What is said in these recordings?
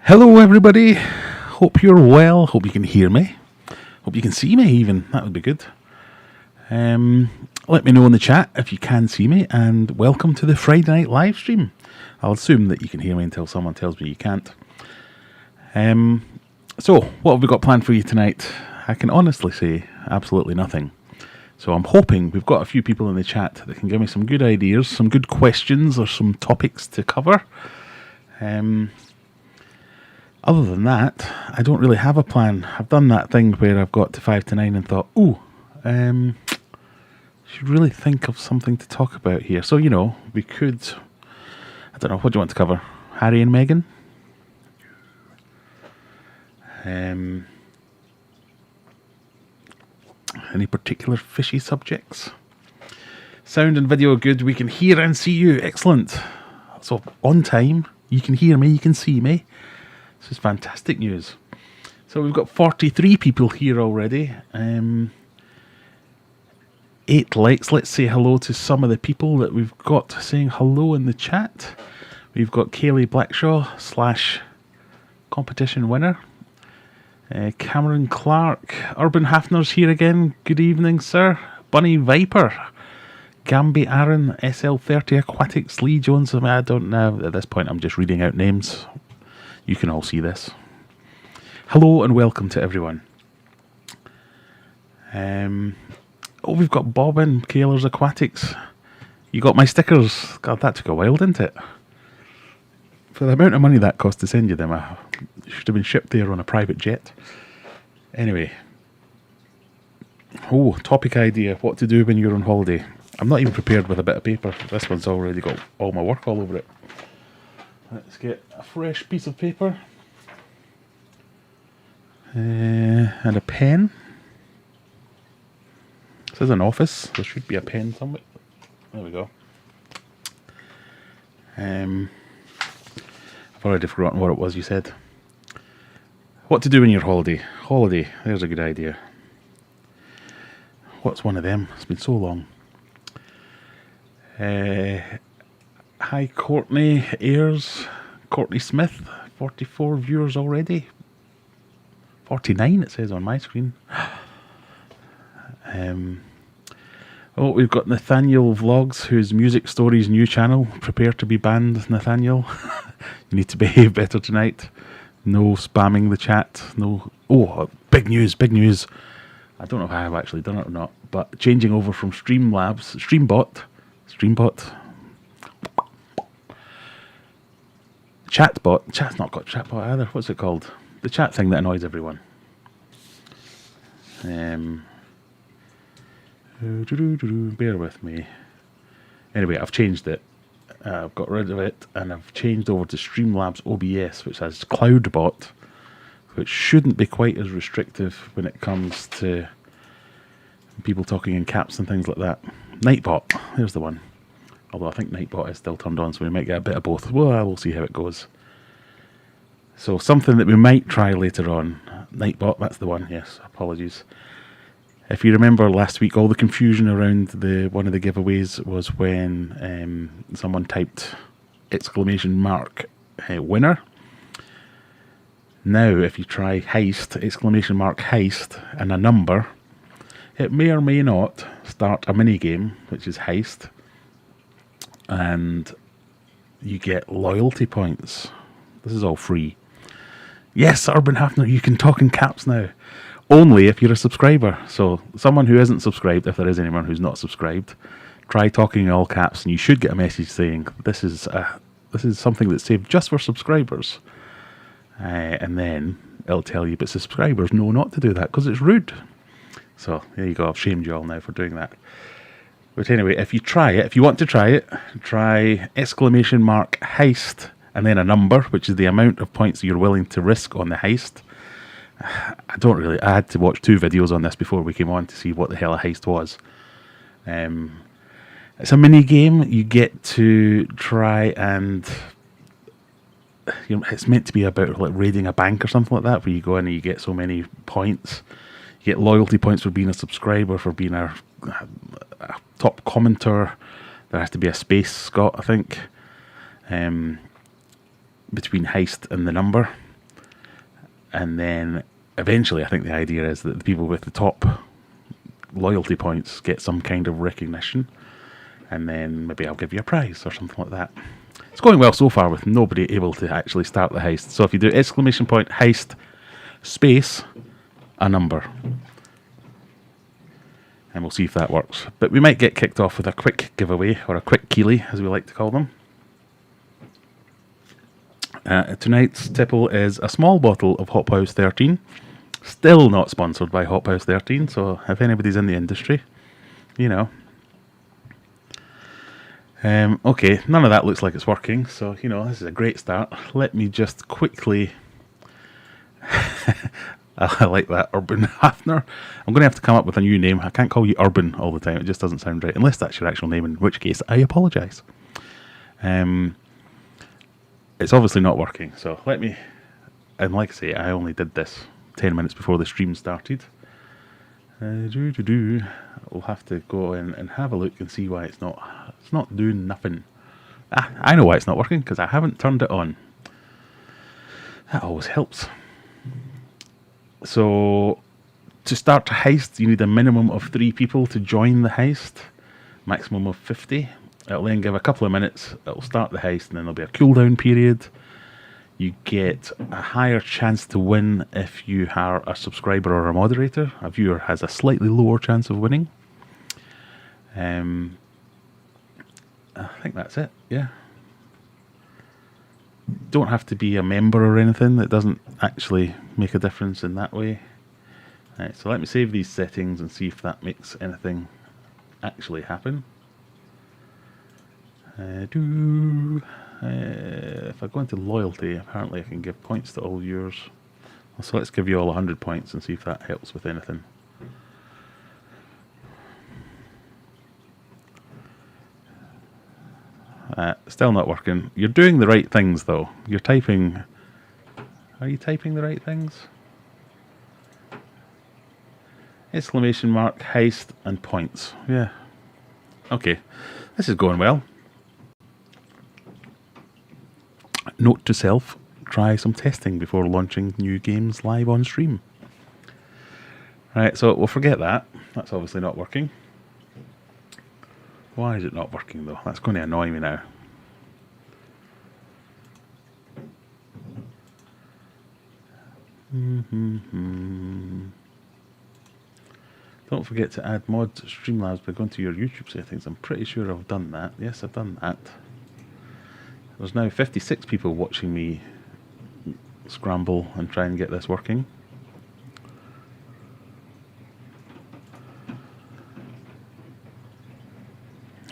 Hello everybody, hope you're well, hope you can hear me, hope you can see me even, that would be good. Let me know in the chat if you can see me, and welcome to the Friday night live stream. I'll assume that you can hear me until someone tells me you can't. So, what have we got planned for you tonight? I can honestly say absolutely nothing. So I'm hoping we've got a few people in the chat that can give me some good ideas, some good questions or some topics to cover. Other than that, I don't really have a plan. I've done that thing where I've got to 5 to 9 and thought, should really think of something to talk about here. So, you know, we could, I don't know, what do you want to cover? Harry and Meghan? Any particular fishy subjects? Sound and video good. We can hear and see you. Excellent. So, on time. You can hear me. You can see me. This is fantastic news. So we've got 43 people here already. 8 likes. Let's say hello to some of the people that we've got saying hello in the chat. We've got Kaylee Blackshaw / competition winner. Cameron Clark. Urban Hafner's here again. Good evening, sir. Bunny Viper. Gamby Aaron. SL30 Aquatics. Lee Jones. I don't know. At this point, I'm just reading out names. You can all see this. Hello and welcome to everyone. We've got Bob and Kaler's Aquatics. You got my stickers. God, that took a while, didn't it? For the amount of money that cost to send you them, I should have been shipped there on a private jet. Anyway. Topic idea. What to do when you're on holiday. I'm not even prepared with a bit of paper. This one's already got all my work all over it. Let's get a fresh piece of paper and a pen. This is an office. There should be a pen somewhere. There we go. I've already forgotten what it was you said. What to do in your holiday? Holiday. There's a good idea. What's one of them? It's been so long. Hi Courtney Ayers, Courtney Smith, 44 viewers already. 49 it says on my screen. We've got Nathaniel Vlogs, whose Music Stories new channel. Prepare to be banned, Nathaniel. You need to behave better tonight. No spamming the chat. No. Big news. I don't know if I have actually done it or not, but changing over from Streambot. Chatbot. Chat's not got chatbot either. What's it called? The chat thing that annoys everyone. Bear with me. Anyway, I've changed it. I've got rid of it and I've changed over to Streamlabs OBS, which has Cloudbot, which shouldn't be quite as restrictive when it comes to people talking in caps and things like that. Nightbot. There's the one. Although I think Nightbot is still turned on, so we might get a bit of both. Well, we'll see how it goes. So something that we might try later on. Nightbot, that's the one, yes. Apologies. If you remember last week, all the confusion around one of the giveaways was when someone typed ! Winner. Now, if you try heist, ! Heist, and a number, it may or may not start a mini game, which is heist. And you get loyalty points. This is all free. Yes, Urban Hafner, you can talk in caps now. Only if you're a subscriber. So someone who isn't subscribed, if there is anyone who's not subscribed, try talking in all caps and you should get a message saying this is something that's saved just for subscribers. And then it'll tell you, but subscribers know not to do that because it's rude. So there you go. I've shamed you all now for doing that. But anyway, if you want to try it, try ! Heist and then a number, which is the amount of points you're willing to risk on the heist. I had to watch 2 videos on this before we came on to see what the hell a heist was. It's a mini game. You get to try and, it's meant to be about like raiding a bank or something like that, where you go in and you get so many points. You get loyalty points for being a subscriber, for being a top commenter. There has to be a space, Scott, I think, between heist and the number. And then eventually I think the idea is that the people with the top loyalty points get some kind of recognition, and then maybe I'll give you a prize or something like that. It's going well so far with nobody able to actually start the heist. So if you do exclamation point heist space a number, and we'll see if that works. But we might get kicked off with a quick giveaway, or a quick keely as we like to call them. Tonight's tipple is a small bottle of Hop House 13. Still not sponsored by Hop House 13, so if anybody's in the industry, you know. Okay, none of that looks like it's working, so, you know, this is a great start. Let me just quickly... I like that, Urban Hafner. I'm going to have to come up with a new name. I can't call you Urban all the time, it just doesn't sound right, unless that's your actual name, in which case I apologise. It's obviously not working, so let me... And like I say, I only did this 10 minutes before the stream started. We'll have to go in and have a look and see why it's not doing nothing. I know why it's not working, because I haven't turned it on. That always helps. So, to start a heist, you need a minimum of 3 people to join the heist. Maximum of 50. It'll then give a couple of minutes, it'll start the heist, and then there'll be a cooldown period. You get a higher chance to win if you are a subscriber or a moderator. A viewer has a slightly lower chance of winning. I think that's it, yeah. Don't have to be a member or anything, it doesn't actually make a difference in that way. Right, so let me save these settings and see if that makes anything actually happen. If I go into loyalty, apparently I can give points to all viewers. So let's give you all 100 points and see if that helps with anything. Still not working. You're doing the right things though. You're typing... Are you typing the right things? Exclamation mark, heist, and points. Yeah. Okay. This is going well. Note to self, try some testing before launching new games live on stream. Right, so we'll forget that. That's obviously not working. Why is it not working though? That's going to annoy me now. Don't forget to add mod Streamlabs by going to your YouTube settings. I'm pretty sure I've done that. Yes, I've done that. There's now 56 people watching me scramble and try and get this working.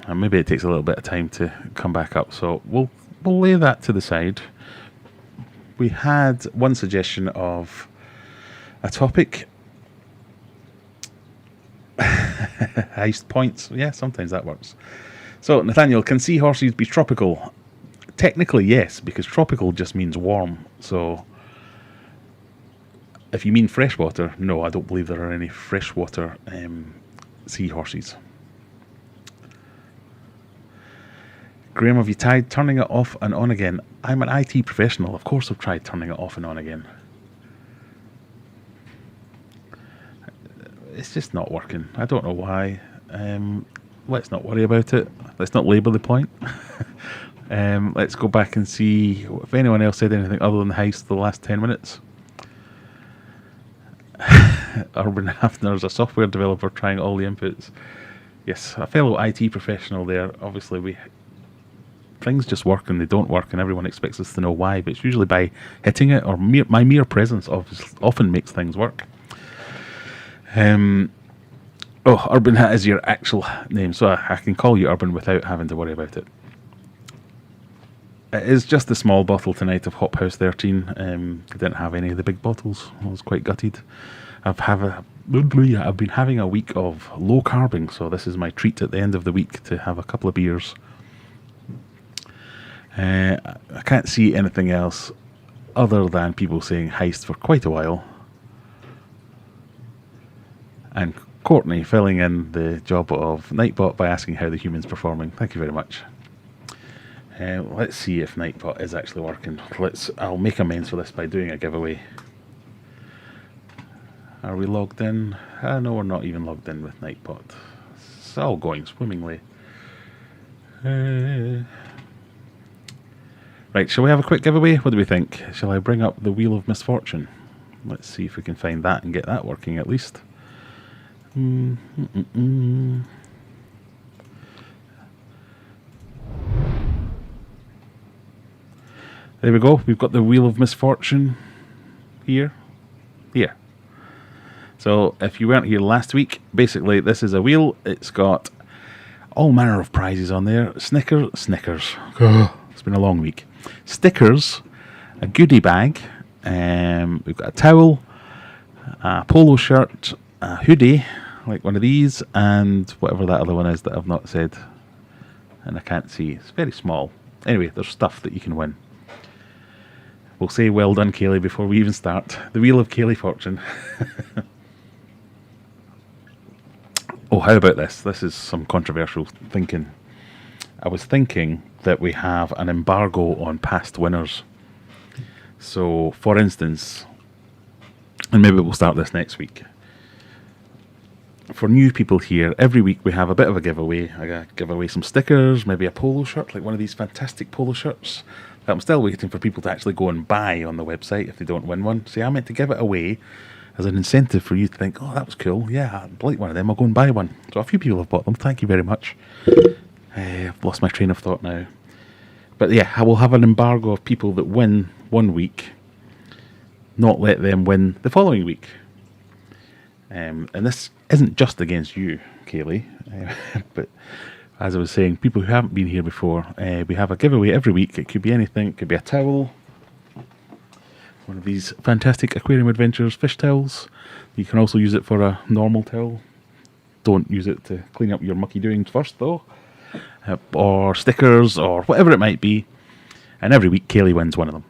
And maybe it takes a little bit of time to come back up, so we'll lay that to the side. We had one suggestion of a topic. Heist points. Yeah, sometimes that works. So, Nathaniel, can seahorses be tropical? Technically, yes, because tropical just means warm. So, if you mean freshwater, no, I don't believe there are any freshwater seahorses. Graham, have you tried turning it off and on again? I'm an IT professional. Of course I've tried turning it off and on again. It's just not working. I don't know why. Let's not worry about it. Let's not labour the point. Let's go back and see if anyone else said anything other than heist the last 10 minutes. Urban Hafner's a software developer trying all the inputs. Yes, a fellow IT professional there. Obviously, things just work and they don't work, and everyone expects us to know why, but it's usually by hitting it, or my mere presence often makes things work. Urban Hat is your actual name, so I can call you Urban without having to worry about it. It is just a small bottle tonight of Hop House 13. I didn't have any of the big bottles. I was quite gutted. I've been having a week of low carbing, so this is my treat at the end of the week, to have a couple of beers. I can't see anything else other than people saying heist for quite a while. And Courtney filling in the job of Nightbot by asking how the human's performing. Thank you very much. Let's see if Nightbot is actually working. I'll make amends for this by doing a giveaway. Are we logged in? No, we're not even logged in with Nightbot. It's all going swimmingly. Right, shall we have a quick giveaway? What do we think? Shall I bring up the Wheel of Misfortune? Let's see if we can find that and get that working at least. There we go. We've got the Wheel of Misfortune here. Here. So if you weren't here last week, basically this is a wheel. It's got all manner of prizes on there. Snickers. It's been a long week. Stickers, a goodie bag. We've got a towel, a polo shirt, a hoodie, like one of these, and whatever that other one is that I've not said, and I can't see. It's very small. Anyway, there's stuff that you can win. We'll say well done, Kaylee, before we even start. The Wheel of Kaylee Fortune. Oh, how about this? This is some controversial thinking. I was thinking that we have an embargo on past winners. So, for instance, and maybe we'll start this next week. For new people here, every week we have a bit of a giveaway. I give away some stickers, maybe a polo shirt, like one of these fantastic polo shirts that I'm still waiting for people to actually go and buy on the website if they don't win one. See, I meant to give it away as an incentive for you to think, oh, that was cool. Yeah, I'd like one of them. I'll go and buy one. So a few people have bought them. Thank you very much. I've lost my train of thought now. But yeah, I will have an embargo of people that win one week, not let them win the following week. And this isn't just against you, Kaylee, but as I was saying, people who haven't been here before, we have a giveaway every week. It could be anything. It could be a towel, one of these fantastic Aquarium Adventures fish towels. You can also use it for a normal towel. Don't use it to clean up your mucky doings first, though. Or stickers, or whatever it might be. And every week, Kaylee wins one of them.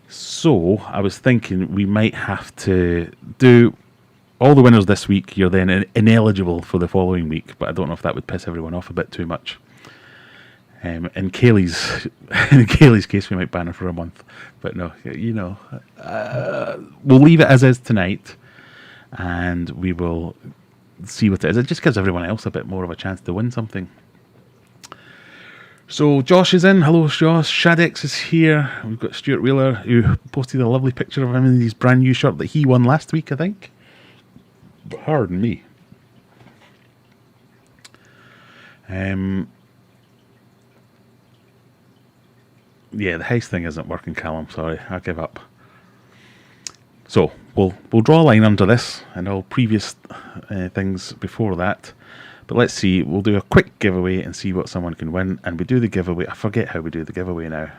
So, I was thinking we might have to do all the winners this week. You're then ineligible for the following week, but I don't know if that would piss everyone off a bit too much. In Kaylee's case, we might ban her for a month. But no, you know, we'll leave it as is tonight, and we will see what it is. It just gives everyone else a bit more of a chance to win something. So Josh is in. Hello, Josh. Shadex is here. We've got Stuart Wheeler, who posted a lovely picture of him in his brand new shirt that he won last week, I think. Pardon me. Yeah, the heist thing isn't working, Callum. Sorry, I give up. So we'll draw a line under this and all previous things before that. But let's see. We'll do a quick giveaway and see what someone can win. And we do the giveaway. I forget how we do the giveaway now.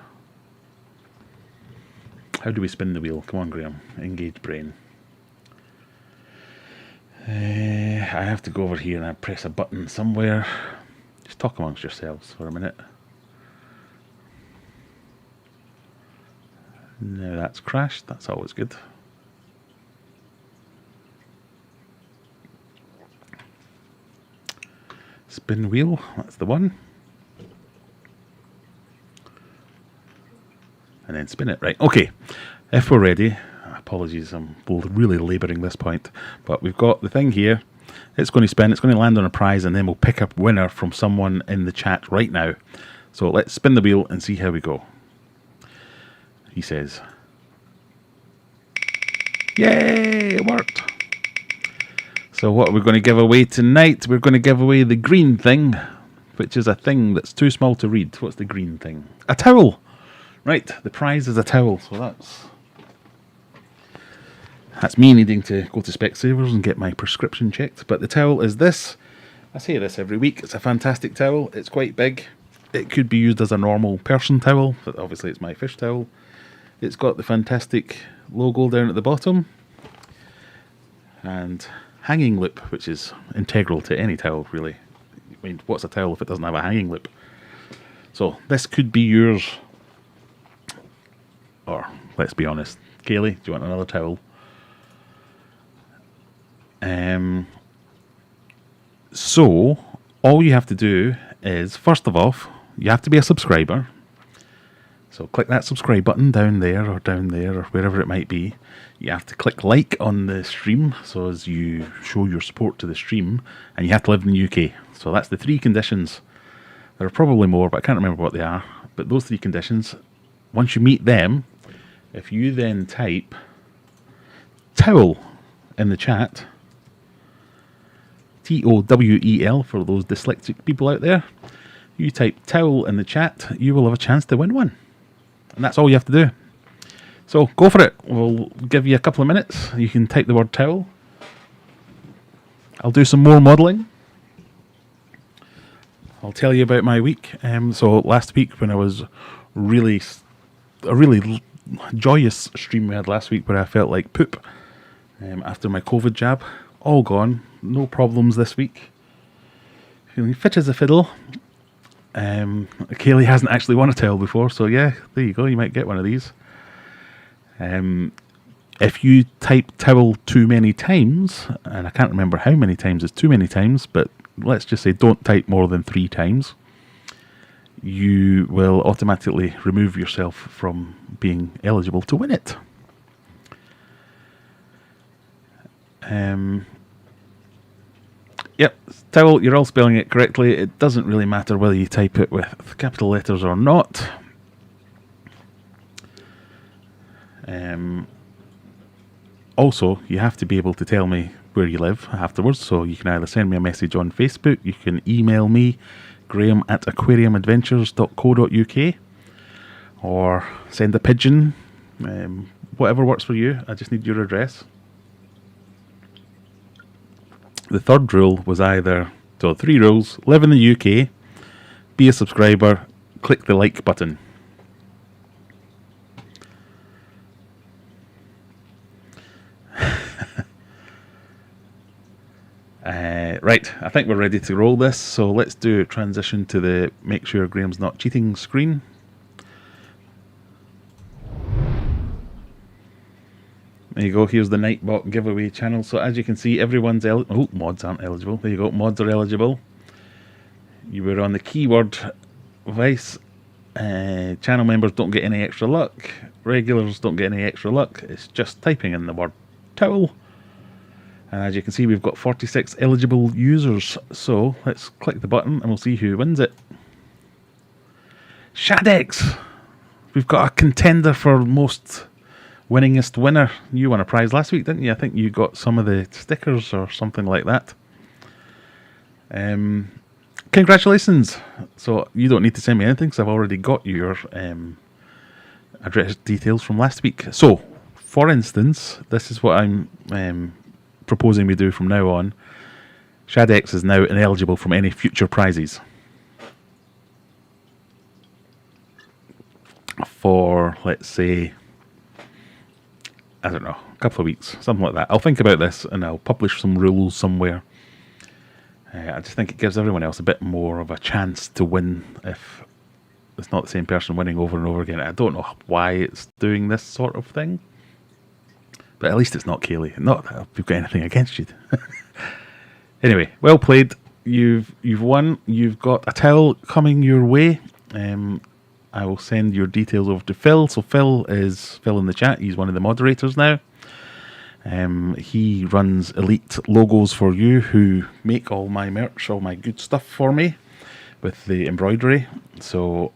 How do we spin the wheel? Come on, Graham. Engage brain. I have to go over here and I press a button somewhere. Just talk amongst yourselves for a minute. No, that's crashed. That's always good. Spin wheel. That's the one. And then spin it. Right. Okay. If we're ready. Apologies, I'm really labouring this point. But we've got the thing here. It's going to spin. It's going to land on a prize. And then we'll pick up winner from someone in the chat right now. So let's spin the wheel and see how we go. He says, yay, it worked. So what are we going to give away tonight? We're going to give away the green thing, which is a thing that's too small to read. What's the green thing? A towel. Right, the prize is a towel. So that's me needing to go to Specsavers and get my prescription checked. But the towel is this. I say this every week. It's a fantastic towel. It's quite big. It could be used as a normal person towel, but obviously it's my fish towel. It's got the fantastic logo down at the bottom. And hanging lip, which is integral to any towel, really. I mean, what's a towel if it doesn't have a hanging lip? So this could be yours. Or, let's be honest, Kaylee, do you want another towel? So, all you have to do is, first of all, you have to be a subscriber. So click that subscribe button down there or wherever it might be. You have to click like on the stream so as you show your support to the stream, and you have to live in the UK. So that's the 3 conditions. There are probably more, but I can't remember what they are. But those 3 conditions, once you meet them, if you then type towel in the chat, TOWEL for those dyslexic people out there, you type towel in the chat, you will have a chance to win one. And that's all you have to do. So go for it. We'll give you a couple of minutes. You can type the word towel. I'll do some more modelling. I'll tell you about my week. So last week, when I was a really joyous stream we had last week where I felt like poop after my COVID jab, all gone. No problems this week. Feeling fit as a fiddle. Kaylee hasn't actually won a towel before, so yeah, there you go, you might get one of these. If you type towel too many times, and I can't remember how many times is too many times, but let's just say don't type more than 3 times, you will automatically remove yourself from being eligible to win it. Yep, towel, you're all spelling it correctly. It doesn't really matter whether you type it with capital letters or not. Also, you have to be able to tell me where you live afterwards, so you can either send me a message on Facebook, you can email me, graham@aquariumadventures.co.uk, or send a pigeon, whatever works for you. I just need your address. The third rule was either, so 3 rules: live in the UK, be a subscriber, click the like button. Right, I think we're ready to roll this, so let's do a transition to the make sure Graham's not cheating screen. There you go, here's the Nightbot Giveaway channel. So as you can see, everyone's mods aren't eligible. There you go, mods are eligible. You were on the keyword Vice. Channel members don't get any extra luck. Regulars don't get any extra luck. It's just typing in the word towel. And as you can see, we've got 46 eligible users. So let's click the button and we'll see who wins it. Shadex! We've got a contender for most winningest winner. You won a prize last week, didn't you? I think you got some of the stickers or something like that. Congratulations. So you don't need to send me anything because I've already got your address details from last week. So, for instance, this is what I'm proposing we do from now on. Shadex is now ineligible from any future prizes. For, let's say, I don't know, a couple of weeks, something like that. I'll think about this and I'll publish some rules somewhere. I just think it gives everyone else a bit more of a chance to win if it's not the same person winning over and over again. I don't know why it's doing this sort of thing, but at least it's not Kaylee. Not that we've got anything against you. Anyway, well played. You've won. You've got a towel coming your way. I will send your details over to Phil. So Phil is Phil in the chat. He's one of the moderators now. He runs Elite Logos for You, who make all my merch, all my good stuff for me with the embroidery. So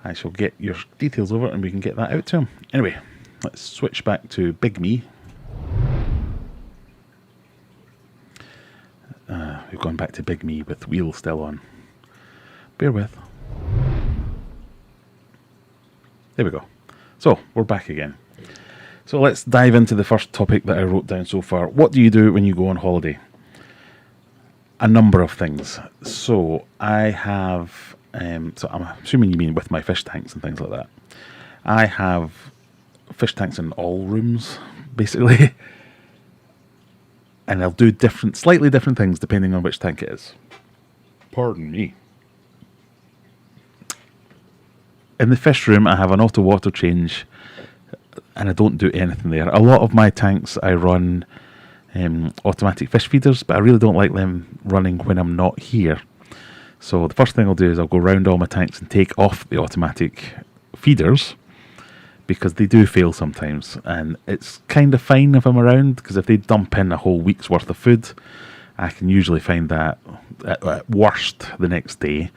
I shall get your details over and we can get that out to him. Anyway, let's switch back to Big Me. We've gone back to Big Me with wheel still on. Bear with. There we go. So, we're back again. So let's dive into the first topic that I wrote down so far. What do you do when you go on holiday? A number of things. So I have, so I'm assuming you mean with my fish tanks and things like that. I have fish tanks in all rooms, basically. And I'll do slightly different things depending on which tank it is. Pardon me. In the fish room, I have an auto water change, and I don't do anything there. A lot of my tanks, I run automatic fish feeders, but I really don't like them running when I'm not here. So the first thing I'll do is I'll go around all my tanks and take off the automatic feeders, because they do fail sometimes, and it's kind of fine if I'm around, because if they dump in a whole week's worth of food, I can usually find that at worst the next day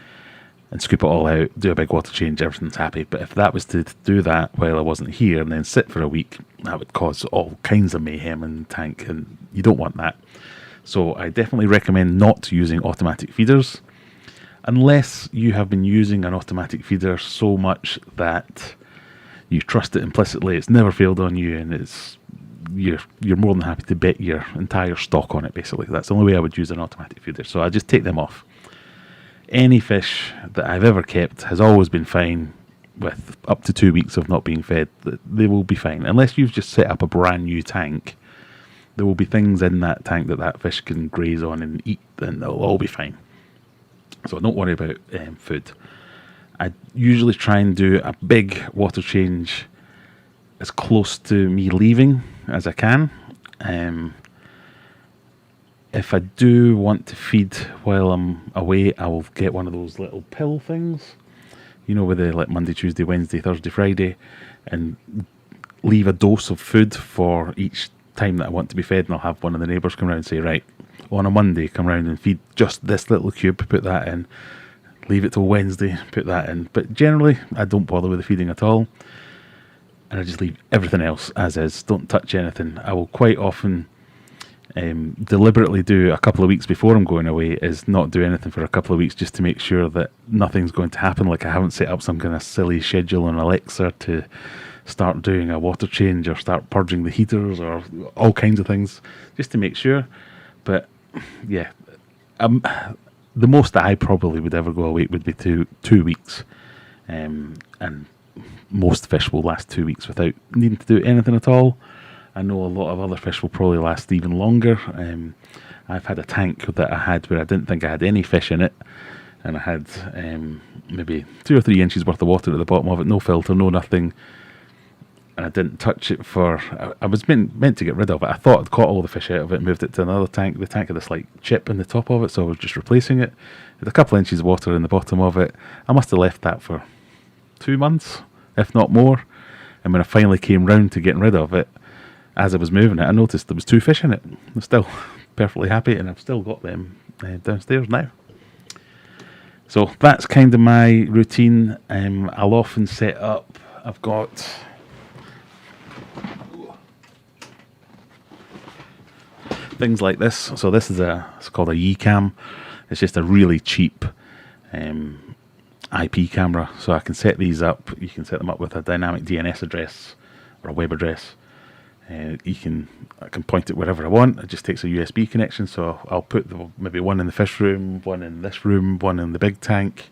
and scoop it all out, do a big water change, everything's happy. But if that was to do that while I wasn't here and then sit for a week, that would cause all kinds of mayhem in the tank, and you don't want that. So I definitely recommend not using automatic feeders, unless you have been using an automatic feeder so much that you trust it implicitly, it's never failed on you, and you're more than happy to bet your entire stock on it, basically. That's the only way I would use an automatic feeder, so I just take them off. Any fish that I've ever kept has always been fine with up to 2 weeks of not being fed. They will be fine. Unless you've just set up a brand new tank, there will be things in that tank that fish can graze on and eat, and they'll all be fine. So don't worry about food. I usually try and do a big water change as close to me leaving as I can. If I do want to feed while I'm away, I will get one of those little pill things, you know, with the like Monday, Tuesday, Wednesday, Thursday, Friday, and leave a dose of food for each time that I want to be fed, and I'll have one of the neighbours come around and say, right, on a Monday, come round and feed just this little cube, put that in, leave it till Wednesday, put that in. But generally, I don't bother with the feeding at all, and I just leave everything else as is, don't touch anything. I will quite often deliberately do a couple of weeks before I'm going away, is not do anything for a couple of weeks, just to make sure that nothing's going to happen, like I haven't set up some kind of silly schedule on Alexa to start doing a water change or start purging the heaters or all kinds of things, just to make sure. But yeah, the most that I probably would ever go away would be 2 weeks, and most fish will last 2 weeks without needing to do anything at all. I know a lot of other fish will probably last even longer. I've had a tank that I had where I didn't think I had any fish in it, and I had maybe 2 or 3 inches worth of water at the bottom of it, no filter, no nothing, and I didn't touch it for... I was meant to get rid of it. I thought I'd caught all the fish out of it, moved it to another tank. The tank had this like chip in the top of it, so I was just replacing it. With a couple of inches of water in the bottom of it. I must have left that for 2 months, if not more. And when I finally came round to getting rid of it, as I was moving it, I noticed there was 2 fish in it. I'm still perfectly happy, and I've still got them downstairs now. So that's kind of my routine. I'll often set up... I've got... things like this. So this is it's called a Ycam. It's just a really cheap IP camera. So I can set these up. You can set them up with a dynamic DNS address or a web address. I can point it wherever I want. It just takes a USB connection. So I'll put maybe one in the fish room, one in this room, one in the big tank.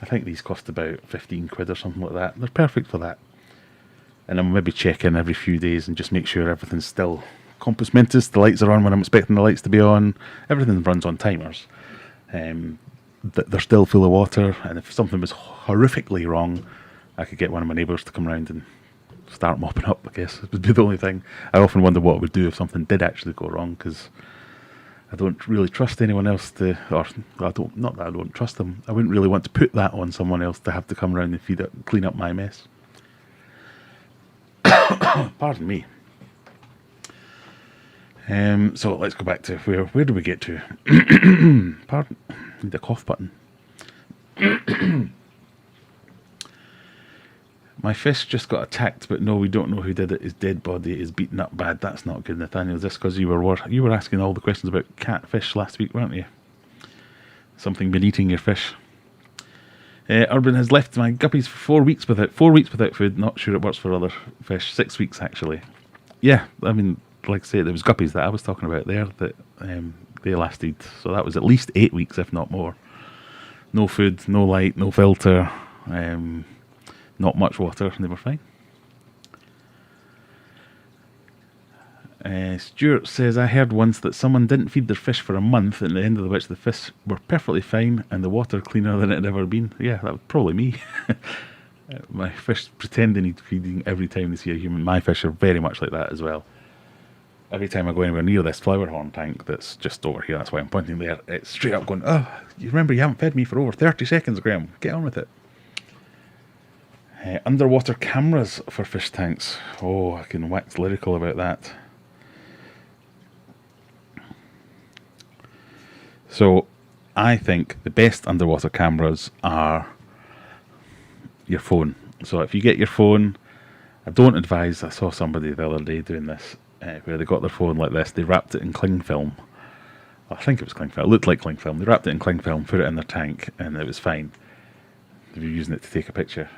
I think these cost about 15 quid or something like that. They're perfect for that. And I'll maybe check in every few days and just make sure everything's still compos mentis. The lights are on when I'm expecting the lights to be on. Everything runs on timers. They're still full of water, and if something was horrifically wrong, I could get one of my neighbours to come round and start mopping up, I guess. It would be the only thing. I often wonder what it would do if something did actually go wrong, because I don't really trust anyone else to, or not that I don't trust them, I wouldn't really want to put that on someone else to have to come around and feed it, clean up my mess. Pardon me. So let's go back to where do we get to? Pardon, need a cough button. My fish just got attacked, but no, we don't know who did it. His dead body is beaten up bad. That's not good, Nathaniel. Is this because you were asking all the questions about catfish last week, weren't you? Something been eating your fish. Urban has left my guppies for 4 weeks without food. Not sure it works for other fish. 6 weeks actually. Yeah, I mean, like I say, there was guppies that I was talking about there that they lasted. So that was at least 8 weeks, if not more. No food, no light, no filter. Not much water, and they were fine. Stuart says, I heard once that someone didn't feed their fish for a month, at the end of which the fish were perfectly fine and the water cleaner than it had ever been. Yeah, that was probably me. My fish pretend they need feeding every time they see a human. My fish are very much like that as well. Every time I go anywhere near this flower horn tank that's just over here, that's why I'm pointing there, it's straight up going, oh, you remember you haven't fed me for over 30 seconds, Graham. Get on with it. Underwater cameras for fish tanks. Oh, I can wax lyrical about that. So, I think the best underwater cameras are your phone. So if you get your phone, I don't advise, I saw somebody the other day doing this, where they got their phone like this, they wrapped it in cling film. I think it was cling film, it looked like cling film. They wrapped it in cling film, put it in their tank, and it was fine. They were using it to take a picture.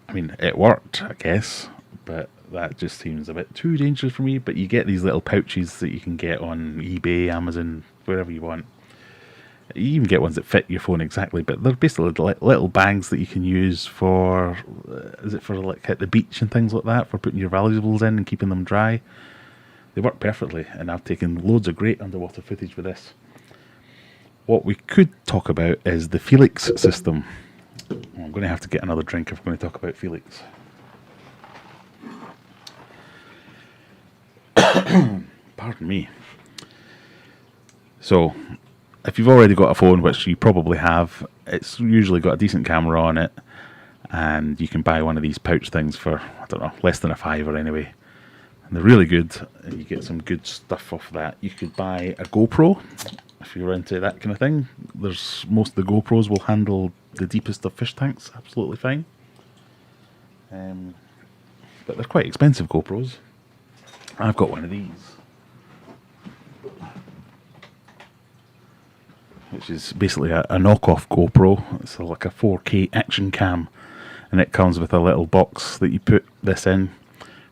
I mean, it worked, I guess, but that just seems a bit too dangerous for me. But you get these little pouches that you can get on eBay, Amazon, wherever you want. You even get ones that fit your phone exactly, but they're basically little bags that you can use for, is it for like at the beach and things like that, for putting your valuables in and keeping them dry. They work perfectly, and I've taken loads of great underwater footage with this. What we could talk about is the Felix system. I'm going to have to get another drink if we're going to talk about Felix. Pardon me. So, if you've already got a phone, which you probably have, it's usually got a decent camera on it, and you can buy one of these pouch things for, I don't know, less than a £5 anyway. And they're really good, and you get some good stuff off that. You could buy a GoPro, if you're into that kind of thing. Most of the GoPros will handle the deepest of fish tanks absolutely fine. But they're quite expensive GoPros. I've got one of these, which is basically a knockoff GoPro. It's like a 4K action cam, and it comes with a little box that you put this in.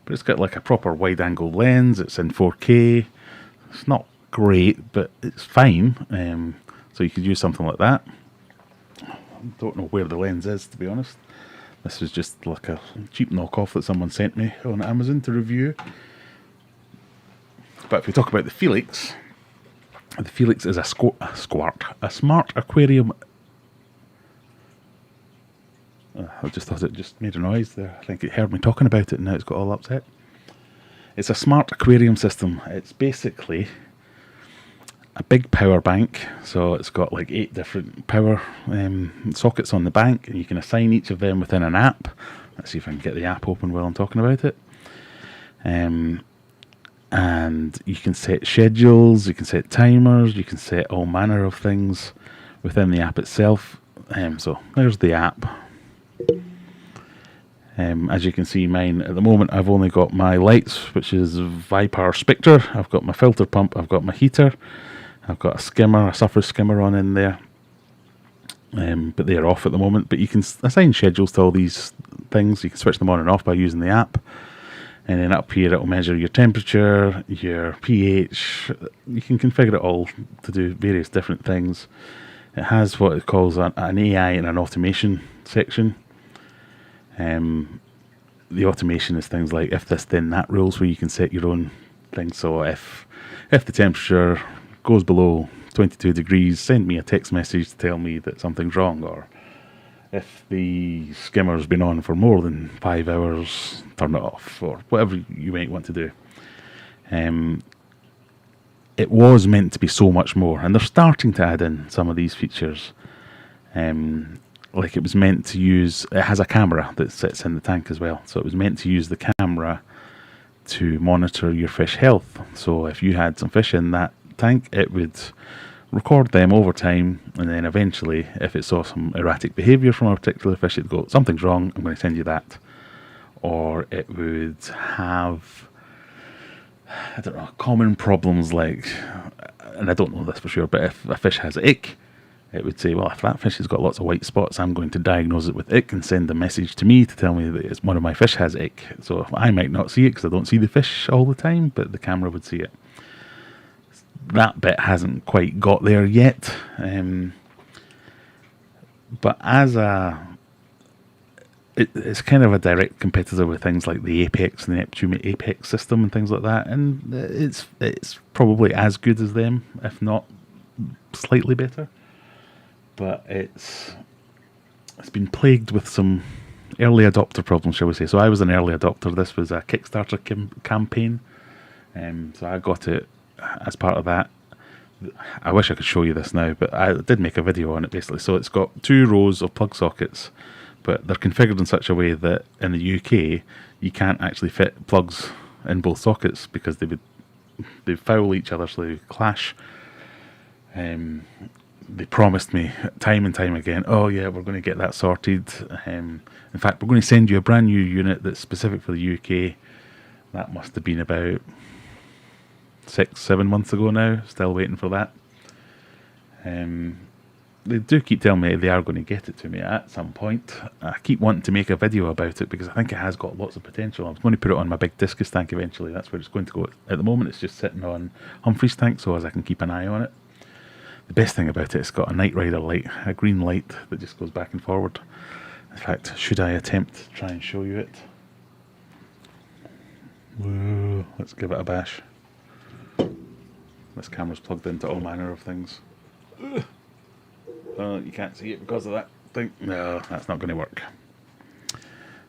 But it's got like a proper wide-angle lens. It's in 4K. It's not great, but it's fine. So you could use something like that. I don't know where the lens is, to be honest. This is just like a cheap knockoff that someone sent me on Amazon to review. But if we talk about the Felix is a smart aquarium. I just thought it just made a noise there. I think it heard me talking about it, and now it's got all upset. It's a smart aquarium system. It's basically a big power bank. So it's got like 8 different power sockets on the bank, and you can assign each of them within an app. Let's see if I can get the app open while I'm talking about it. And you can set schedules, you can set timers, you can set all manner of things within the app itself. So there's the app. As you can see, mine at the moment, I've only got my lights, which is Viper Spectre. I've got my filter pump, I've got my heater, I've got a skimmer, a surface skimmer on in there. But they're off at the moment. But you can assign schedules to all these things. You can switch them on and off by using the app. And then up here, it'll measure your temperature, your pH. You can configure it all to do various different things. It has what it calls an AI and an automation section. The automation is things like if this then that rules, where you can set your own things. So if the temperature goes below 22 degrees, send me a text message to tell me that something's wrong. Or if the skimmer's been on for more than 5 hours, turn it off, or whatever you might want to do. It was meant to be so much more, and they're starting to add in some of these features. Like it was meant to use, it has a camera that sits in the tank as well, so it was meant to use the camera to monitor your fish health. So if you had some fish in that tank, it would record them over time, and then eventually, if it saw some erratic behaviour from a particular fish, it'd go, something's wrong, I'm going to send you that. Or it would have, I don't know, common problems like, and I don't know this for sure, but if a fish has ick, it would say, well, if that fish has got lots of white spots, I'm going to diagnose it with ick and send a message to me to tell me that one of my fish has ick. So I might not see it because I don't see the fish all the time, but the camera would see it. That bit hasn't quite got there yet. But as it's kind of a direct competitor with things like the Apex and the Neptune Apex system and things like that, and it's probably as good as them, if not slightly better. But it's been plagued with some early adopter problems, shall we say. So I was an early adopter. This was a Kickstarter campaign, so I got it as part of that. I wish I could show you this now, but I did make a video on it basically. So it's got 2 rows of plug sockets but they're configured in such a way that in the UK you can't actually fit plugs in both sockets because they foul each other, so they clash. They promised me time and time again, oh yeah, we're going to get that sorted. In fact, we're going to send you a brand new unit that's specific for the UK. That must have been about 6-7 months ago now. Still waiting for that. They do keep telling me they are going to get it to me at some point. I keep wanting to make a video about it because I think it has got lots of potential. I was going to put it on my big discus tank eventually. That's where it's going to go. At the moment, it's just sitting on Humphrey's tank, so as I can keep an eye on it. The best thing about it, it's got a Night Rider light, a green light that just goes back and forward. In fact, should I attempt to try and show you it? Whoa, let's give it a bash. This camera's plugged into all manner of things. Oh, you can't see it because of that thing. No, that's not going to work.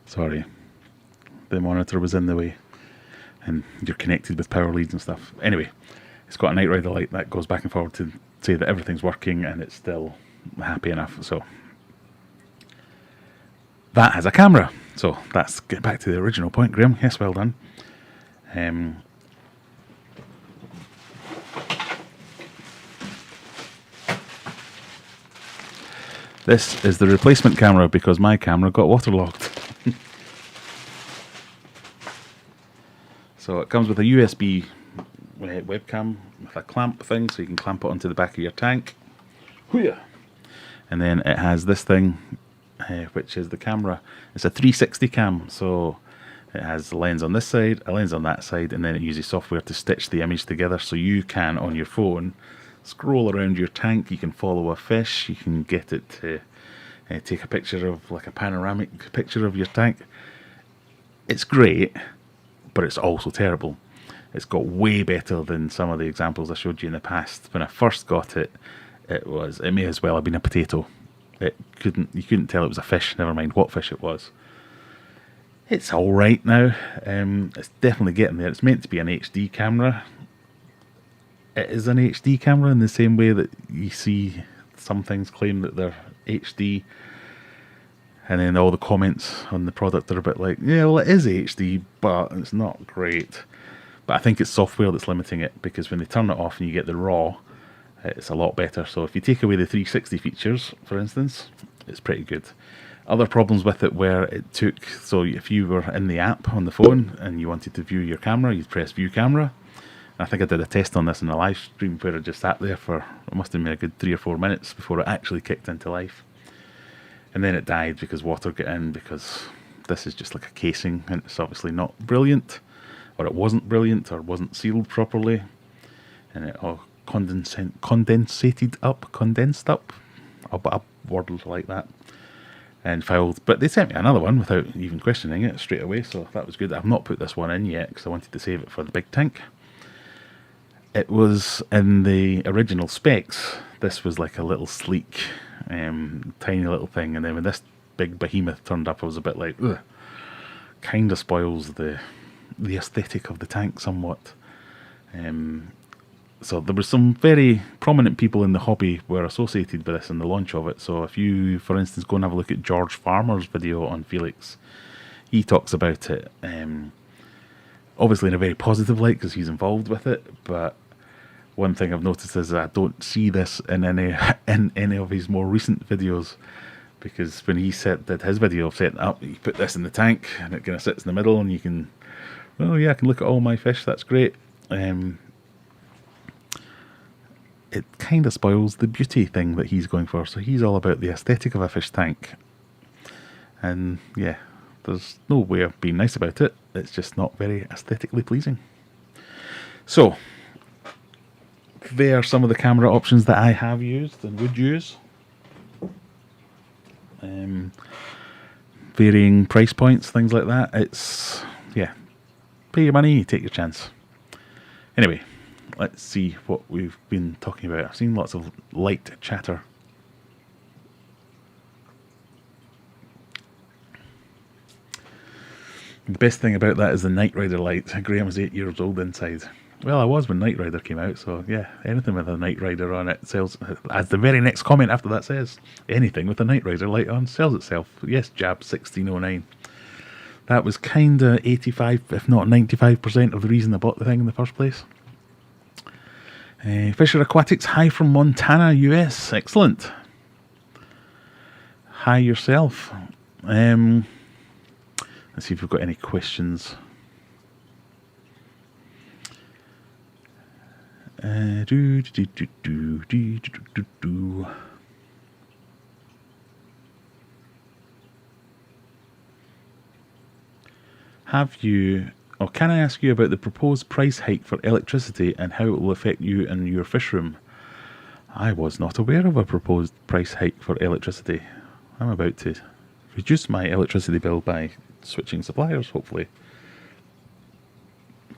Sorry. The monitor was in the way. And you're connected with power leads and stuff. Anyway, it's got a Night Rider light that goes back and forward to say that everything's working and it's still happy enough. So that has a camera. So that's get back to the original point, Graham. Yes, well done. This is the replacement camera because my camera got waterlogged. So it comes with a USB webcam with a clamp thing, so you can clamp it onto the back of your tank. And then it has this thing, which is the camera. It's a 360 cam, so it has a lens on this side, a lens on that side, and then it uses software to stitch the image together, so you can, on your phone, scroll around your tank. You can follow a fish, you can get it to take a picture of, like a panoramic picture of your tank. It's great, but it's also terrible. It's got way better than some of the examples I showed you in the past. When I first got it, it may as well have been a potato. You couldn't tell it was a fish, never mind what fish it was. It's alright now. It's definitely getting there. It's meant to be an HD camera. It is an HD camera in the same way that you see some things claim that they're HD, and then all the comments on the product are a bit like, yeah, well, it is HD, but it's not great. But I think it's software that's limiting it, because when they turn it off and you get the RAW, it's a lot better. So if you take away the 360 features, for instance, it's pretty good. Other problems with it where it took, so if you were in the app on the phone and you wanted to view your camera, you'd press view camera. I think I did a test on this in a live stream where I just sat there for, it must have been a good 3 or 4 minutes before it actually kicked into life. And then it died because water got in, because this is just like a casing and it's obviously not brilliant, or it wasn't brilliant, or wasn't sealed properly, and it all condensed up, a word like that, and fouled. But they sent me another one without even questioning it straight away, so that was good. I've not put this one in yet because I wanted to save it for the big tank. It was in the original specs. This was like a little sleek, tiny little thing, and then when this big behemoth turned up, I was a bit like, ugh. Kind of spoils the aesthetic of the tank somewhat. So there were some very prominent people in the hobby were associated with this in the launch of it. So if you, for instance, go and have a look at George Farmer's video on Felix, he talks about it, obviously in a very positive light because he's involved with it, but one thing I've noticed is I don't see this in any of his more recent videos, because when he did his video of setting up, you put this in the tank and it kind of sits in the middle and you can, oh yeah, I can look at all my fish, that's great. It kind of spoils the beauty thing that he's going for. So he's all about the aesthetic of a fish tank. And yeah, there's no way of being nice about it. It's just not very aesthetically pleasing. So there are some of the camera options that I have used and would use. Varying price points, things like that. It's, yeah, pay your money, take your chance. Anyway, let's see what we've been talking about. I've seen lots of light chatter. The best thing about that is the Night Rider light. Graham was 8 years old inside. Well, I was when Knight Rider came out, so yeah, anything with a Knight Rider on it sells. As the very next comment after that says, anything with a Knight Rider light on sells itself. Yes, Jab 1609. That was kinda 85, if not 95% of the reason I bought the thing in the first place. Fisher Aquatics, hi from Montana, US. Excellent. Hi yourself. Let's see if we've got any questions. Have you, or can I ask you about the proposed price hike for electricity and how it will affect you and your fish room? I was not aware of a proposed price hike for electricity. I'm about to reduce my electricity bill by switching suppliers, hopefully.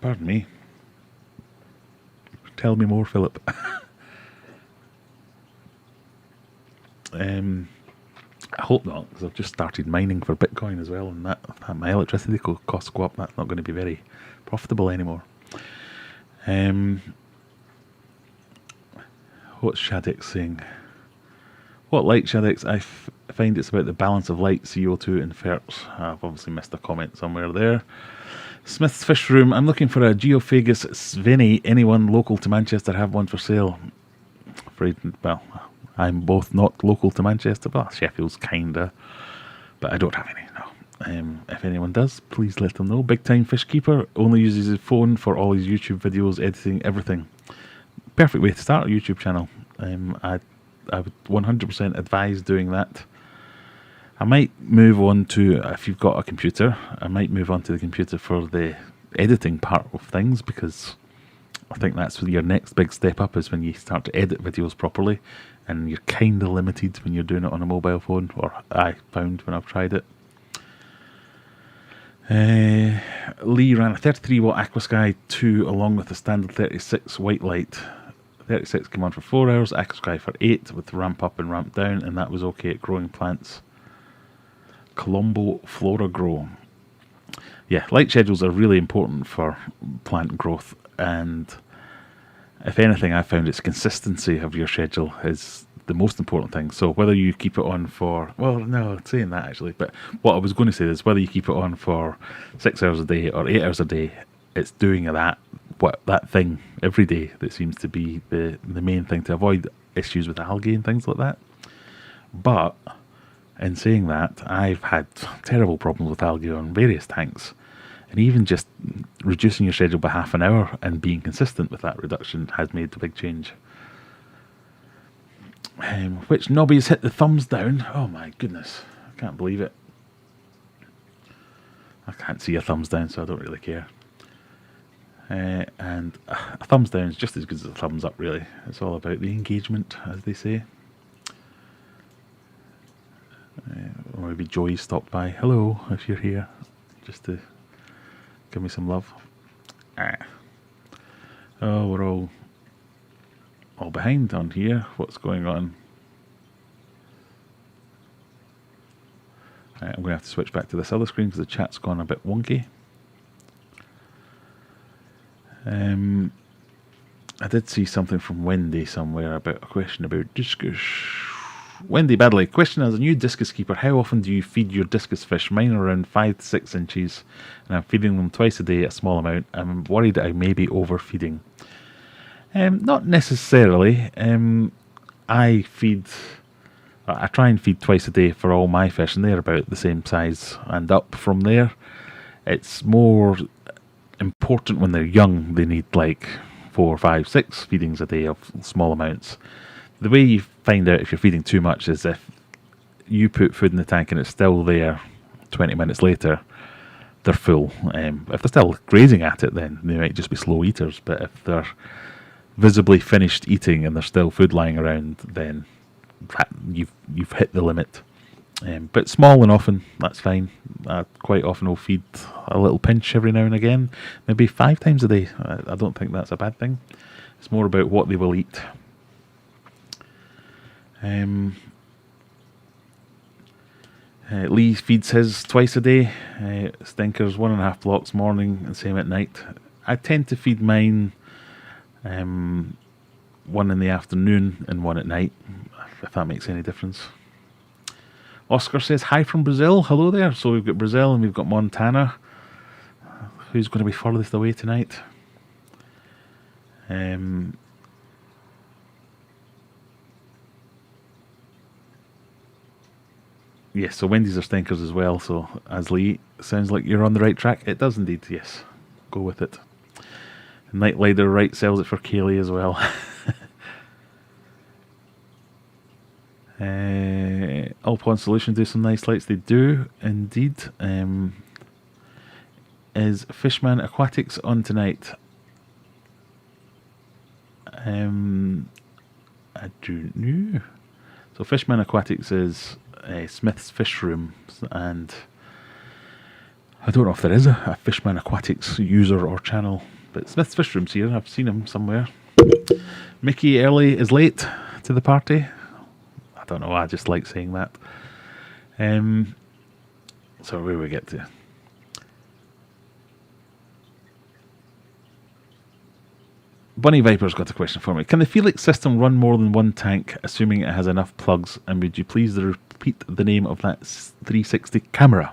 Pardon me. Tell me more, Philip. I hope not, because I've just started mining for Bitcoin as well, and that my electricity costs go up. That's not going to be very profitable anymore. What's Shadix saying? What light, Shadix? I find it's about the balance of light, CO2 and ferts. I've obviously missed a comment somewhere there. Smith's Fish Room. I'm looking for a Geophagus Sveni. Anyone local to Manchester have one for sale? Afraid, well, I'm both not local to Manchester. Well, Sheffield's kinda, but I don't have any, no. If anyone does, please let them know. Big Time Fish Keeper only uses his phone for all his YouTube videos, editing, everything. Perfect way to start a YouTube channel. I would 100% advise doing that. I might move on to, if you've got a computer, I might move on to the computer for the editing part of things, because I think that's your next big step up, is when you start to edit videos properly, and you're kind of limited when you're doing it on a mobile phone, or I found when I've tried it. Lee ran a 33 watt Aquasky 2 along with the standard 36 white light. 36 came on for 4 hours, Aquasky for 8 with ramp up and ramp down, and that was okay at growing plants. Colombo Flora Grow. Yeah, light schedules are really important for plant growth, and if anything, I found it's consistency of your schedule is the most important thing. So whether you keep it on for, well, no, saying that actually, but what I was going to say is whether you keep it on for 6 hours a day or 8 hours a day, it's doing that thing every day that seems to be the main thing to avoid issues with algae and things like that. But in saying that, I've had terrible problems with algae on various tanks, and even just reducing your schedule by half an hour and being consistent with that reduction has made a big change. Which nobbies hit the thumbs down? Oh my goodness, I can't believe it. I can't see a thumbs down, so I don't really care. And a thumbs down is just as good as a thumbs up, really. It's all about the engagement, as they say. Or maybe Joy stopped by. Hello, if you're here, just to give me some love. Oh, we're all behind on here. What's going on? I'm going to have to switch back to this other screen because the chat's gone a bit wonky. I did see something from Wendy somewhere about a question about discus. Wendy Badley, question: as a new discus keeper, how often do you feed your discus fish? Mine are around 5 to 6 inches, and I'm feeding them twice a day, a small amount. I'm worried that I may be overfeeding. Not necessarily. I try and feed twice a day for all my fish, and they're about the same size and up from there. It's more important when they're young. They need like 4, 5, 6 feedings a day of small amounts. The way you find out if you're feeding too much is if you put food in the tank and it's still there 20 minutes later, they're full. If they're still grazing at it, then they might just be slow eaters. But if they're visibly finished eating and there's still food lying around, then you've hit the limit. But small and often, that's fine. I quite often will feed a little pinch every now and again, maybe 5 times a day. I don't think that's a bad thing. It's more about what they will eat. Lee feeds his twice a day. Stinkers 1.5 blocks morning and same at night. I tend to feed mine One in the afternoon and one at night, if that makes any difference. Oscar says hi from Brazil. Hello there. So we've got Brazil and we've got Montana. Who's going to be furthest away tonight? Yes, so Wendy's are stinkers as well. So Ashley, sounds like you're on the right track. It does indeed, yes. Go with it. Nightlighter right sells it for Kaylee as well. Alpine Solutions do some nice lights. They do indeed. Is Fishman Aquatics on tonight? I don't know. So Fishman Aquatics is Smith's Fish Room, and I don't know if there is a Fishman Aquatics user or channel, but Smith's Fish Room's here. I've seen him somewhere. Mickey early is late to the party. I don't know, I just like saying that. So where we get to? Bunny Viper's got a question for me. Can the Felix system run more than one tank, assuming it has enough plugs? And would you please repeat the name of that 360 camera?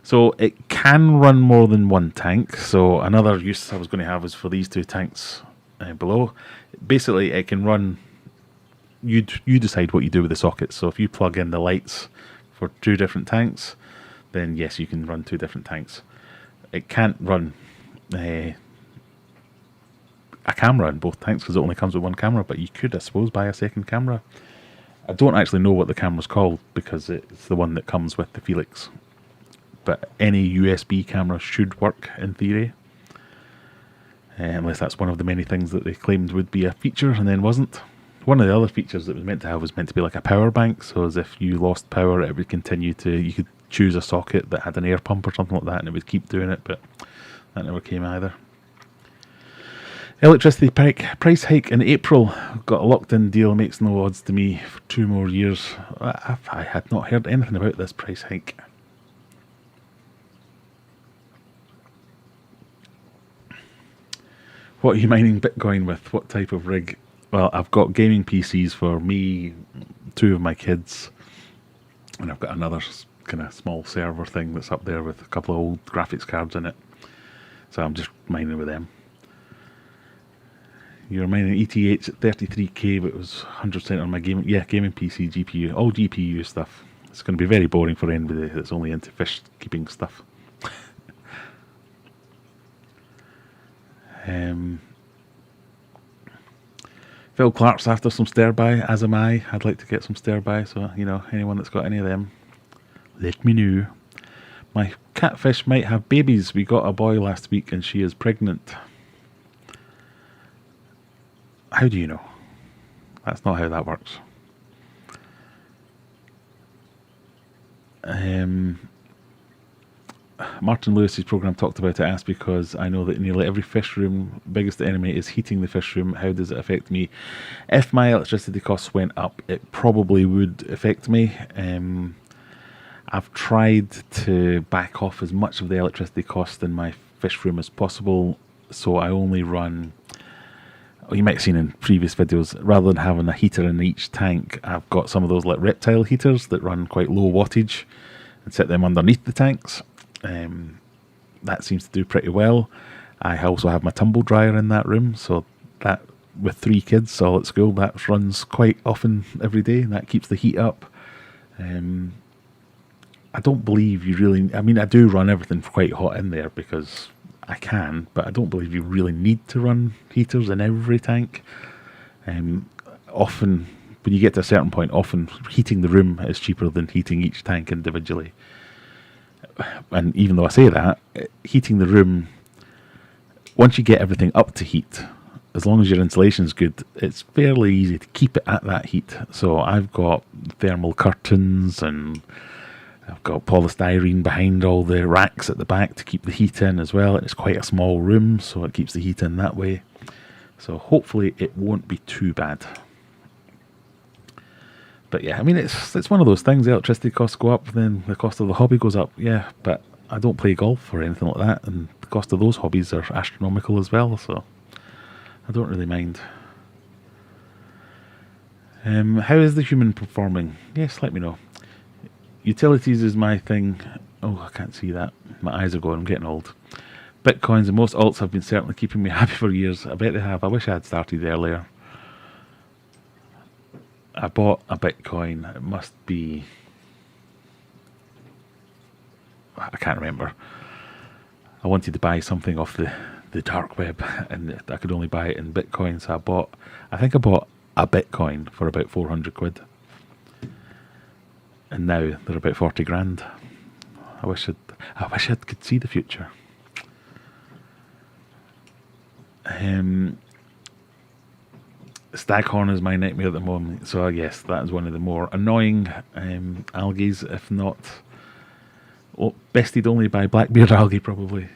So it can run more than one tank. So another use I was going to have is for these two tanks below. Basically, it can run. You decide what you do with the sockets. So if you plug in the lights for two different tanks, then yes, you can run two different tanks. It can't run a camera in both tanks because it only comes with one camera, but you could, I suppose, buy a second camera. I don't actually know what the camera's called because it's the one that comes with the Felix. But any USB camera should work in theory. Unless that's one of the many things that they claimed would be a feature and then wasn't. One of the other features that was meant to have was meant to be like a power bank, so as if you lost power it would continue to, you could choose a socket that had an air pump or something like that and it would keep doing it, but that never came either. Electricity price hike in April. Got a locked-in deal, makes no odds to me for 2 more years. I had not heard anything about this price hike. What are you mining Bitcoin with? What type of rig? Well, I've got gaming PCs for me, 2 of my kids, and I've got another kind of small server thing that's up there with a couple of old graphics cards in it. So I'm just mining with them. You're mining ETH at 33k, but it was 100% on my gaming PC GPU, all GPU stuff. It's going to be very boring for anybody that's only into fish keeping stuff. Phil Clark's after some stir-by, as am I. I'd like to get some stir-by, so, you know, anyone that's got any of them, let me know. My catfish might have babies. We got a boy last week and she is pregnant. How do you know? That's not how that works. Martin Lewis's program talked about it. Asked because I know that nearly every fish room, biggest enemy is heating the fish room. How does it affect me? If my electricity costs went up, it probably would affect me. I've tried to back off as much of the electricity cost in my fish room as possible, so I only run. You might have seen in previous videos, rather than having a heater in each tank, I've got some of those like reptile heaters that run quite low wattage and set them underneath the tanks. That seems to do pretty well. I also have my tumble dryer in that room, so that with 3 kids all at school, that runs quite often every day, and that keeps the heat up. I don't believe you really, I mean, I do run everything quite hot in there because I can, but I don't believe you really need to run heaters in every tank. Often, when you get to a certain point, often heating the room is cheaper than heating each tank individually. And even though I say that, heating the room, once you get everything up to heat, as long as your insulation's good, it's fairly easy to keep it at that heat. So I've got thermal curtains and I've got polystyrene behind all the racks at the back to keep the heat in as well. It's quite a small room, so it keeps the heat in that way. So hopefully it won't be too bad. But yeah, I mean, it's one of those things. The electricity costs go up, then the cost of the hobby goes up. Yeah, but I don't play golf or anything like that, and the cost of those hobbies are astronomical as well. So I don't really mind. How is the human performing? Yes, let me know. Utilities is my thing. Oh, I can't see that. My eyes are going. I'm getting old. Bitcoins and most alts have been certainly keeping me happy for years. I bet they have. I wish I had started earlier. I bought a Bitcoin. It must be... I can't remember. I wanted to buy something off the dark web, and I could only buy it in Bitcoin. So I think I bought a Bitcoin for about 400 quid. And now they're about 40 grand. I wish I could see the future. Staghorn is my nightmare at the moment. So yes, that is one of the more annoying algae, if not bested only by blackbeard algae probably.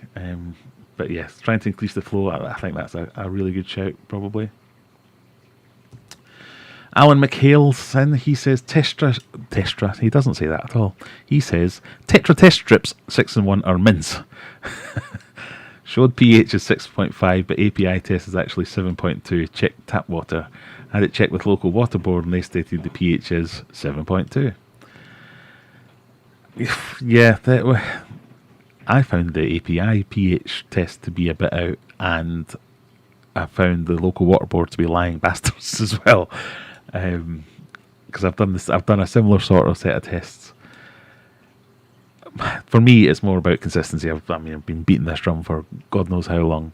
But yes, trying to increase the flow, I think that's a really good shout probably. Alan McHale's he says Testra, he doesn't say that at all. He says Tetra test strips 6 and 1 are mints. Showed pH is 6.5, but API test is actually 7.2. Checked tap water. Had it checked with local water board, and they stated the pH is 7.2. Yeah, I found the API pH test to be a bit out, and I found the local water board to be lying bastards as well. Because I've done a similar sort of set of tests. For me, it's more about consistency. I've been beating this drum for God knows how long.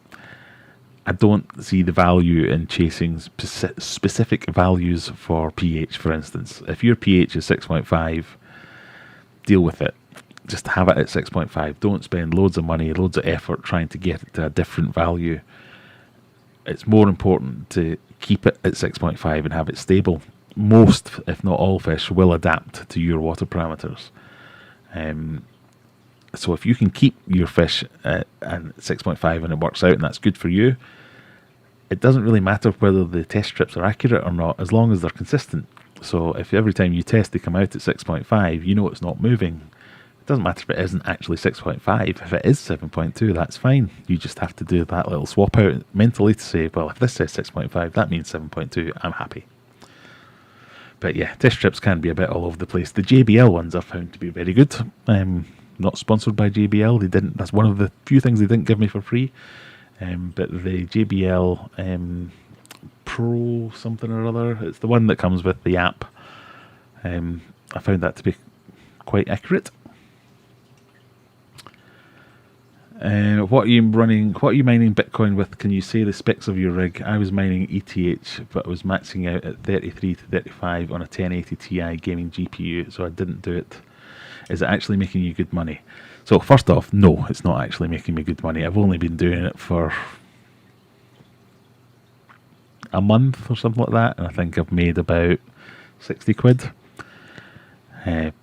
I don't see the value in chasing specific values for pH, for instance. If your pH is 6.5, deal with it. Just have it at 6.5. Don't spend loads of money, loads of effort trying to get it to a different value. It's more important to keep it at 6.5 and have it stable. Most, if not all fish, will adapt to your water parameters. So if you can keep your fish at 6.5 and it works out and that's good for you, it doesn't really matter whether the test strips are accurate or not, as long as they're consistent. So if every time you test they come out at 6.5, you know it's not moving. It doesn't matter if it isn't actually 6.5. If it is 7.2, that's fine. You just have to do that little swap out mentally to say, well, if this says 6.5, that means 7.2. I'm happy. But yeah, test strips can be a bit all over the place. The JBL ones I've found to be very good. Not sponsored by JBL. They didn't. That's one of the few things they didn't give me for free. But the JBL Pro something or other, it's the one that comes with the app. I found that to be quite accurate. What are you mining Bitcoin with? Can you say the specs of your rig? I was mining ETH, but I was maxing out at 33 to 35 on a 1080 Ti gaming GPU, so I didn't do it. Is it actually making you good money? So first off, no, it's not actually making me good money. I've only been doing it for a month or something like that, and I think I've made about 60 quid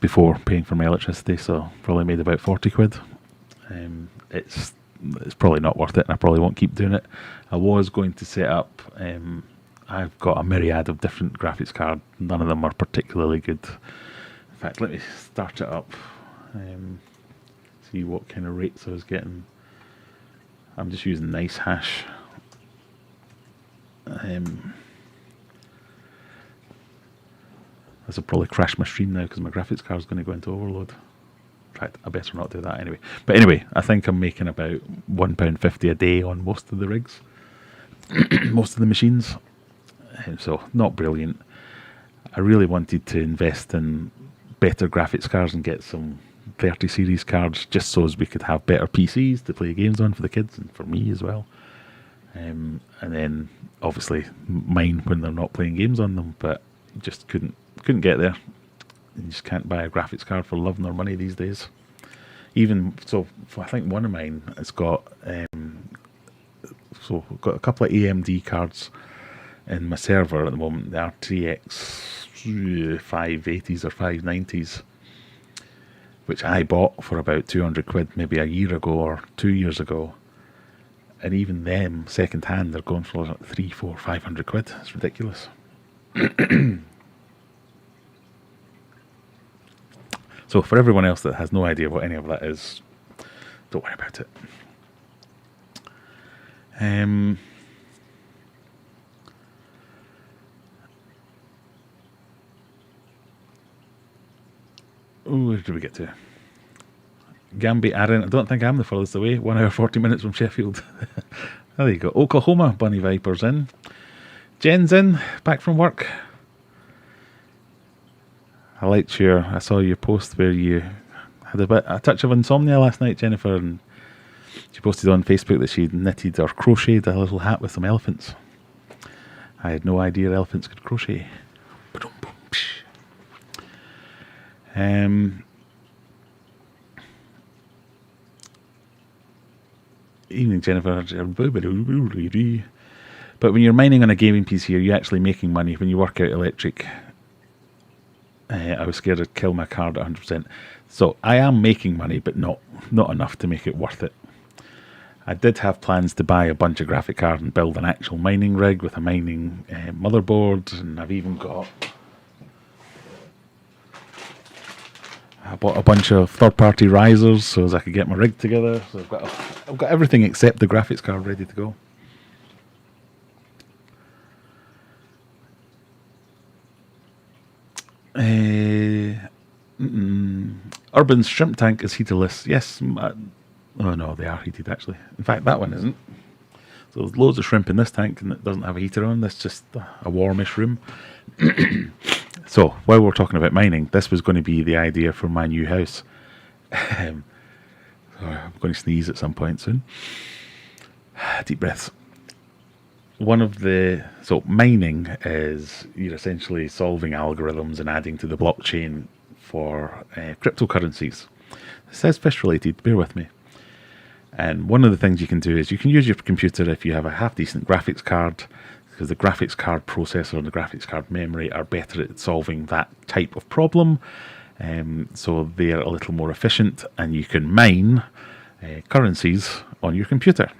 before paying for my electricity, so probably made about 40 quid. It's probably not worth it, and I probably won't keep doing it. I was going to set up, I've got a myriad of different graphics cards. None of them are particularly good. In fact, let me start it up, see what kind of rates I was getting. I'm just using nice hash. This will probably crash my stream now because my graphics card is going to go into overload. In fact, I better not do that anyway. But anyway, I think I'm making about £1.50 a day on most of the rigs, most of the machines. So not brilliant. I really wanted to invest in better graphics cards and get some 30 series cards just so as we could have better PCs to play games on for the kids and for me as well. And then obviously mine when they're not playing games on them, but just couldn't get there. You just can't buy a graphics card for love nor money these days. Even so, I think one of mine has got so I've got a couple of AMD cards in my server at the moment. The RTX 580s or 590s, which I bought for about 200 quid maybe a year ago or 2 years ago. And even them, second hand, they're going for like 300, 400, 500 quid. It's ridiculous. So for everyone else that has no idea what any of that is, don't worry about it. did we get to? Gambit Aaron, I don't think I'm the furthest away. 1 hour 40 minutes from Sheffield. There you go. Oklahoma, Bunny Viper's in. Jen's in, back from work. I saw your post where you had a touch of insomnia last night, Jennifer, and she posted on Facebook that she'd knitted or crocheted a little hat with some elephants. I had no idea elephants could crochet. Evening, Jennifer. But when you're mining on a gaming PC, are you actually making money? When you work out electric, I was scared I'd kill my card at 100%. So I am making money, but not enough to make it worth it. I did have plans to buy a bunch of graphic cards and build an actual mining rig with a mining motherboard, and I bought a bunch of third-party risers so as I could get my rig together. So I've got everything except the graphics card ready to go. Urban's shrimp tank is heaterless. Yes. Oh no, they are heated actually. In fact, that one isn't. So there's loads of shrimp in this tank and it doesn't have a heater on. That's just a warmish room. So while we're talking about mining, this was going to be the idea for my new house. I'm going to sneeze at some point soon. Deep breaths. So mining is you're essentially solving algorithms and adding to the blockchain for cryptocurrencies. It says fish related, bear with me. And one of the things you can do is you can use your computer if you have a half decent graphics card, because the graphics card processor and the graphics card memory are better at solving that type of problem. So they're a little more efficient, and you can mine currencies on your computer.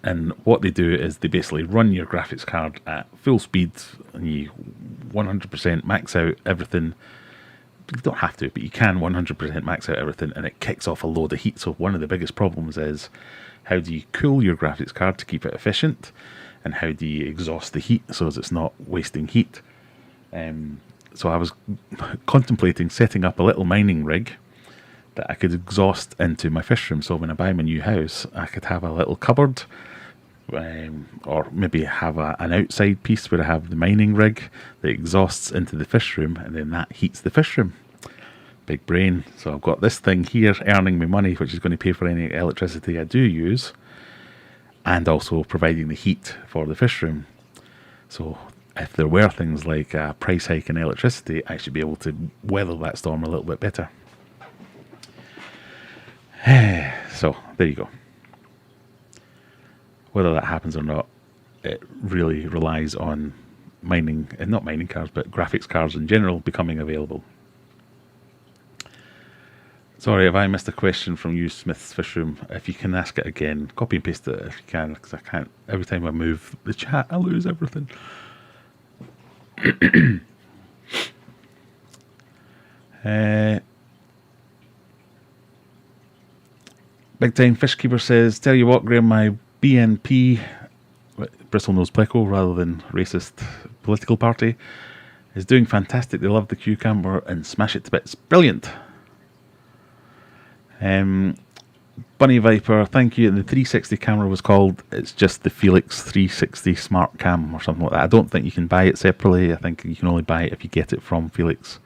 And what they do is they basically run your graphics card at full speed, and you 100% max out everything. You don't have to, but you can 100% max out everything, and it kicks off a load of heat. So one of the biggest problems is how do you cool your graphics card to keep it efficient, and how do you exhaust the heat so as it's not wasting heat. So I was contemplating setting up a little mining rig that I could exhaust into my fish room. So when I buy my new house, I could have a little cupboard, or maybe have an outside piece where I have the mining rig that exhausts into the fish room, and then that heats the fish room. Big brain. So I've got this thing here earning me money, which is going to pay for any electricity I do use, and also providing the heat for the fish room. So if there were things like a price hike in electricity, I should be able to weather that storm a little bit better. So there you go. Whether that happens or not, it really relies on mining, and not mining cards, but graphics cards in general becoming available. Sorry if I missed a question from you, Smith's Fish Room. If you can ask it again, copy and paste it if you can, because I can't. Every time I move the chat, I lose everything. Big Time Fish Keeper says, tell you what, Graham, my BNP, Bristlenose Pleco rather than racist political party, is doing fantastic. They love the cucumber and smash it to bits. Brilliant. Bunny Viper, thank you. And the 360 camera was called, it's just the Felix 360 Smart Cam or something like that. I don't think you can buy it separately. I think you can only buy it if you get it from Felix.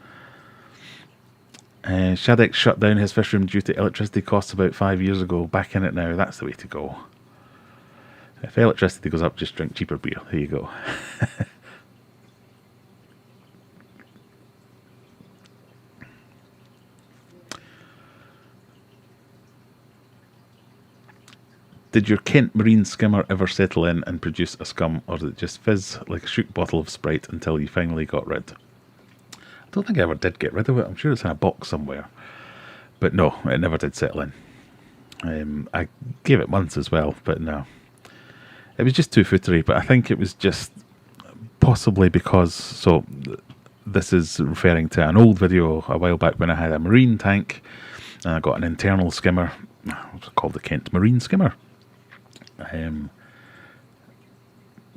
Shadex shut down his fish room due to electricity costs about 5 years ago. Back in it now. That's the way to go. If electricity goes up, just drink cheaper beer. There you go. Did your Kent Marine skimmer ever settle in and produce a scum, or did it just fizz like a shook bottle of Sprite until you finally got rid? I don't think I ever did get rid of it. I'm sure it's in a box somewhere. But no, it never did settle in. I gave it months as well, but no. It was just too footery, but I think it was just possibly because... So, this is referring to an old video a while back when I had a marine tank, and I got an internal skimmer. It was called the Kent Marine Skimmer.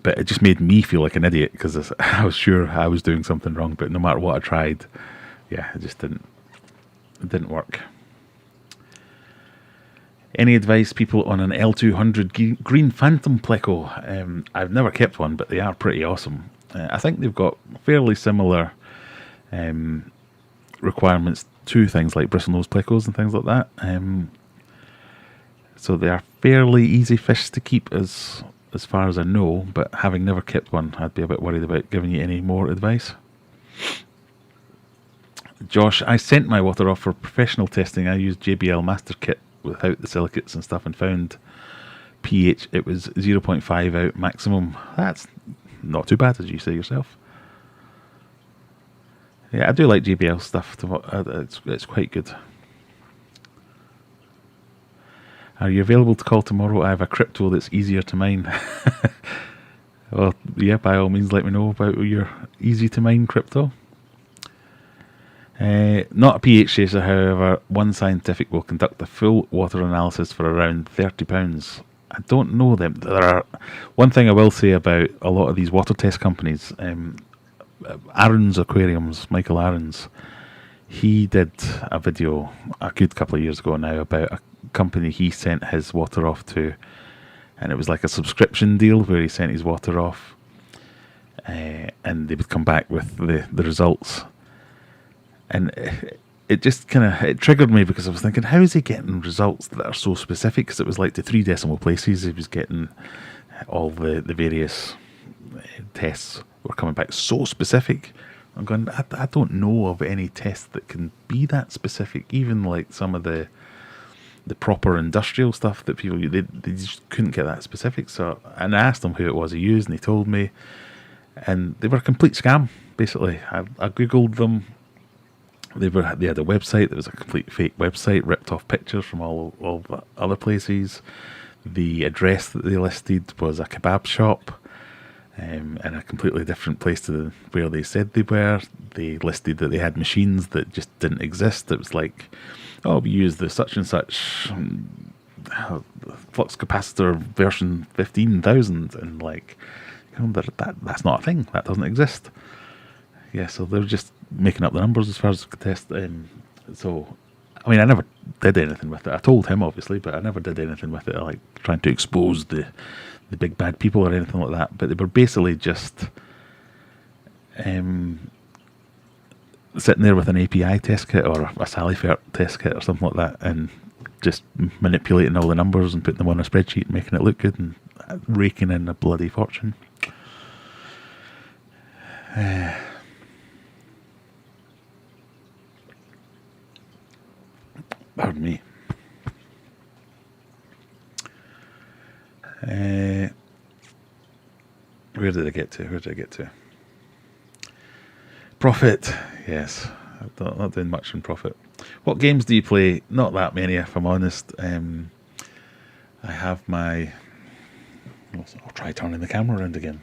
But it just made me feel like an idiot, because I was sure I was doing something wrong, but no matter what I tried, yeah, it just didn't It didn't work. Any advice, people, on an L200 Green Phantom Pleco? I've never kept one, but they are pretty awesome. I think they've got fairly similar requirements to things like bristlenose plecos and things like that. So they are fairly easy fish to keep as far as I know, but having never kept one, I'd be a bit worried about giving you any more advice. Josh, I sent my water off for professional testing. I used JBL Master Kit without the silicates and stuff and found pH, it was 0.5 out maximum. That's not too bad, as you say yourself. Yeah, I do like JBL stuff. It's quite good. Are you available to call tomorrow? I have a crypto that's easier to mine. Well, yeah, by all means, let me know about your easy to mine crypto. Not a pH chaser, however. One Scientific will conduct a full water analysis for around £30. I don't know them. One thing I will say about a lot of these water test companies, Aaron's Aquariums, Michael Aaron's, he did a video a good couple of years ago now about a company he sent his water off to, and it was like a subscription deal where he sent his water off, and they would come back with the results. And it just it triggered me, because I was thinking, how is he getting results that are so specific? Because it was like to 3 decimal places. He was getting all the various tests were coming back so specific. I'm going, I don't know of any test that can be that specific. Even like some of the proper industrial stuff that people use, they just couldn't get that specific. So, and I asked him who it was he used, and he told me, and they were a complete scam. Basically, I googled them. They had a website that was a complete fake website, ripped off pictures from all the other places. The address that they listed was a kebab shop, in a completely different place to where they said they were. They listed that they had machines that just didn't exist. It was like, oh, we use the such and such flux capacitor version 15,000, and like, you know, that's not a thing. That doesn't exist. Yeah, so they're just making up the numbers as far as the test. So, I mean, I never did anything with it. I told him, obviously, but I never did anything with it, like trying to expose the big bad people or anything like that. But they were basically just sitting there with an API test kit or a Salifert test kit or something like that, and just manipulating all the numbers and putting them on a spreadsheet and making it look good and raking in a bloody fortune. Pardon me. Where did I get to? Profit. Yes. I'm not doing much in profit. What games do you play? Not that many, if I'm honest. I have my... I'll try turning the camera around again.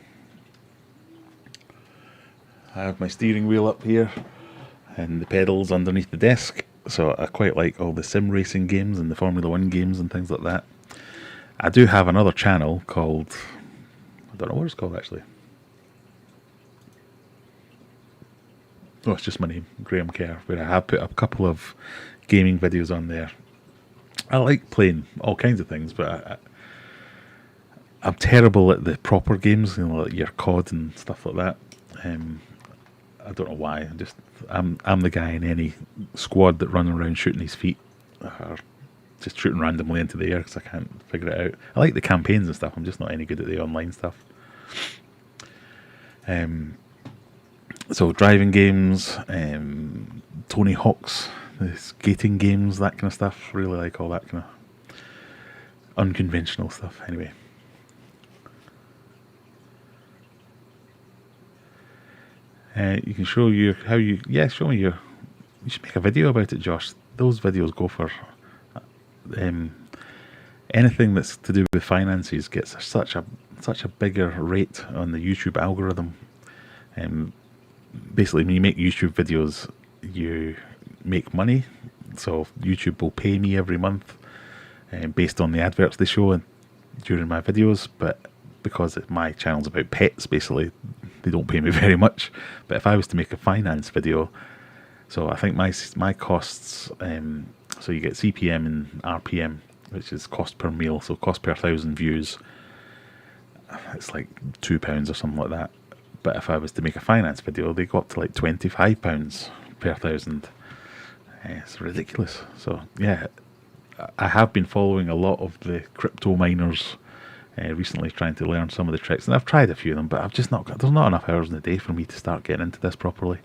I have my steering wheel up here and the pedals underneath the desk. So I quite like all the sim racing games and the Formula 1 games and things like that. I do have another channel called... I don't know what it's called, actually. Oh, it's just my name, Graham Kerr, where I have put up a couple of gaming videos on there. I like playing all kinds of things, but I'm terrible at the proper games, you know, like your COD and stuff like that. I don't know why. I'm the guy in any squad that run around shooting his feet, or just shooting randomly into the air because I can't figure it out. I like the campaigns and stuff. I'm just not any good at the online stuff. So driving games, Tony Hawk's, the skating games, that kind of stuff. Really like all that kind of unconventional stuff. Anyway. You can show you how you... Yeah, show me your... You should make a video about it, Josh. Those videos go for... anything that's to do with finances gets such a bigger rate on the YouTube algorithm. Basically, when you make YouTube videos, you make money. So YouTube will pay me every month based on the adverts they show during my videos. But because my channel's about pets, basically, they don't pay me very much. But if I was to make a finance video, So I think my costs, so you get CPM and RPM, which is cost per meal, so cost per 1,000 views. It's like £2 or something like that. But if I was to make a finance video, they go up to like £25 per 1,000. It's ridiculous. So yeah, I have been following a lot of the crypto miners recently, trying to learn some of the tricks, and I've tried a few of them, but I've just not got, there's not enough hours in the day for me to start getting into this properly.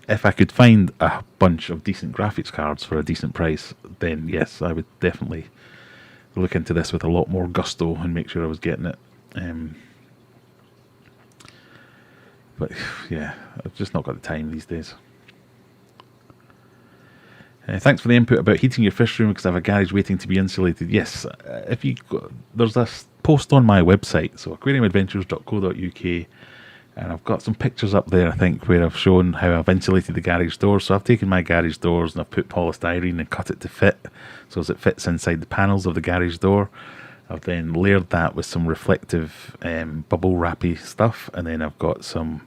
If I could find a bunch of decent graphics cards for a decent price, then yes, I would definitely look into this with a lot more gusto and make sure I was getting it. But yeah, I've just not got the time these days. Thanks for the input about heating your fish room because I have a garage waiting to be insulated. Yes, if you there's a post on my website, so aquariumadventures.co.uk, and I've got some pictures up there, I think, where I've shown how I've insulated the garage doors. So I've taken my garage doors and I've put polystyrene and cut it to fit, so as it fits inside the panels of the garage door. I've then layered that with some reflective bubble wrappy stuff, and then I've got some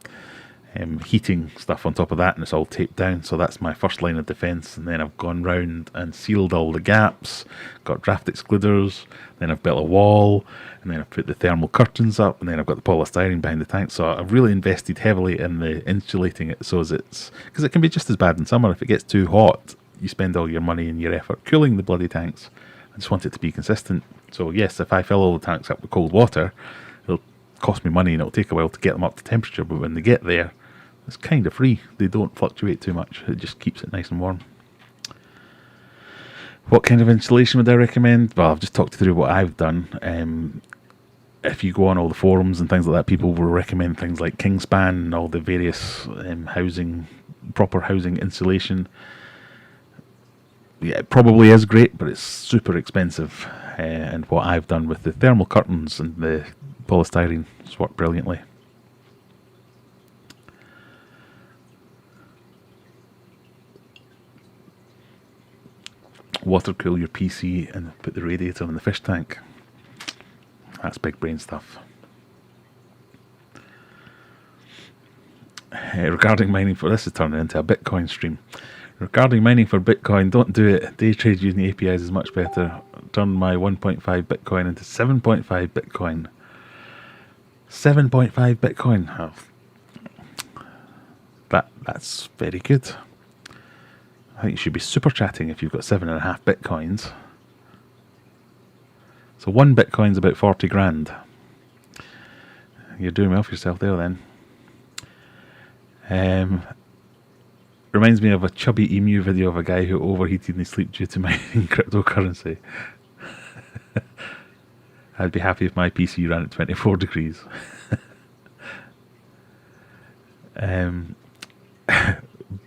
heating stuff on top of that, and it's all taped down, so that's my first line of defence. And then I've gone round and sealed all the gaps, got draft excluders, then I've built a wall, and then I've put the thermal curtains up, and then I've got the polystyrene behind the tank. So I've really invested heavily in the insulating it, so as it's, because it can be just as bad in summer. If it gets too hot, you spend all your money and your effort cooling the bloody tanks. I just want it to be consistent. So yes, if I fill all the tanks up with cold water, it'll cost me money and it'll take a while to get them up to temperature, but when they get there, it's kind of free. They don't fluctuate too much. It just keeps it nice and warm. What kind of insulation would I recommend? Well, I've just talked through what I've done. If you go on all the forums and things like that, people will recommend things like Kingspan and all the various proper housing insulation. Yeah, it probably is great, but it's super expensive. And what I've done with the thermal curtains and the polystyrene has worked brilliantly. Water cool your PC and put the radiator in the fish tank. That's big brain stuff. Regarding mining for, this is turning into a Bitcoin stream. Regarding mining for Bitcoin, don't do it. Day trade using the APIs is much better. Turn my 1.5 Bitcoin into 7.5 Bitcoin. 7.5 Bitcoin. Oh, that's very good. I think you should be super chatting if you've got 7.5 Bitcoins. So 1 Bitcoin's about 40 grand. You're doing well for yourself there then. Reminds me of a chubby emu video of a guy who overheated in his sleep due to mining cryptocurrency. I'd be happy if my PC ran at 24 degrees.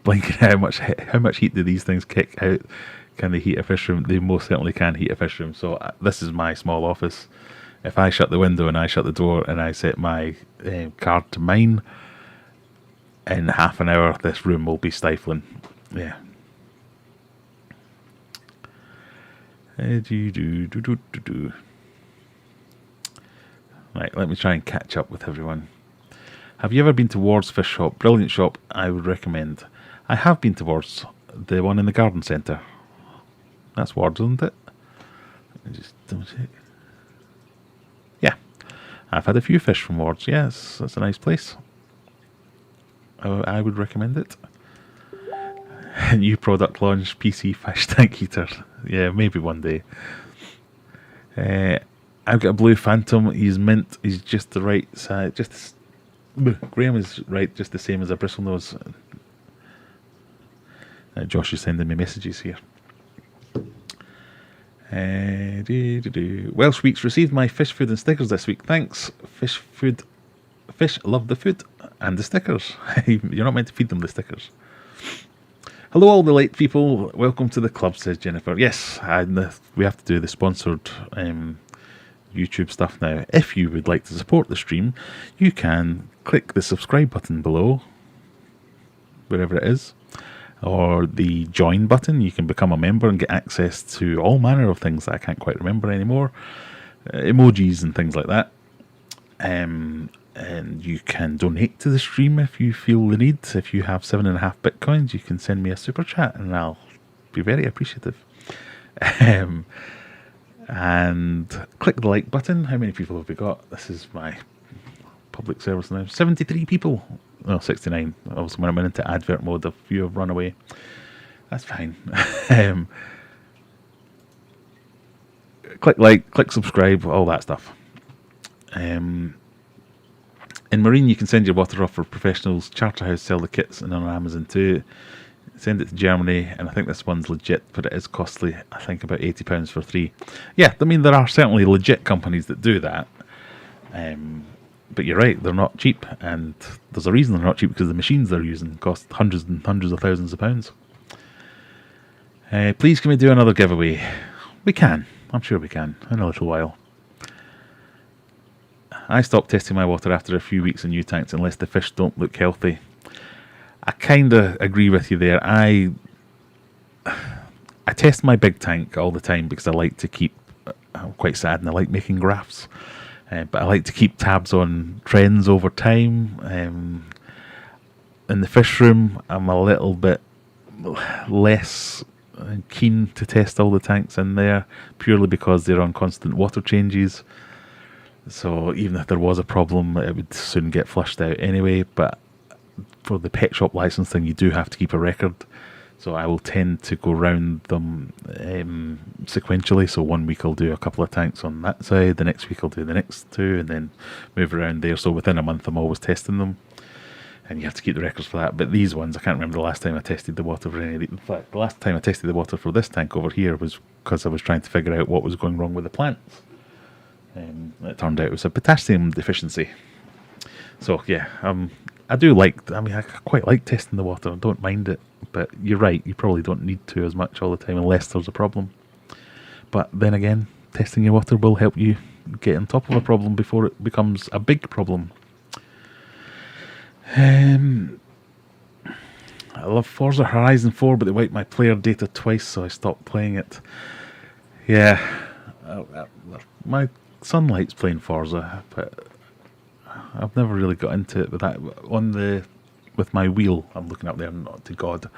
Blinking, how much heat do these things kick out? Can they heat a fish room? They most certainly can heat a fish room. So this is my small office. If I shut the window and I shut the door and I set my card to mine, in half an hour this room will be stifling. Yeah. Right, let me try and catch up with everyone. Have you ever been to Ward's Fish Shop? Brilliant shop, I would recommend. I have been to Ward's, the one in the garden centre. That's Ward's, isn't it? Let me just double check. Yeah, I've had a few fish from Ward's. Yes, that's a nice place. I would recommend it. New product launch, PC fish tank heater. Yeah, maybe one day. I've got a blue Phantom. He's mint. He's just the right size. Graham is right, just the same as a bristlenose. Josh is sending me messages here. Welsh Weeks received my fish food and stickers this week. Thanks, fish food. Fish love the food and the stickers. You're not meant to feed them the stickers. Hello all the late people. Welcome to the club, says Jennifer. Yes, we have to do the sponsored YouTube stuff now. If you would like to support the stream, you can click the subscribe button below, wherever it is, or the join button. You can become a member and get access to all manner of things that I can't quite remember anymore. Emojis and things like that. And you can donate to the stream if you feel the need. If you have 7.5 bitcoins, you can send me a super chat and I'll be very appreciative. And click the like button. How many people have we got? This is my public service now. 73 people. No, 69. Also, when I went into advert mode, a few have run away. That's fine. Click like, click subscribe, all that stuff. In Marine, you can send your water off for professionals. Charterhouse sell the kits and on Amazon too. Send it to Germany, and I think this one's legit, but it is costly. I think about £80 for 3. Yeah, I mean, there are certainly legit companies that do that. But you're right, they're not cheap, and there's a reason they're not cheap, because the machines they're using cost hundreds and hundreds of thousands of pounds. Please, can we do another giveaway? We can. I'm sure we can, in a little while. I stopped testing my water after a few weeks in new tanks unless the fish don't look healthy. I kind of agree with you there. I test my big tank all the time because I like to keep... I'm quite sad and I like making graphs. But I like to keep tabs on trends over time. In the fish room, I'm a little bit less keen to test all the tanks in there, purely because they're on constant water changes. So even if there was a problem, it would soon get flushed out anyway. But for the pet shop licensing, you do have to keep a record. So I will tend to go round them sequentially. So one week I'll do a couple of tanks on that side, the next week I'll do the next 2, and then move around there. So within a month I'm always testing them. And you have to keep the records for that. But these ones, I can't remember the last time I tested the water for any of these. In fact, the last time I tested the water for this tank over here was because I was trying to figure out what was going wrong with the plants. It turned out it was a potassium deficiency. So yeah, I do like, I mean, I quite like testing the water. I don't mind it. But you're right, you probably don't need to as much all the time unless there's a problem. But then again, testing your water will help you get on top of a problem before it becomes a big problem. I love Forza Horizon 4, but they wiped my player data twice, so I stopped playing it. Yeah, my son likes playing Forza, but I've never really got into it with that. With my wheel, I'm looking up there, not to God.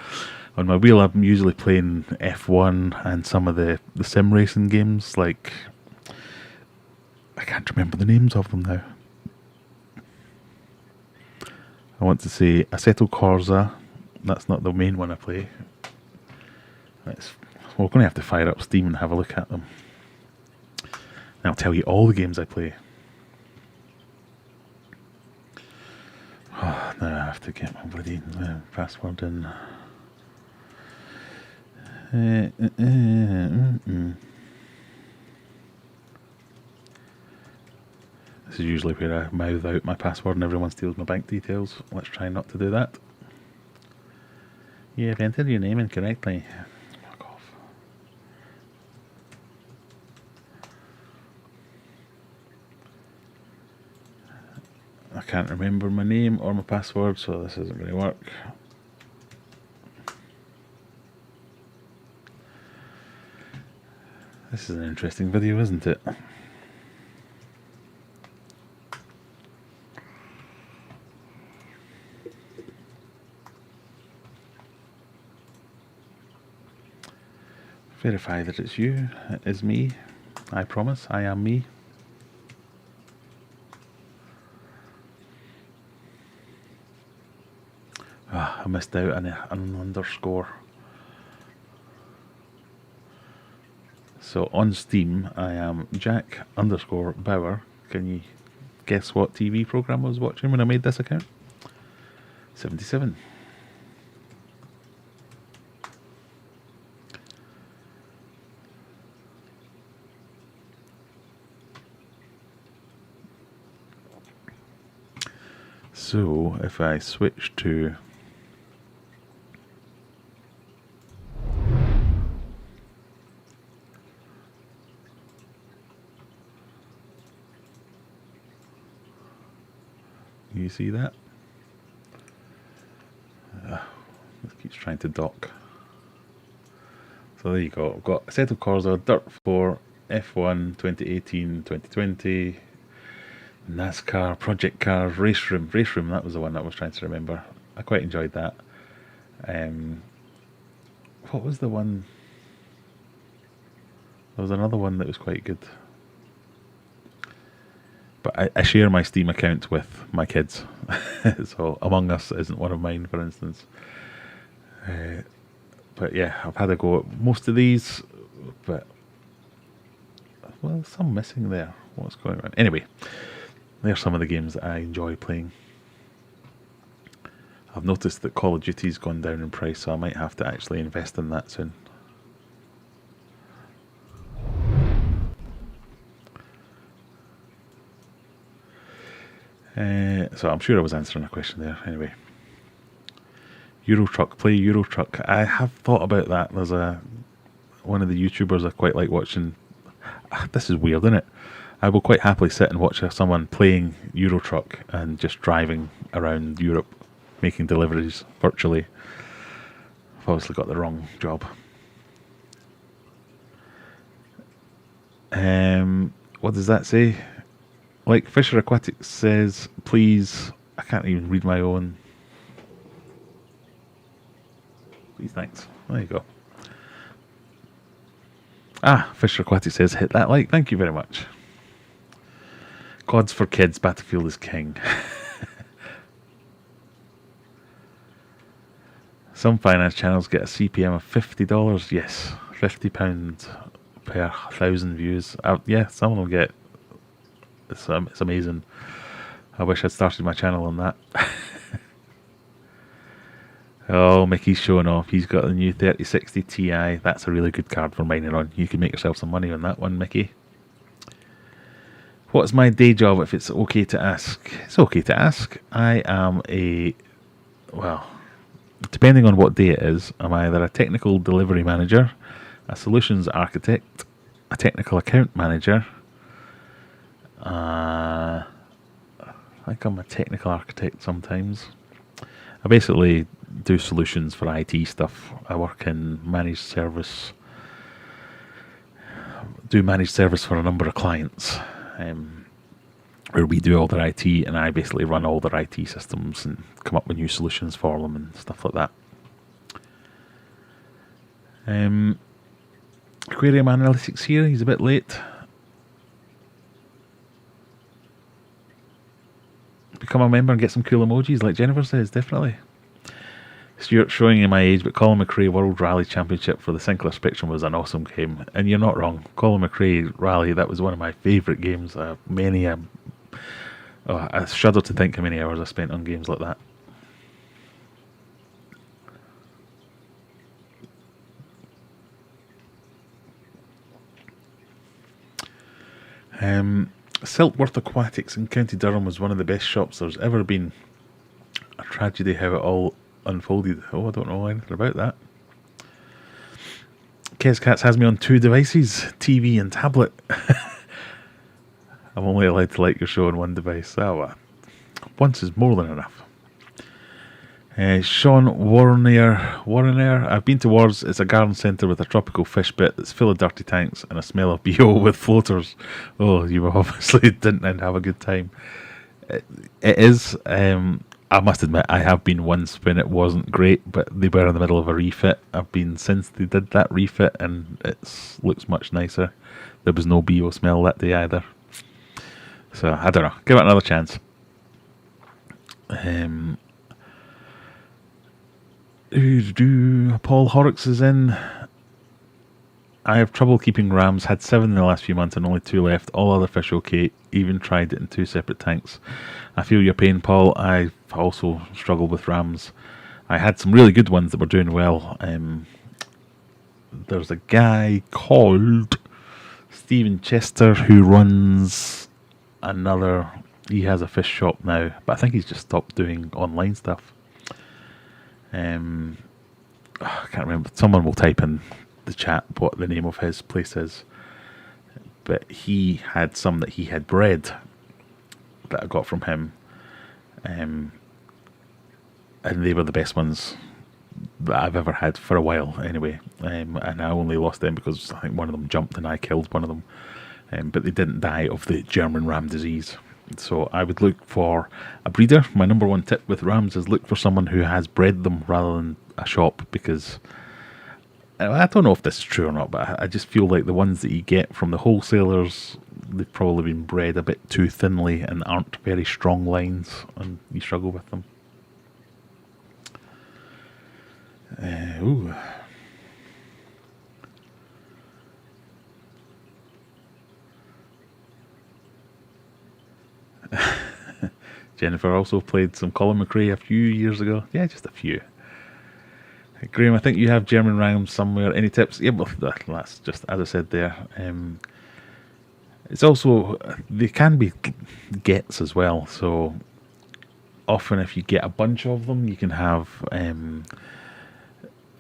On my wheel, I'm usually playing F1 and some of the sim racing games, like... I can't remember the names of them now. I want to say Assetto Corsa. That's not the main one I play. We're going to have to fire up Steam and have a look at them. And I'll tell you all the games I play. Oh, now I have to get my bloody password in. This is usually where I mouth out my password and everyone steals my bank details. Let's try not to do that. You've entered your name incorrectly. Fuck off. I can't remember my name or my password, so this isn't going to work. This is an interesting video, isn't it? Verify that it's you. It is me. I promise, I am me. I missed out on an underscore. So on Steam, I am Jack_Bauer. Can you guess what TV program I was watching when I made this account? 77. So if I switch to you see that? This keeps trying to dock. So there you go. I've got Assetto Corsa, Dirt 4, F1 2018, 2020, NASCAR, Project Cars, Race Room. Race Room, that was the one that I was trying to remember. I quite enjoyed that. What was the one? There was another one that was quite good. But I share my Steam account with my kids. So Among Us isn't one of mine, for instance. But yeah, I've had a go at most of these. But, well, some missing there. What's going on? Anyway, there's some of the games that I enjoy playing. I've noticed that Call of Duty's gone down in price, so I might have to actually invest in that soon. So I'm sure I was answering a question there. Anyway, Euro Truck, play Euro Truck. I have thought about that. There's one of the YouTubers I quite like watching. This is weird, isn't it? I will quite happily sit and watch someone playing Euro Truck and just driving around Europe, making deliveries virtually. I've obviously got the wrong job. What does that say? Like Fisher Aquatics says, please. I can't even read my own. Please, thanks. There you go. Fisher Aquatics says, hit that like. Thank you very much. Gods for kids, Battlefield is king. Some finance channels get a CPM of $50. Yes, £50 per 1,000 views. Yeah, some of them get. It's amazing. I wish I'd started my channel on that. Oh, Mickey's showing off. He's got the new 3060 Ti. That's a really good card for mining on. You can make yourself some money on that one, Mickey. What's my day job, if it's okay to ask? It's okay to ask. I am well, depending on what day it is, I'm either a technical delivery manager, a solutions architect, a technical account manager. I think I'm a technical architect sometimes. I basically do solutions for IT stuff. I work in managed service, do managed service for a number of clients, where we do all their IT, and I basically run all their IT systems and come up with new solutions for them and stuff like that. Aquarium Analytics here, he's a bit late. Become a member and get some cool emojis, like Jennifer says, definitely. Stuart showing you my age, but Colin McRae World Rally Championship for the Sinclair Spectrum was an awesome game, and you're not wrong. Colin McRae Rally, that was one of my favourite games. I shudder to think how many hours I spent on games like that. Siltworth Aquatics in County Durham was one of the best shops there's ever been. A tragedy how it all unfolded. Oh, I don't know anything about that. Kezcats has me on 2 devices, TV and tablet. I'm only allowed to like your show on 1 device. Once is more than enough. Sean Warrener, I've been to Wars. It's a garden centre with a tropical fish bit that's full of dirty tanks and a smell of BO with floaters. Oh, you obviously didn't have a good time. It is. I must admit, I have been once when it wasn't great, but they were in the middle of a refit. I've been since they did that refit, and it looks much nicer. There was no BO smell that day either. So, I don't know. Give it another chance. Paul Horrocks is in. I have trouble keeping rams. Had 7 in the last few months and only 2 left. All other fish okay. Even tried it in 2 separate tanks. I feel your pain, Paul. I've also struggled with rams. I had some really good ones that were doing well. There's a guy called Stephen Chester who runs another. He has a fish shop now, but I think he's just stopped doing online stuff. I can't remember. Someone will type in the chat what the name of his place is. But he had some that he had bred that I got from him. And they were the best ones that I've ever had for a while anyway. And I only lost them because I think one of them jumped and I killed one of them. But they didn't die of the German ram disease. So I would look for a breeder. My number one tip with rams is look for someone who has bred them rather than a shop, because I don't know if this is true or not, but I just feel like the ones that you get from the wholesalers, they've probably been bred a bit too thinly and aren't very strong lines, and you struggle with them. Ooh. Jennifer also played some Colin McRae a few years ago. Yeah, just a few. Graham, I think you have German rams somewhere. Any tips? Yeah, well, that's just as I said there. It's also, they can be gets as well. So often if you get a bunch of them, you can have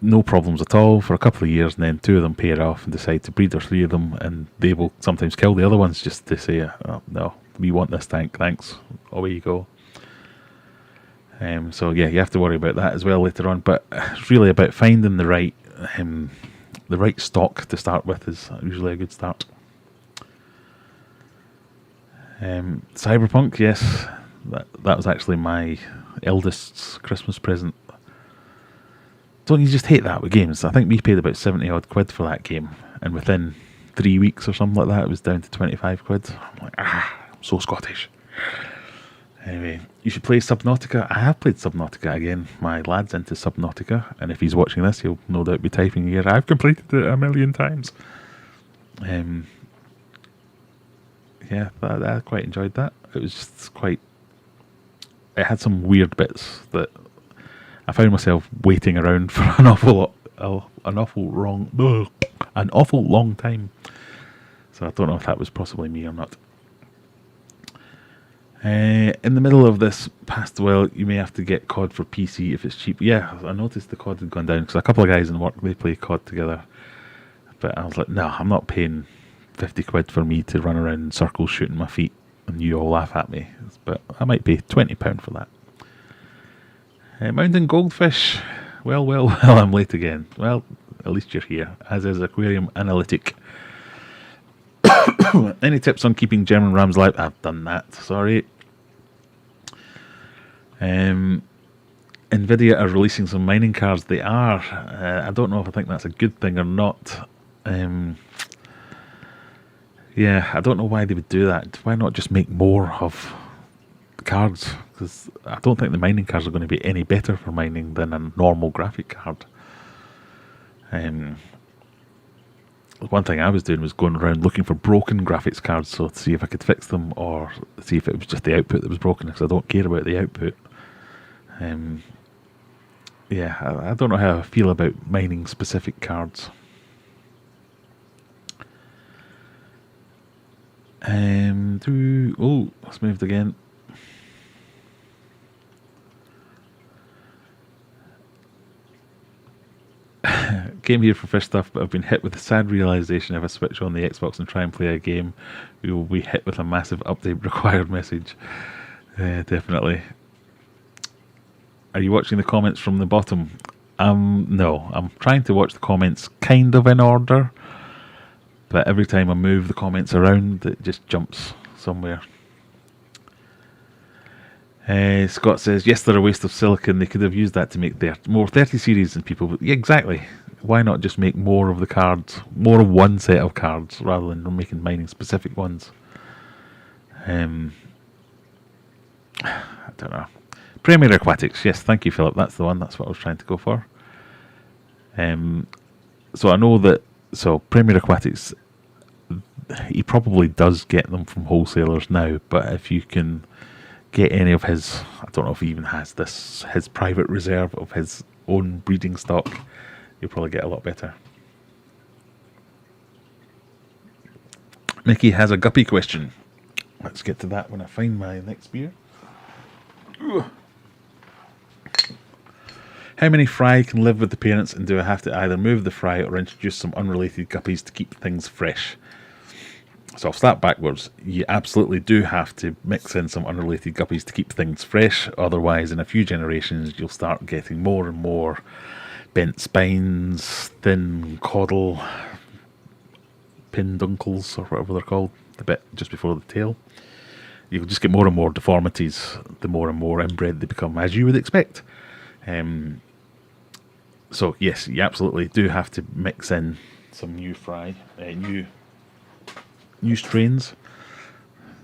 no problems at all for a couple of years, and then two of them pair off and decide to breed, or three of them, and they will sometimes kill the other ones just to say, oh, no, we want this tank, thanks, away you go. So yeah, you have to worry about that as well later on, but it's really about finding the right stock to start with is usually a good start. Cyberpunk, yes, that was actually my eldest's Christmas present. Don't you just hate that with games? I think we paid about 70 odd quid for that game, and within 3 weeks or something like that, it was down to 25 quid. I'm like, I'm so Scottish. Anyway, you should play Subnautica. I have played Subnautica again. My lad's into Subnautica, and if he's watching this, he'll no doubt be typing here, I've completed it 1,000,000 times. Yeah, I quite enjoyed that. It was just quite... It had some weird bits that I found myself waiting around for an awful long time. So I don't know if that was possibly me or not. In the middle of this past, well, you may have to get COD for PC if it's cheap. Yeah, I noticed the COD had gone down because a couple of guys in work, they play COD together. But I was like, no, I'm not paying 50 quid for me to run around in circles shooting my feet and you all laugh at me. But I might pay £20 for that. Mountain Goldfish. Well, I'm late again. Well, at least you're here, as is Aquarium Analytic. Any tips on keeping German rams alive? I've done that, sorry. Nvidia are releasing some mining cards. They are. I don't know if I think that's a good thing or not. Yeah, I don't know why they would do that. Why not just make more of cards? Because I don't think the mining cards are going to be any better for mining than a normal graphic card. One thing I was doing was going around looking for broken graphics cards, so to see if I could fix them or see if it was just the output that was broken, because I don't care about the output. Yeah, I don't know how I feel about mining specific cards. Let's moved again. Came here for fish stuff, but I've been hit with the sad realization if I switch on the Xbox and try and play a game, we will be hit with a massive update required message. Definitely. Are you watching the comments from the bottom? No, I'm trying to watch the comments kind of in order, but every time I move the comments around, it just jumps somewhere. Scott says, yes, they're a waste of silicon. They could have used that to make more 30 series and people. Yeah, exactly. Why not just make more of the cards, more of one set of cards, rather than making mining specific ones? I don't know. Premier Aquatics. Yes, thank you, Philip. That's the one. That's what I was trying to go for. So I know that. So Premier Aquatics, he probably does get them from wholesalers now. But if you can get any of his, I don't know if he even has this, his private reserve of his own breeding stock, you'll probably get a lot better. Mickey has a guppy question. Let's get to that when I find my next beer. How many fry can live with the parents, and do I have to either move the fry or introduce some unrelated guppies to keep things fresh? So I'll start backwards. You absolutely do have to mix in some unrelated guppies to keep things fresh. Otherwise, in a few generations, you'll start getting more and more bent spines, thin caudal, pinduncles, or whatever they're called, the bit just before the tail. you'll just get more and more deformities the more and more inbred they become, as you would expect. So yes, you absolutely do have to mix in some new fry, new strains,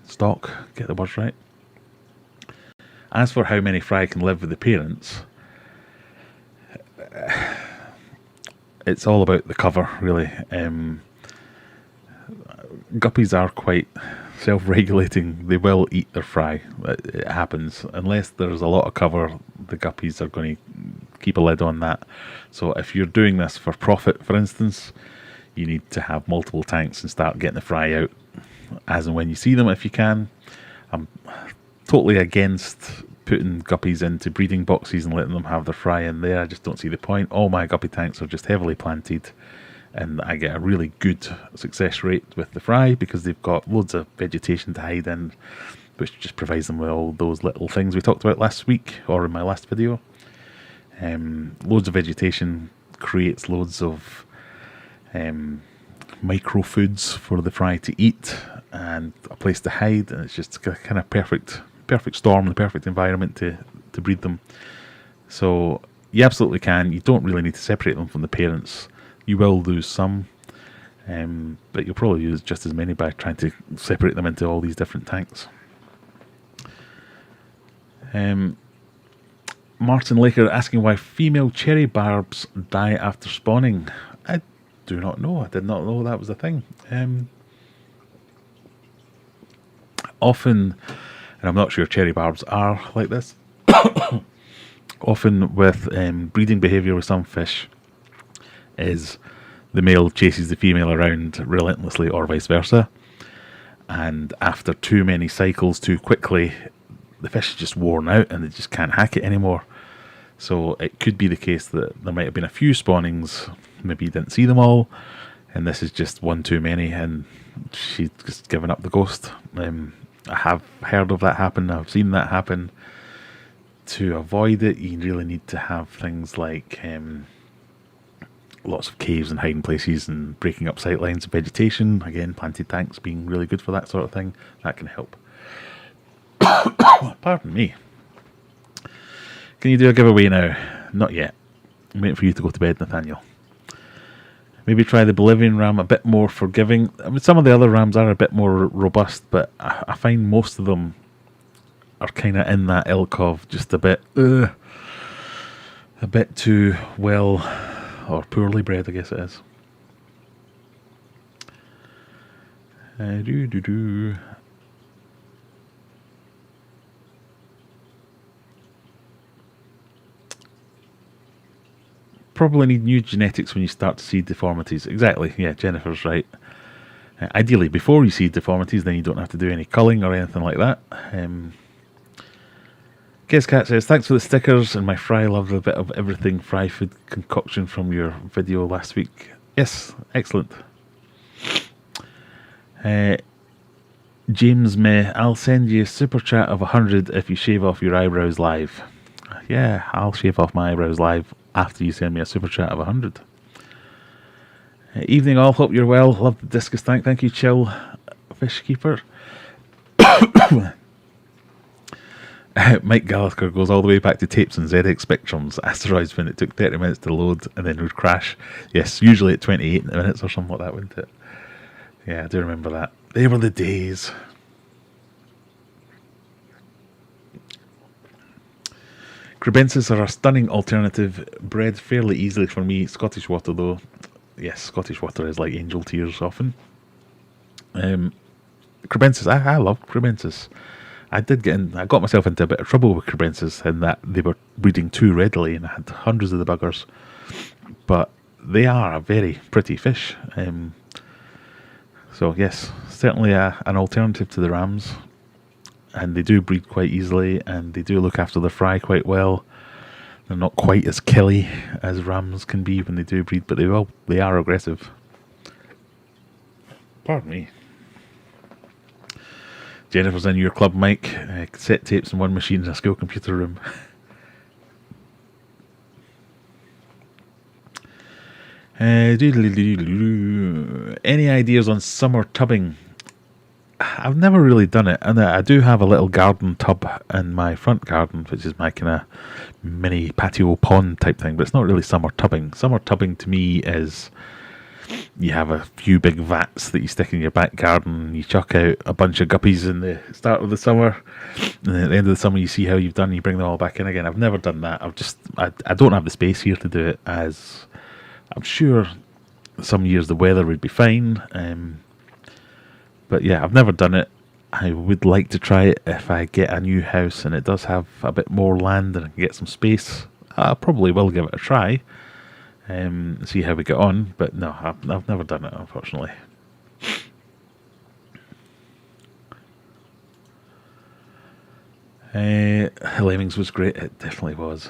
stock, get the words right. As for how many fry can live with the parents, it's all about the cover, really. Guppies are quite self-regulating. They will eat their fry. It happens. Unless there's a lot of cover, the guppies are going to keep a lid on that. So if you're doing this for profit, for instance, you need to have multiple tanks and start getting the fry out as and when you see them, if you can. I'm totally against putting guppies into breeding boxes and letting them have their fry in there. I just don't see the point. All my guppy tanks are just heavily planted, and I get a really good success rate with the fry because they've got loads of vegetation to hide in, which just provides them with all those little things we talked about last week or in my last video. Loads of vegetation creates loads of micro foods for the fry to eat and a place to hide, and it's just a kind of perfect storm, the perfect environment to breed them. So you absolutely can. You don't really need to separate them from the parents. You will lose some, but you'll probably use just as many by trying to separate them into all these different tanks. Martin Laker asking why female cherry barbs die after spawning. I do not know. I did not know that was a thing. Often, and I'm not sure cherry barbs are like this, often with breeding behaviour with some fish is the male chases the female around relentlessly or vice versa, and after too many cycles too quickly, the fish is just worn out and they just can't hack it anymore. So it could be the case that there might have been a few spawnings, maybe you didn't see them all, and this is just one too many and she's just given up the ghost. I have heard of that happen, I've seen that happen. To avoid it, you really need to have things like lots of caves and hiding places and breaking up sight lines of vegetation. Again, planted tanks being really good for that sort of thing. That can help. Pardon me. Can you do a giveaway now? Not yet. I'm waiting for you to go to bed, Nathaniel. Maybe try the Bolivian ram, a bit more forgiving. I mean, some of the other rams are a bit more robust, but I find most of them are kind of in that ilk of just a bit too well or poorly bred, I guess it is. Probably need new genetics when you start to see deformities. Exactly, yeah, Jennifer's right. Ideally, before you see deformities, then you don't have to do any culling or anything like that. Guess Cat says, thanks for the stickers, and my fry loved a bit of everything fry food concoction from your video last week. Yes, excellent. James May, I'll send you a super chat of 100 if you shave off your eyebrows live. Yeah, I'll shave off my eyebrows live after you send me a super chat of 100. Evening all, hope you're well. Love the discus tank. Thank you, Chill Fish Keeper. Mike Gallagher goes all the way back to tapes and ZX Spectrums asteroids when it took 30 minutes to load and then would crash. Yes, usually at 28 minutes or something like that, wouldn't it? Yeah, I do remember that. They were the days. Crebensis are a stunning alternative, bred fairly easily for me. Scottish water though. Yes, Scottish water is like angel tears often. Crebensis, I love Crebensis. I got myself into a bit of trouble with Crebensis in that they were breeding too readily and I had hundreds of the buggers. But they are a very pretty fish. So yes, certainly an alternative to the rams. And they do breed quite easily and they do look after their fry quite well. They're not quite as killy as rams can be when they do breed, but they are aggressive. Pardon me. Jennifer's in your club, Mike. Cassette tapes in one machine in a school computer room. Any ideas on summer tubbing? I've never really done it, and I do have a little garden tub in my front garden, which is my kind of mini patio pond type thing, but it's not really summer tubbing. Summer tubbing to me is you have a few big vats that you stick in your back garden, you chuck out a bunch of guppies in the start of the summer, and then at the end of the summer you see how you've done, you bring them all back in again. I've never done that. I don't have the space here to do it, as I'm sure some years the weather would be fine. But yeah, I've never done it. I would like to try it if I get a new house and it does have a bit more land and I can get some space. I probably will give it a try and see how we get on. But no, I've never done it, unfortunately. Lemmings was great. It definitely was.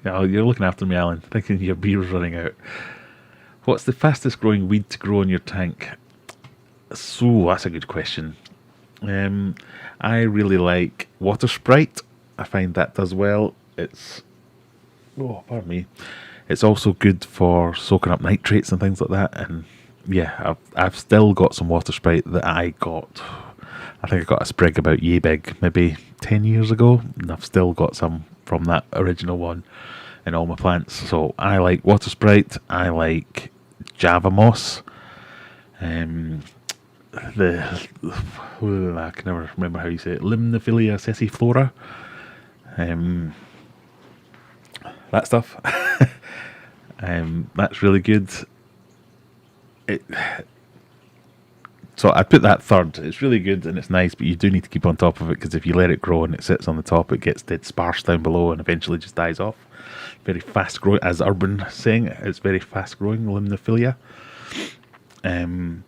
Oh, you're looking after me, Alan, thinking your beer's running out. What's the fastest growing weed to grow in your tank? So, that's a good question. I really like water sprite. I find that does well. Oh, pardon me. It's also good for soaking up nitrates and things like that. And yeah, I've still got some water sprite that I got. I think I got a sprig about yay big, maybe 10 years ago, and I've still got some from that original one in all my plants. So I like water sprite. I like Java moss. I can never remember how you say it. Limnophilia sessiflora. That stuff. That's really good. So I put that third. It's really good and it's nice, but you do need to keep on top of it, because if you let it grow and it sits on the top, it gets dead sparse down below and eventually just dies off. Very fast growing, as Urban saying, it's very fast growing, Limnophilia. So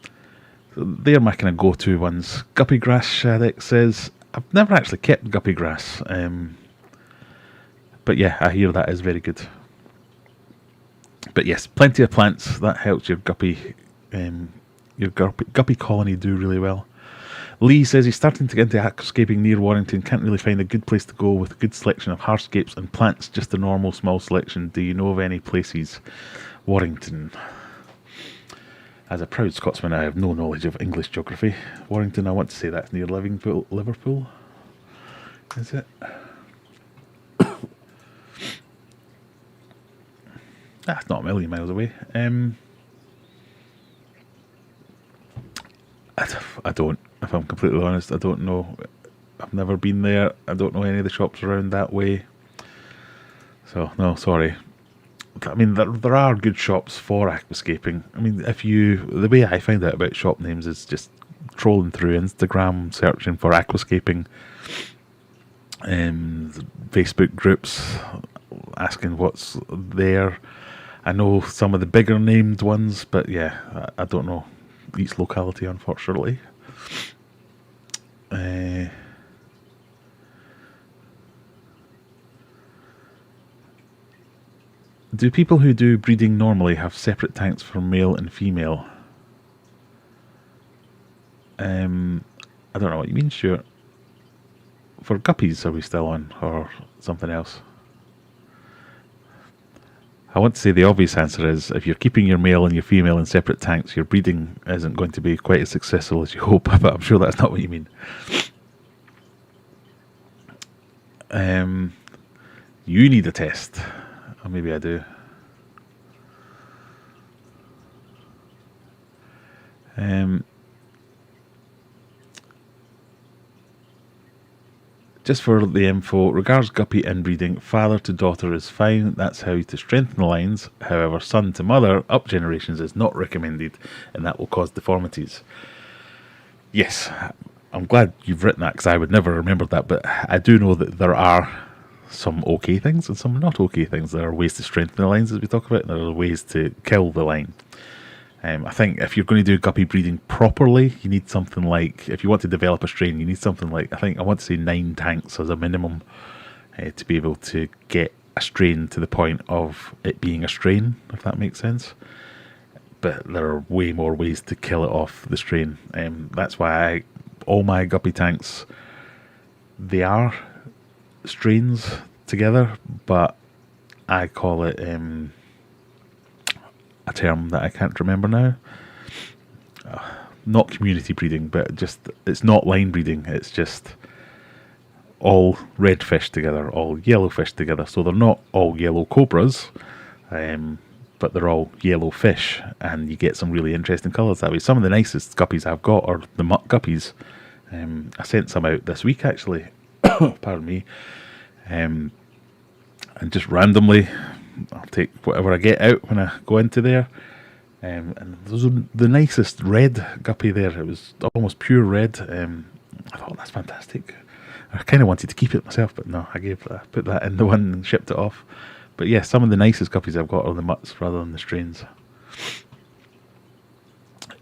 they're my kind of go-to ones. Guppy grass, Shadek says. I've never actually kept guppy grass, but yeah, I hear that is very good. But yes, plenty of plants. That helps your guppy colony do really well. Lee says he's starting to get into aquascaping near Warrington. Can't really find a good place to go with a good selection of hardscapes and plants. Just a normal small selection. Do you know of any places? Warrington. As a proud Scotsman, I have no knowledge of English geography. Warrington, I want to say that's near Liverpool. Is it? That's not a million miles away. I don't, if I'm completely honest, I don't know. I've never been there. I don't know any of the shops around that way. So, no, sorry. I mean, there are good shops for aquascaping. I mean, the way I find out about shop names is just trolling through Instagram, searching for aquascaping, Facebook groups, asking what's there. I know some of the bigger named ones, but yeah, I don't know each locality, unfortunately. Do people who do breeding normally have separate tanks for male and female? I don't know what you mean, sure. For guppies, are we still on, or something else? I want to say the obvious answer is, if you're keeping your male and your female in separate tanks, your breeding isn't going to be quite as successful as you hope, but I'm sure that's not what you mean. You need a test. Or maybe I do. Just for the info, regards guppy inbreeding, father to daughter is fine, that's how to strengthen the lines. However, son to mother, up generations, is not recommended, and that will cause deformities. Yes, I'm glad you've written that, because I would never remember that, but I do know that there are some okay things and some not okay things. There are ways to strengthen the lines, as we talk about, and there are ways to kill the line. I think if you're going to do guppy breeding properly, you need something like, if you want to develop a strain, you need something like, I want to say 9 tanks as a minimum to be able to get a strain to the point of it being a strain, if that makes sense. But there are way more ways to kill it off the strain. That's why all my guppy tanks, they are strains together, but I call it a term that I can't remember now. Not community breeding, but just, it's not line breeding, it's just all red fish together, all yellow fish together. So they're not all yellow cobras, but they're all yellow fish, and you get some really interesting colours that way. Some of the nicest guppies I've got are the muck guppies. I sent some out this week actually, pardon me, and just randomly I'll take whatever I get out when I go into there. And those are the nicest red guppy there. It was almost pure red. I thought, that's fantastic. I kind of wanted to keep it myself, but no, I put that in the one and shipped it off. But yeah, some of the nicest guppies I've got are the mutts rather than the strains.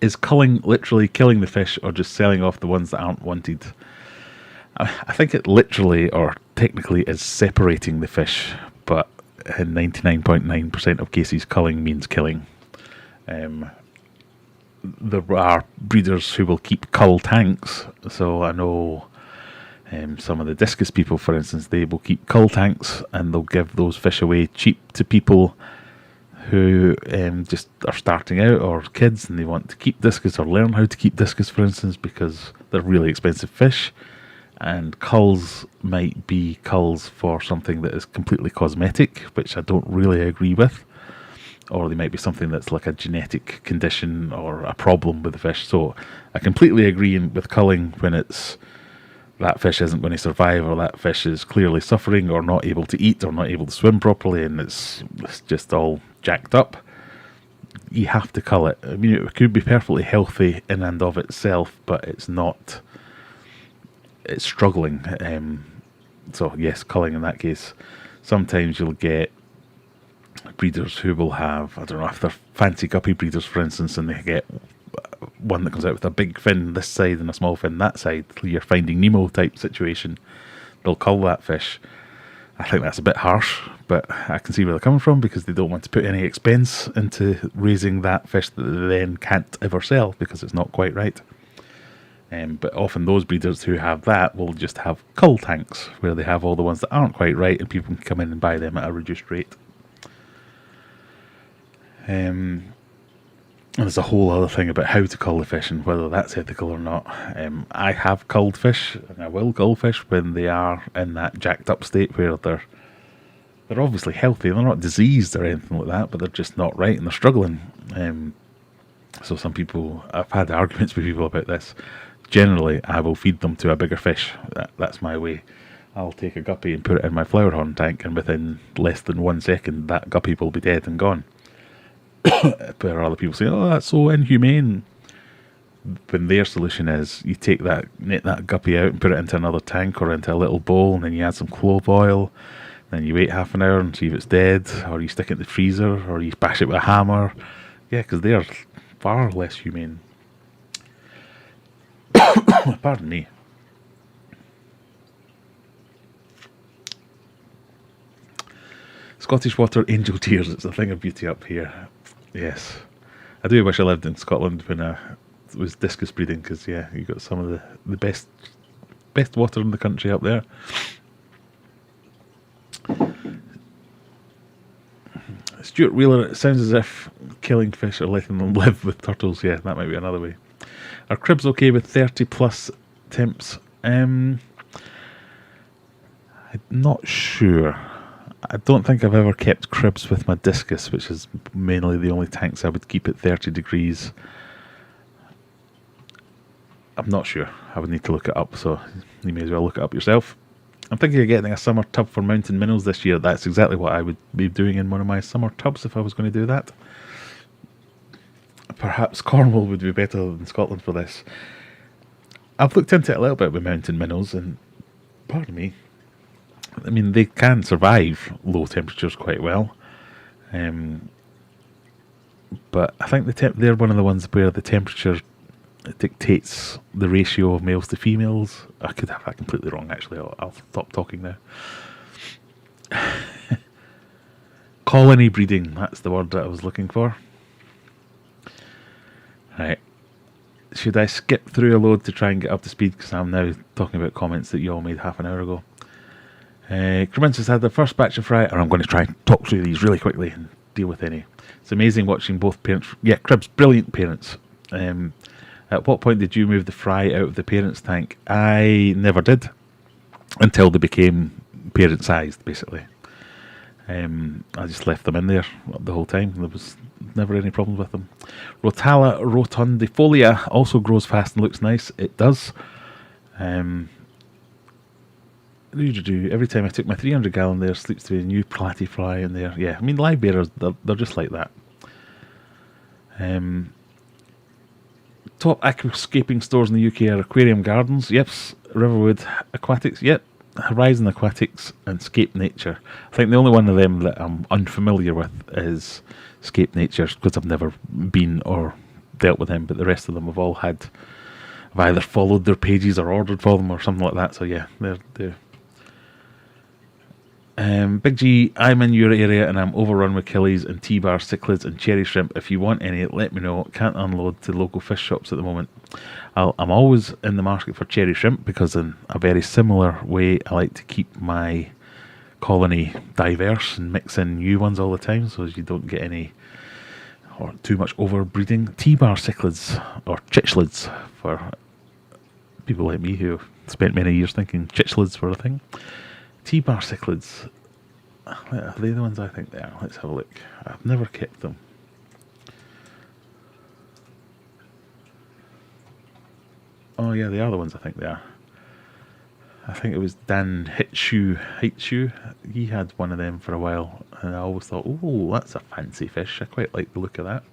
Is culling literally killing the fish, or just selling off the ones that aren't wanted? I think it literally, or technically, is separating the fish, but in 99.9% of cases, culling means killing. There are breeders who will keep cull tanks, so I know some of the discus people, for instance, they will keep cull tanks and they'll give those fish away cheap to people who just are starting out, or kids, and they want to keep discus or learn how to keep discus, for instance, because they're really expensive fish. And culls might be culls for something that is completely cosmetic, which I don't really agree with. Or they might be something that's like a genetic condition or a problem with the fish. So I completely agree with culling when it's that fish isn't going to survive, or that fish is clearly suffering, or not able to eat, or not able to swim properly, and it's just all jacked up. You have to cull it. I mean, it could be perfectly healthy in and of itself, but it's not. It's struggling. So yes, culling in that case. Sometimes you'll get breeders who will have, I don't know if they're fancy guppy breeders, for instance, and they get one that comes out with a big fin this side and a small fin that side, your Finding Nemo type situation. They'll cull that fish. I think that's a bit harsh, but I can see where they're coming from, because they don't want to put any expense into raising that fish that they then can't ever sell because it's not quite right. But often those breeders who have that will just have cull tanks, where they have all the ones that aren't quite right, and people can come in and buy them at a reduced rate. And there's a whole other thing about how to cull the fish and whether that's ethical or not. I have culled fish, and I will cull fish when they are in that jacked up state where they're obviously healthy. They're not diseased or anything like that, but they're just not right and they're struggling. So some people, I've had arguments with people about this. Generally, I will feed them to a bigger fish. That's my way. I'll take a guppy and put it in my flower horn tank, and within less than 1 second, that guppy will be dead and gone. But other people say, "Oh, that's so inhumane." When their solution is, you take that guppy out and put it into another tank or into a little bowl, and then you add some clove oil, then you wait half an hour and see if it's dead, or you stick it in the freezer, or you bash it with a hammer. Yeah, because they're far less humane. Pardon me. Scottish water, angel tears. It's a thing of beauty up here. Yes. I do wish I lived in Scotland when I was discus breeding, because yeah, you got some of the best water in the country up there. Stuart Wheeler, it sounds as if killing fish or letting them live with turtles. Yeah, that might be another way. Are cribs okay with 30 plus temps? I'm not sure. I don't think I've ever kept cribs with my discus, which is mainly the only tanks I would keep at 30 degrees. I'm not sure. I would need to look it up, so you may as well look it up yourself. I'm thinking of getting a summer tub for mountain minnows this year. That's exactly what I would be doing in one of my summer tubs if I was going to do that. Perhaps Cornwall would be better than Scotland for this. I've looked into it a little bit with mountain minnows, and pardon me, I mean, they can survive low temperatures quite well. But I think they're one of the ones where the temperature dictates the ratio of males to females. I could have that completely wrong, actually. I'll stop talking now. Colony breeding, that's the word that I was looking for. Right. Should I skip through a load to try and get up to speed, because I'm now talking about comments that you all made half an hour ago? Cremensis had their first batch of fry, and I'm going to try and talk through these really quickly and deal with any. It's amazing watching both parents. Yeah, Cribs, brilliant parents. At what point did you move the fry out of the parents' tank? I never did until they became parent-sized, basically. I just left them in there the whole time. There was never any problems with them. Rotala rotundifolia also grows fast and looks nice. It does. Every time I took my 300 gallon there, sleeps to be a new platyfly in there. Yeah, I mean, live bearers, they're just like that. Top aquascaping stores in the UK are Aquarium Gardens, yep, Riverwood Aquatics, yep, Horizon Aquatics, and Scape Nature. I think the only one of them that I'm unfamiliar with is Scape Nature, because I've never been or dealt with them, but the rest of them have all had, I've either followed their pages or ordered for them or something like that, so yeah, they're Big G, I'm in your area and I'm overrun with killies and T-bar, cichlids and cherry shrimp. If you want any, let me know. Can't unload to local fish shops at the moment. I'm always in the market for cherry shrimp, because in a very similar way I like to keep my colony diverse and mix in new ones all the time, so as you don't get any or too much overbreeding. T-bar cichlids, or chichlids for people like me who spent many years thinking chichlids were a thing. T-bar cichlids, are they the ones I think they are? Let's have a look. I've never kept them. Oh yeah, they are the ones I think they are. I think it was Dan Hitshu. He had one of them for a while, and I always thought, oh, that's a fancy fish. I quite like the look of that.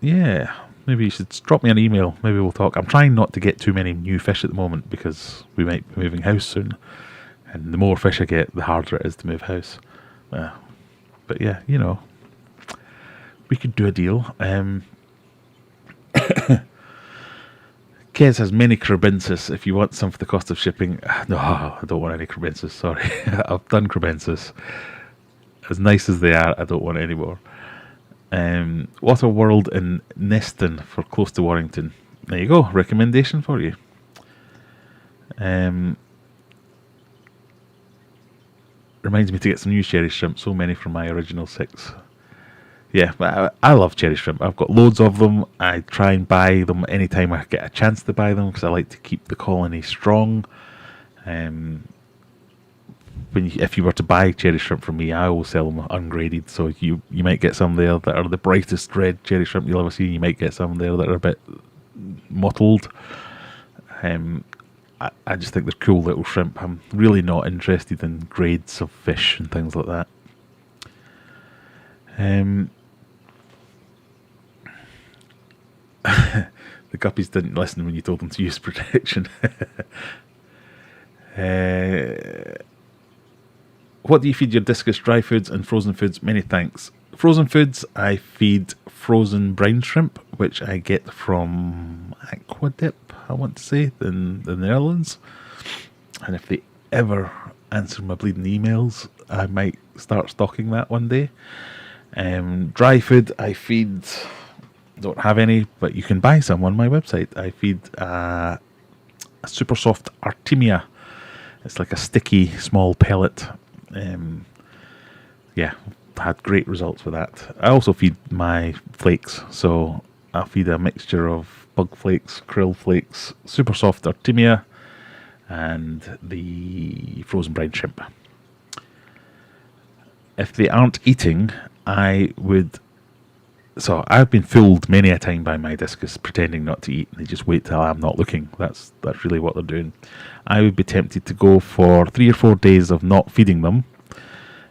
Yeah, maybe you should drop me an email. Maybe we'll talk. I'm trying not to get too many new fish at the moment, because we might be moving house soon. And the more fish I get, the harder it is to move house. But yeah, you know, we could do a deal. Kez has many crebensis. If you want some for the cost of shipping. No, I don't want any crebensis, sorry. I've done crebensis. As nice as they are, I don't want any more. Water World in Neston for close to Warrington. There you go, recommendation for you. Reminds me to get some new cherry shrimp, so many from my original 6. Yeah, but I love cherry shrimp. I've got loads of them. I try and buy them anytime I get a chance to buy them, because I like to keep the colony strong. If you were to buy cherry shrimp from me, I will sell them ungraded, so you might get some there that are the brightest red cherry shrimp you'll ever see. You might get some there that are a bit mottled. I just think they're cool little shrimp. I'm really not interested in grades of fish and things like that. The guppies didn't listen when you told them to use protection. What do you feed your discus? Dry foods and frozen foods? Many thanks. Frozen foods, I feed frozen brine shrimp, which I get from Aquadip, I want to say, in the Netherlands. And if they ever answer my bleeding emails, I might start stocking that one day. Dry food, I feed, don't have any, but you can buy some on my website. I feed a super soft Artemia. It's like a sticky small pellet. Yeah, had great results with that. I also feed my flakes, so I'll feed a mixture of bug flakes, krill flakes, super soft Artemia, and the frozen brine shrimp. If they aren't eating, I would... So I've been fooled many a time by my discus pretending not to eat. They just wait till I'm not looking. That's really what they're doing. I would be tempted to go for 3 or 4 days of not feeding them,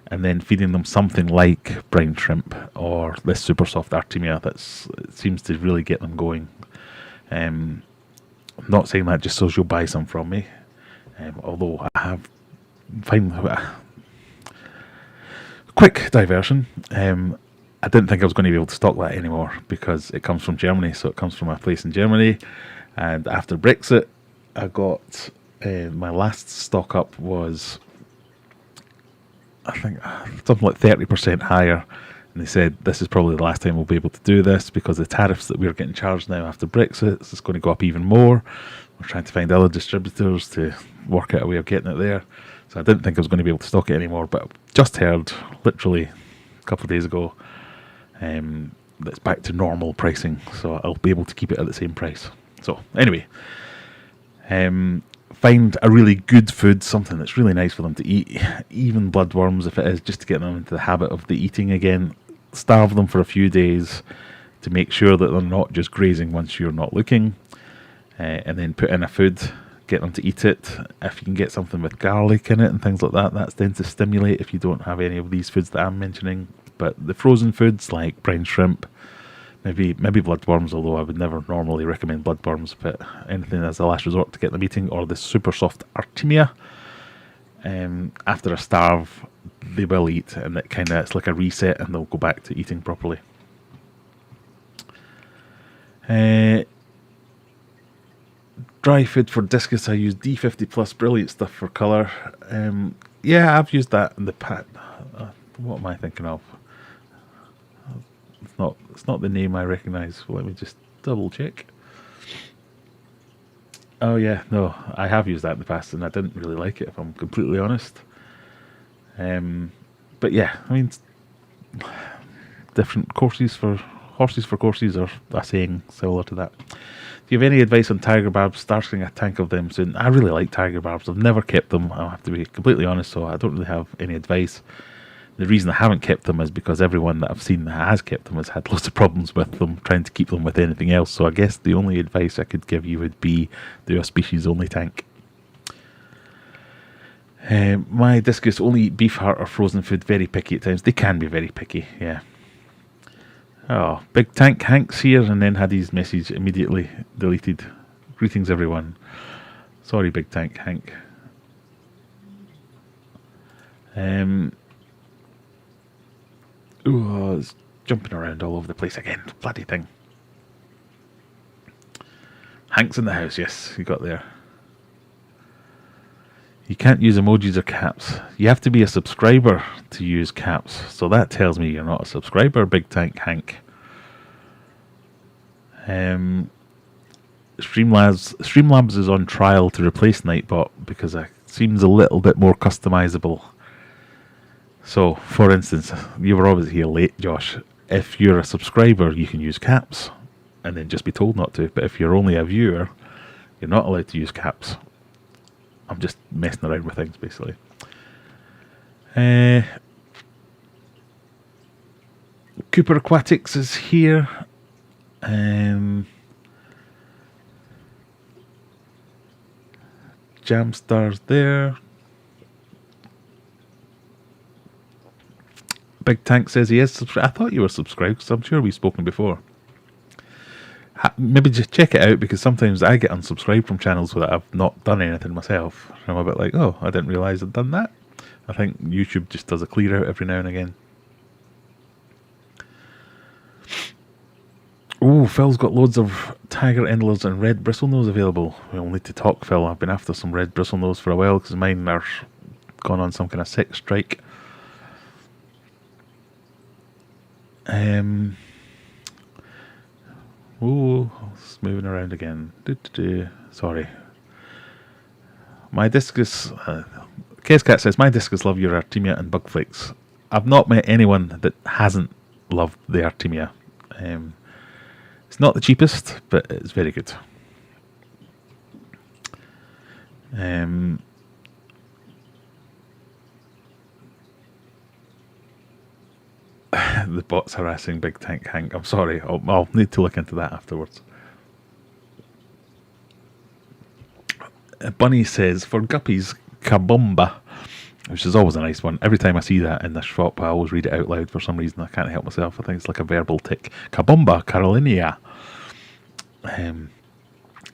and then feeding them something like brine shrimp or this super soft Artemia. It seems to really get them going. I'm not saying that just so you'll buy some from me, although I have quick diversion. I didn't think I was going to be able to stock that anymore, because it comes from Germany, so it comes from a place in Germany. And after Brexit, I got my last stock up was, I think, something like 30% higher. And they said, this is probably the last time we'll be able to do this, because the tariffs that we're getting charged now after Brexit is going to go up even more. We're trying to find other distributors to work out a way of getting it there. So I didn't think I was going to be able to stock it anymore, but just heard, literally a couple of days ago, that it's back to normal pricing, so I'll be able to keep it at the same price. So anyway, find a really good food, something that's really nice for them to eat, even bloodworms if it is, just to get them into the habit of the eating again. Starve them for a few days to make sure that they're not just grazing once you're not looking, and then put in a food, get them to eat it. If you can get something with garlic in it and things like that, that's then to stimulate if you don't have any of these foods that I'm mentioning. But the frozen foods like brine shrimp, maybe bloodworms, although I would never normally recommend bloodworms, but anything as a last resort to get them eating, or the super soft Artemia. After a starve, they will eat, and it's like a reset, and they'll go back to eating properly. Dry food for discus, I use D50 Plus, brilliant stuff for colour. Yeah, I've used that in the past. What am I thinking of? It's not the name I recognise. Let me just double check. Oh yeah, no, I have used that in the past, and I didn't really like it, if I'm completely honest. But yeah, I mean, different horses for courses, or a saying similar to that. Do you have any advice on tiger barbs? Starting a tank of them soon. I really like tiger barbs. I've never kept them, I'll have to be completely honest, so I don't really have any advice. The reason I haven't kept them is because everyone that I've seen that has kept them has had lots of problems with them, trying to keep them with anything else. So I guess the only advice I could give you would be do a species only tank. My discus only eat beef heart or frozen food, very picky at times. They can be very picky, yeah. Oh, Big Tank Hank's here, and then had his message immediately deleted. Greetings everyone. Sorry Big Tank Hank. It's jumping around all over the place again. Bloody thing. Hank's in the house, yes, you got there. You can't use emojis or caps. You have to be a subscriber to use caps. So that tells me you're not a subscriber, Big Tank Hank. Streamlabs is on trial to replace Nightbot because it seems a little bit more customizable. So, for instance, you were obviously here late, Josh. If you're a subscriber, you can use caps and then just be told not to. But if you're only a viewer, you're not allowed to use caps. I'm just messing around with things, basically. Cooper Aquatics is here. Jamstar's there. Big Tank says he is subscribed. I thought you were subscribed, because I'm sure we've spoken before. Maybe just check it out, because sometimes I get unsubscribed from channels where I've not done anything myself. I'm a bit like, oh, I didn't realise I'd done that. I think YouTube just does a clear out every now and again. Oh, Phil's got loads of tiger endlers and red bristlenose available. We'll need to talk, Phil. I've been after some red bristlenose for a while, because mine are gone on some kind of sex strike. Oh, it's moving around again. Sorry. My discus... Kezcat says, my discus love your Artemia and bug flakes. I've not met anyone that hasn't loved the Artemia. It's not the cheapest, but it's very good. The bot's harassing Big Tank Hank. I'm sorry. I'll need to look into that afterwards. Bunny says, for guppies, kabomba, which is always a nice one. Every time I see that in the shop, I always read it out loud for some reason. I can't help myself. I think it's like a verbal tick. Kabomba carolinia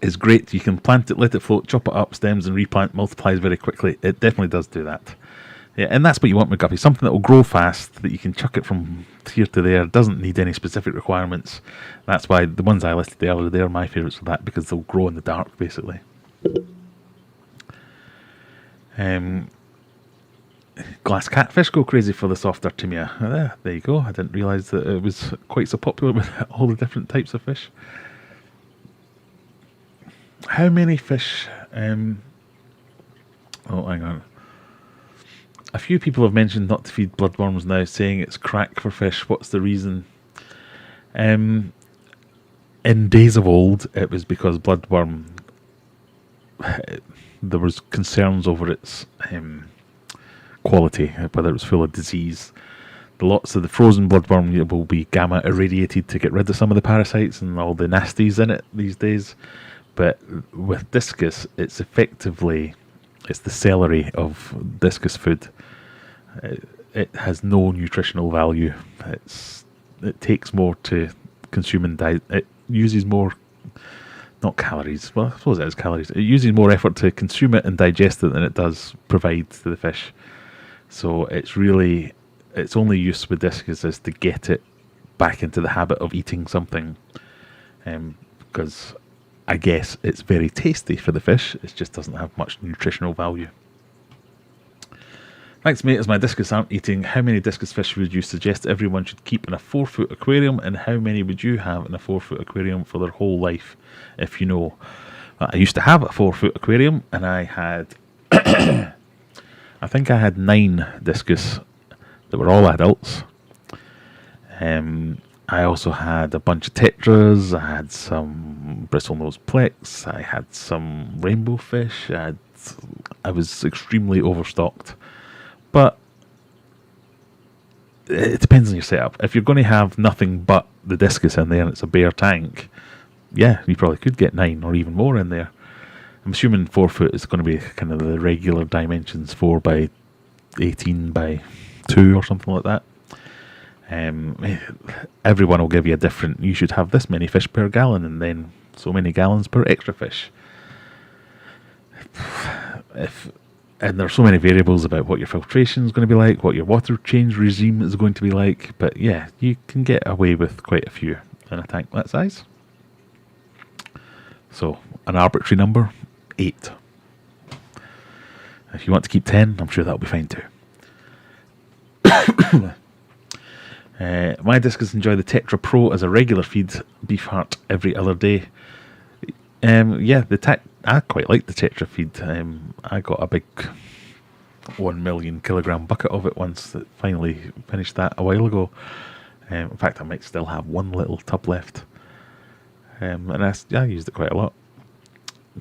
is great. You can plant it, let it float, chop it up, stems and replant, multiplies very quickly. It definitely does do that. Yeah, and that's what you want with guppies. Something that will grow fast, that you can chuck it from here to there, doesn't need any specific requirements. That's why the ones I listed earlier, they're my favourites for that, because they'll grow in the dark, basically. Glass catfish go crazy for the soft Artemia. There you go. I didn't realise that it was quite so popular with all the different types of fish. How many fish... oh, hang on. A few people have mentioned not to feed bloodworms now, saying it's crack for fish. What's the reason? In days of old, it was because bloodworm, there was concerns over its quality, whether it was full of disease. Lots of the frozen bloodworm will be gamma irradiated to get rid of some of the parasites and all the nasties in it these days. But with discus, it's effectively, it's the celery of discus food. It has no nutritional value. It takes more to consume and it uses more, not calories. Well, I suppose it is calories. It uses more effort to consume it and digest it than it does provide to the fish. So it's really, its only use with discus is to get it back into the habit of eating something. Because I guess it's very tasty for the fish. It just doesn't have much nutritional value. Thanks, mate. As my discus aren't eating, how many discus fish would you suggest everyone should keep in a 4-foot aquarium, and how many would you have in a 4-foot aquarium for their whole life, if you know? I used to have a 4-foot aquarium, and I had, I think I had 9 discus that were all adults. I also had a bunch of tetras. I had some bristlenose plex. I had some rainbow fish. I was extremely overstocked. But it depends on your setup. If you're going to have nothing but the discus in there and it's a bare tank, yeah, you probably could get 9 or even more in there. I'm assuming 4 foot is going to be kind of the regular dimensions, 4 by 18 by 2 or something like that. Everyone will give you a different, you should have this many fish per gallon and then so many gallons per extra fish. And there's so many variables about what your filtration is going to be like, what your water change regime is going to be like. But yeah, you can get away with quite a few in a tank that size. So, an arbitrary number, 8. If you want to keep 10, I'm sure that'll be fine too. My discus enjoy the Tetra Pro as a regular feed, beef heart every other day. Yeah, I quite like the Tetra feed. I got a big 1 million kilogram bucket of it once. That finally finished that a while ago. In fact, I might still have one little tub left. And I used it quite a lot.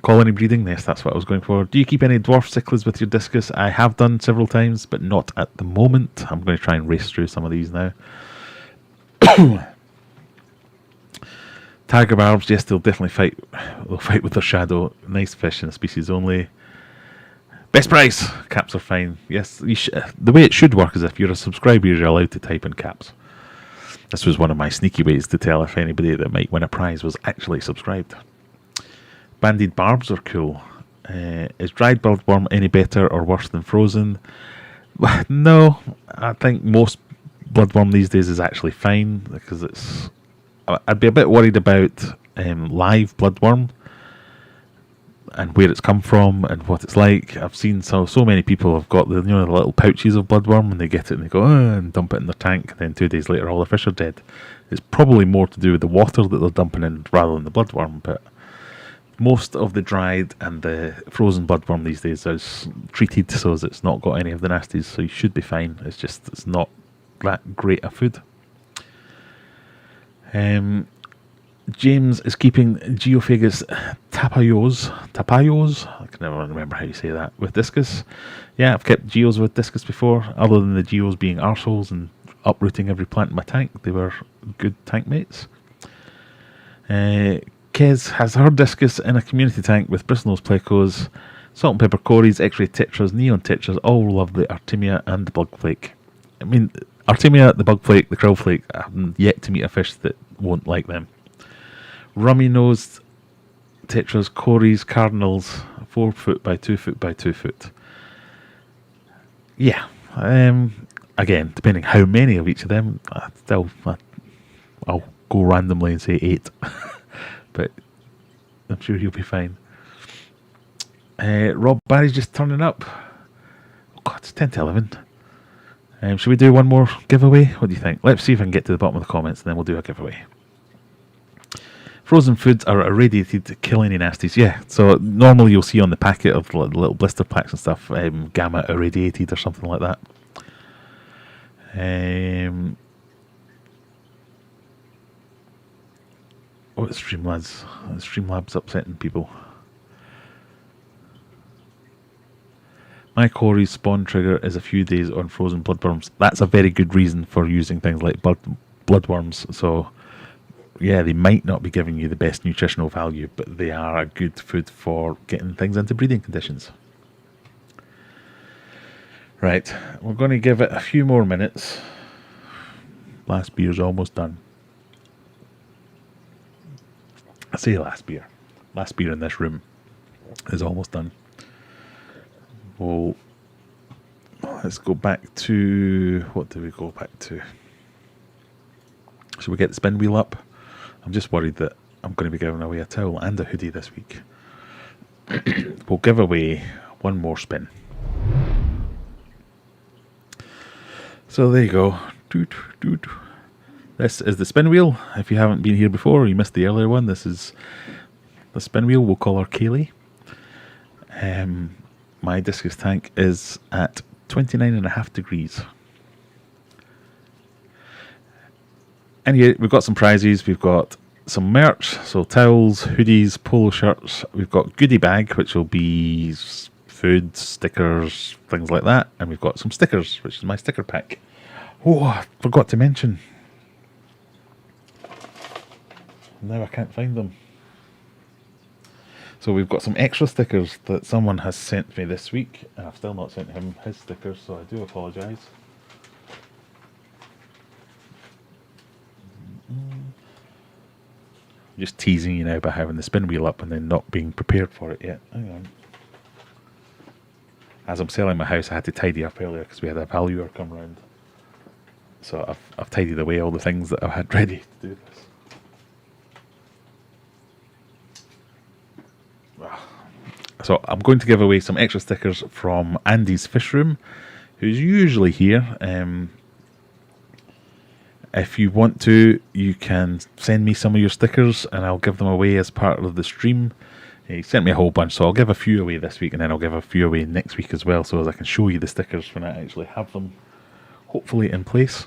Colony breeding, yes, that's what I was going for. Do you keep any dwarf cichlids with your discus? I have done several times, but not at the moment. I'm going to try and race through some of these now. Tiger barbs, yes, they'll definitely fight. They'll fight with their shadow. Nice fish in a species only. Best price. Caps are fine. Yes, the way it should work is if you're a subscriber, you're allowed to type in caps. This was one of my sneaky ways to tell if anybody that might win a prize was actually subscribed. Banded barbs are cool. Is dried bloodworm any better or worse than frozen? No, I think most bloodworm these days is actually fine because it's. I'd be a bit worried about live bloodworm and where it's come from and what it's like. I've seen so many people have got the the little pouches of bloodworm and they get it and they go and dump it in their tank, and then 2 days later all the fish are dead. It's probably more to do with the water that they're dumping in rather than the bloodworm, but most of the dried and the frozen bloodworm these days is treated so as it's not got any of the nasties, so you should be fine. It's not that great a food. James is keeping Geophagus tapayos, I can never remember how you say that, with discus. Yeah, I've kept geos with discus before, other than the geos being arseholes and uprooting every plant in my tank. They were good tank mates. Kez has her discus in a community tank with bristlenose plecos, salt and pepper cories, x-ray tetras, neon tetras, all love the Artemia and the bug flake. I mean, Artemia, the bug flake, the krill flake, I haven't yet to meet a fish that won't like them. Rummy-nosed tetras, cories, cardinals, 4 foot by 2 foot by 2 foot. Yeah, again, depending how many of each of them, I'll go randomly and say 8. But I'm sure he'll be fine. Rob Barry's just turning up. Oh God, it's 10 to 11. Should we do one more giveaway? What do you think? Let's see if I can get to the bottom of the comments and then we'll do a giveaway. Frozen foods are irradiated to kill any nasties. Yeah, so normally you'll see on the packet of the little blister packs and stuff, gamma irradiated or something like that. Oh, it's Streamlabs. Streamlabs upsetting people. My core spawn trigger is a few days on frozen bloodworms. That's a very good reason for using things like bloodworms. So, yeah, they might not be giving you the best nutritional value, but they are a good food for getting things into breeding conditions. Right, we're going to give it a few more minutes. Last beer's almost done. I say last beer. Last beer in this room is almost done. Well, let's go back to... What do we go back to? Should we get the spin wheel up? I'm just worried that I'm going to be giving away a towel and a hoodie this week. We'll give away one more spin. So there you go. This is the spin wheel. If you haven't been here before or you missed the earlier one, this is the spin wheel. We'll call her Kaylee. My discus tank is at 29.5 degrees. Anyway, we've got some prizes. We've got some merch, so towels, hoodies, polo shirts. We've got goodie bag, which will be food, stickers, things like that. And we've got some stickers, which is my sticker pack. Oh, I forgot to mention. Now I can't find them. So we've got some extra stickers that someone has sent me this week. And I've still not sent him his stickers, so I do apologise. Just teasing you now by having the spin wheel up and then not being prepared for it yet. Hang on. As I'm selling my house, I had to tidy up earlier because we had a valuer come round. So I've tidied away all the things that I had ready to do this. So I'm going to give away some extra stickers from Andy's Fish Room, who's usually here. If you want to, you can send me some of your stickers and I'll give them away as part of the stream. He sent me a whole bunch, so I'll give a few away this week and then I'll give a few away next week as well, so as I can show you the stickers when I actually have them hopefully in place.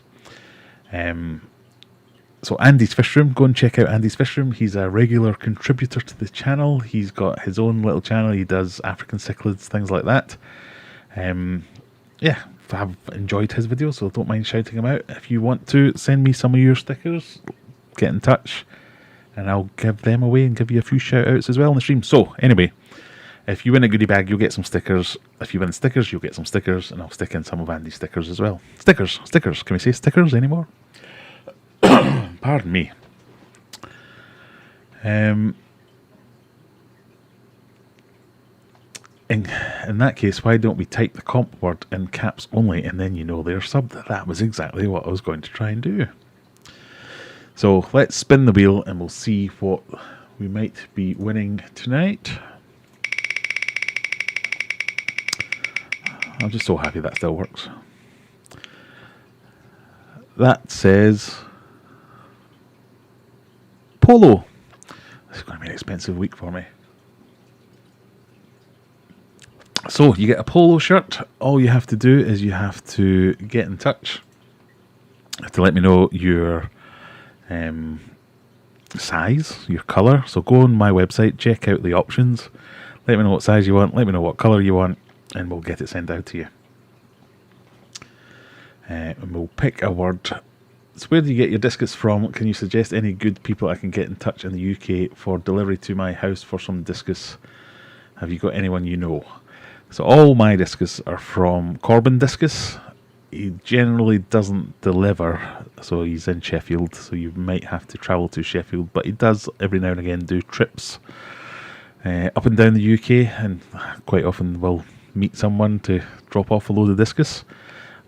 So Andy's Fish Room, go and check out Andy's Fish Room. He's a regular contributor to the channel. He's got his own little channel. He does African cichlids, things like that. Yeah, I've enjoyed his videos, so don't mind shouting him out. If you want to send me some of your stickers, get in touch and I'll give them away and give you a few shout outs as well on the stream. So anyway, if you win a goodie bag, you'll get some stickers. If you win stickers, you'll get some stickers, and I'll stick in some of Andy's stickers as well. Stickers. Can we say stickers anymore? Pardon me. In that case, why don't we type the comp word in caps only and then you know they're subbed? That was exactly what I was going to try and do. So let's spin the wheel and we'll see what we might be winning tonight. I'm just so happy that still works. That says polo. This is going to be an expensive week for me. So you get a polo shirt. All you have to do is you have to get in touch. You have to let me know your size, your colour. So go on my website, check out the options. Let me know what size you want. Let me know what colour you want, and we'll get it sent out to you. And we'll pick a word. So where do you get your discus from? Can you suggest any good people I can get in touch in the UK for delivery to my house for some discus? Have you got anyone you know? So all my discus are from Corbin Discus. He generally doesn't deliver, so he's in Sheffield, so you might have to travel to Sheffield, but he does every now and again do trips up and down the UK, and quite often will meet someone to drop off a load of discus.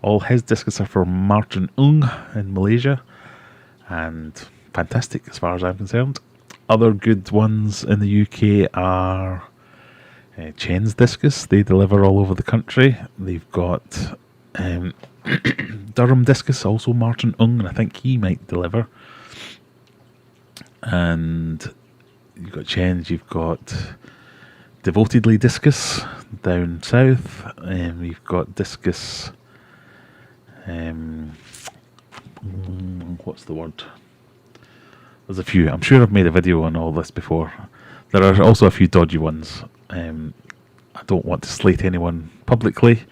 All his discus are from Martin Ung in Malaysia, and fantastic as far as I'm concerned. Other good ones in the UK are Chen's Discus. They deliver all over the country. They've got Durham Discus, also Martin Ung, and I think he might deliver. And you've got Chenge, you've got Devotedly Discus down south, you've got Discus, what's the word? There's a few. I'm sure I've made a video on all this before. There are also a few dodgy ones. I don't want to slate anyone publicly,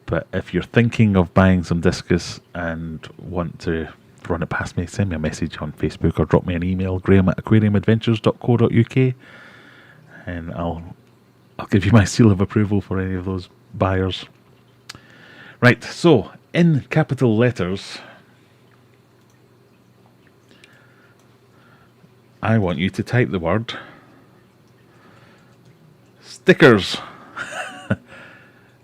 but if you're thinking of buying some discus and want to run it past me, send me a message on Facebook or drop me an email, graham@aquariumadventures.co.uk, and I'll give you my seal of approval for any of those buyers. Right, so in capital letters, I want you to type the word stickers.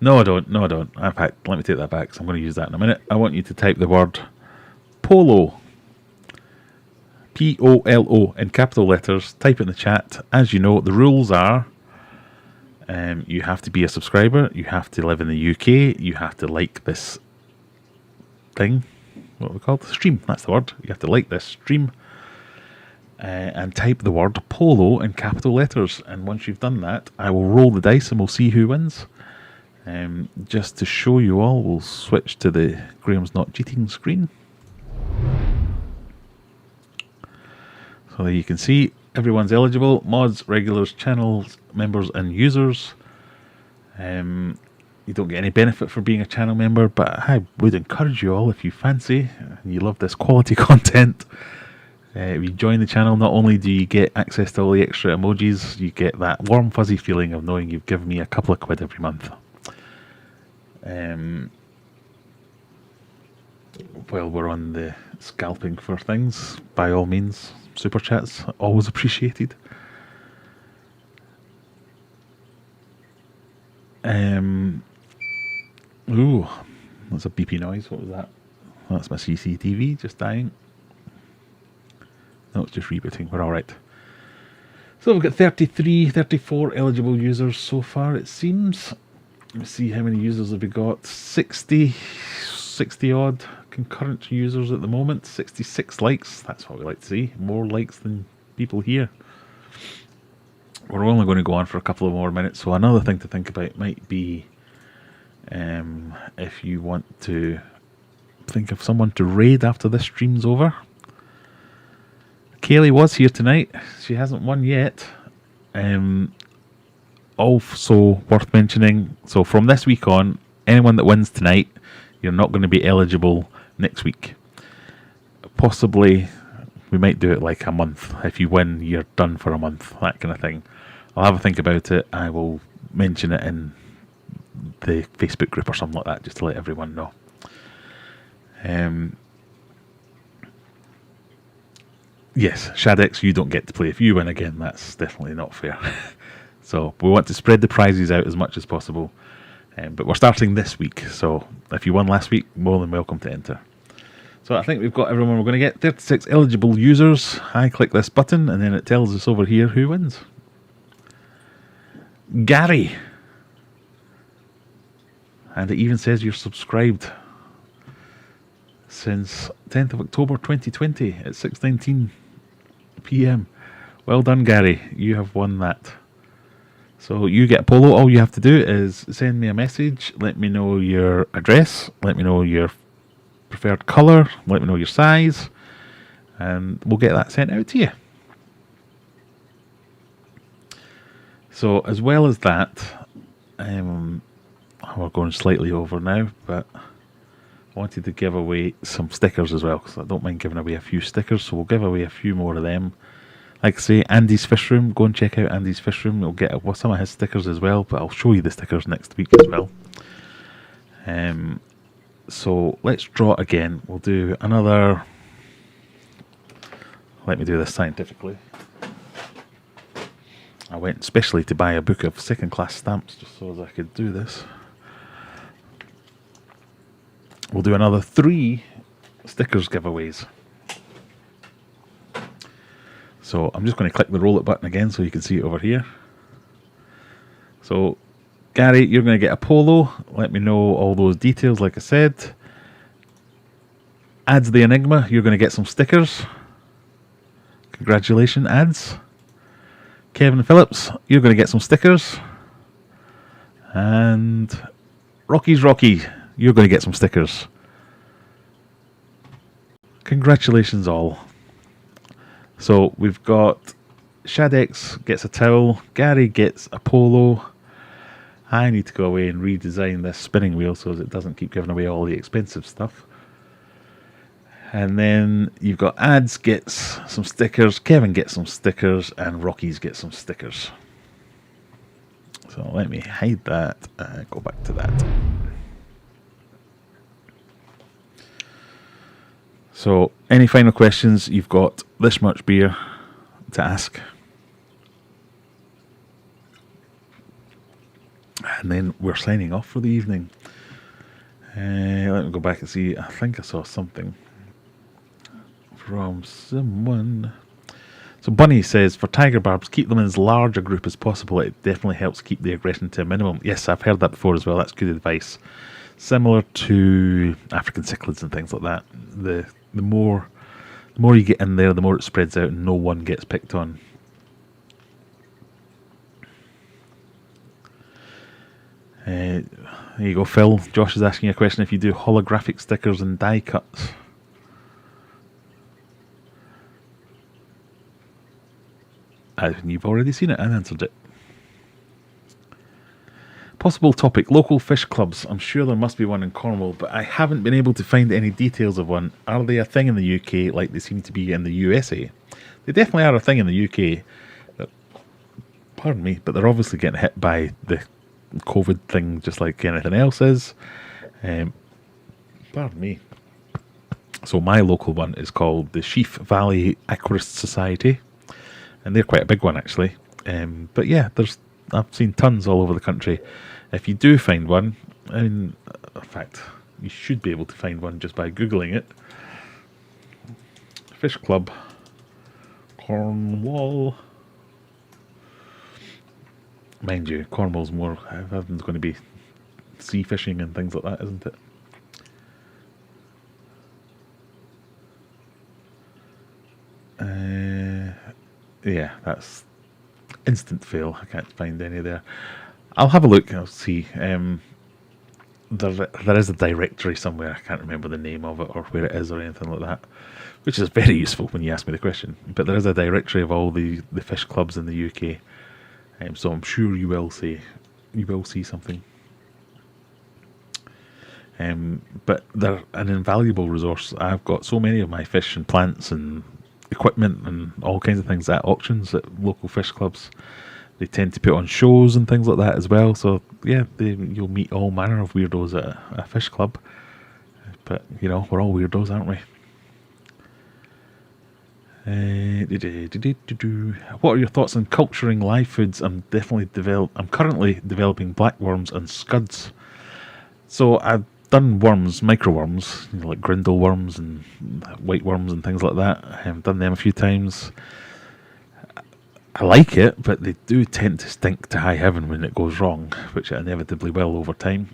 No, I don't. In fact, let me take that back, so I'm going to use that in a minute. I want you to type the word Polo. Polo in capital letters. Type it in the chat. As you know, the rules are you have to be a subscriber, you have to live in the UK, you have to like this thing. What are we called? Stream, that's the word. You have to like this stream. And type the word Polo in capital letters. And once you've done that, I will roll the dice and we'll see who wins. Just to show you all, we'll switch to the Graham's Not Cheating screen. So there you can see everyone's eligible. Mods, regulars, channels, members and users. You don't get any benefit for being a channel member, but I would encourage you all, if you fancy and you love this quality content, if you join the channel, not only do you get access to all the extra emojis, you get that warm fuzzy feeling of knowing you've given me a couple of quid every month. While we're on the scalping for things, by all means, super chats always appreciated. Ooh, that's a beepy noise. What was that? That's my CCTV just dying. No, it's just rebooting. We're all right. So we've got 34 eligible users so far, it seems. Let's see how many users have we got. 60 odd concurrent users at the moment. 66 likes. That's what we like to see. More likes than people here. We're only going to go on for a couple of more minutes. So another thing to think about might be if you want to think of someone to raid after this stream's over. Kaylee was here tonight. She hasn't won yet. Also worth mentioning, so from this week on, anyone that wins tonight, you're not going to be eligible next week. Possibly, we might do it like a month. If you win, you're done for a month, that kind of thing. I'll have a think about it. I will mention it in the Facebook group or something like that, just to let everyone know. Yes, Shadex, you don't get to play. If you win again, that's definitely not fair. So we want to spread the prizes out as much as possible. But we're starting this week, so if you won last week, more than welcome to enter. So I think we've got everyone we're going to get. 36 eligible users. I click this button, and then it tells us over here who wins. Gary. And it even says you're subscribed since 10th of October 2020 at 6:19 PM. Well done, Gary. You have won that. So you get Polo. All you have to do is send me a message. Let me know your address. Let me know your preferred colour. Let me know your size. And we'll get that sent out to you. So as well as that, we're going slightly over now, but I wanted to give away some stickers as well, because I don't mind giving away a few stickers, so we'll give away a few more of them. Like I say, Andy's Fish Room, go and check out Andy's Fish Room. We'll get some of his stickers as well, but I'll show you the stickers next week as well. So let's draw again. We'll do another... Let me do this scientifically. I went specially to buy a book of second-class stamps just so that I could do this. We'll do another 3 stickers giveaways. So I'm just going to click the roll it button again so you can see it over here. So Gary, you're going to get a Polo. Let me know all those details like I said. Ads the Enigma, you're going to get some stickers. Congratulations, Ads. Kevin Phillips, you're going to get some stickers. And Rocky's Rocky, you're going to get some stickers. Congratulations all. So we've got Shadex gets a towel, Gary gets a polo. I need to go away and redesign this spinning wheel so that it doesn't keep giving away all the expensive stuff. And then you've got Ads gets some stickers, Kevin gets some stickers, and Rocky's gets some stickers. So let me hide that and go back to that. So any final questions? You've got this much beer to ask. And then we're signing off for the evening. Let me go back and see. I think I saw something from someone. So Bunny says, for tiger barbs, keep them in as large a group as possible. It definitely helps keep the aggression to a minimum. Yes, I've heard that before as well. That's good advice. Similar to African cichlids and things like that. The more you get in there, the more it spreads out and no one gets picked on. There you go, Phil. Josh is asking a question if you do holographic stickers and die cuts. You've already seen it and answered it. Possible topic, local fish clubs. I'm sure there must be one in Cornwall, but I haven't been able to find any details of one. Are they a thing in the UK like they seem to be in the USA? They definitely are a thing in the UK. Pardon me, but they're obviously getting hit by the COVID thing just like anything else is. Pardon me. So my local one is called the Sheaf Valley Aquarist Society. And they're quite a big one, actually. But yeah, I've seen tons all over the country. If you do find one, in fact, you should be able to find one just by Googling it. Fish Club, Cornwall. Mind you, Cornwall's more, everything's going to be sea fishing and things like that, isn't it? Yeah, that's instant fail. I can't find any there. I'll have a look. I'll see. There is a directory somewhere. I can't remember the name of it or where it is or anything like that, which is very useful when you ask me the question. But there is a directory of all the fish clubs in the UK, so I'm sure you will see something. But they're an invaluable resource. I've got so many of my fish and plants and equipment and all kinds of things at auctions at local fish clubs. They tend to put on shows and things like that as well. So yeah, you'll meet all manner of weirdos at a fish club. But you know, we're all weirdos, aren't we? What are your thoughts on culturing live foods? I'm currently developing blackworms and scuds. So I've done worms, micro worms, like grindle worms and white worms and things like that. I've done them a few times. I like it, but they do tend to stink to high heaven when it goes wrong, which it inevitably will over time.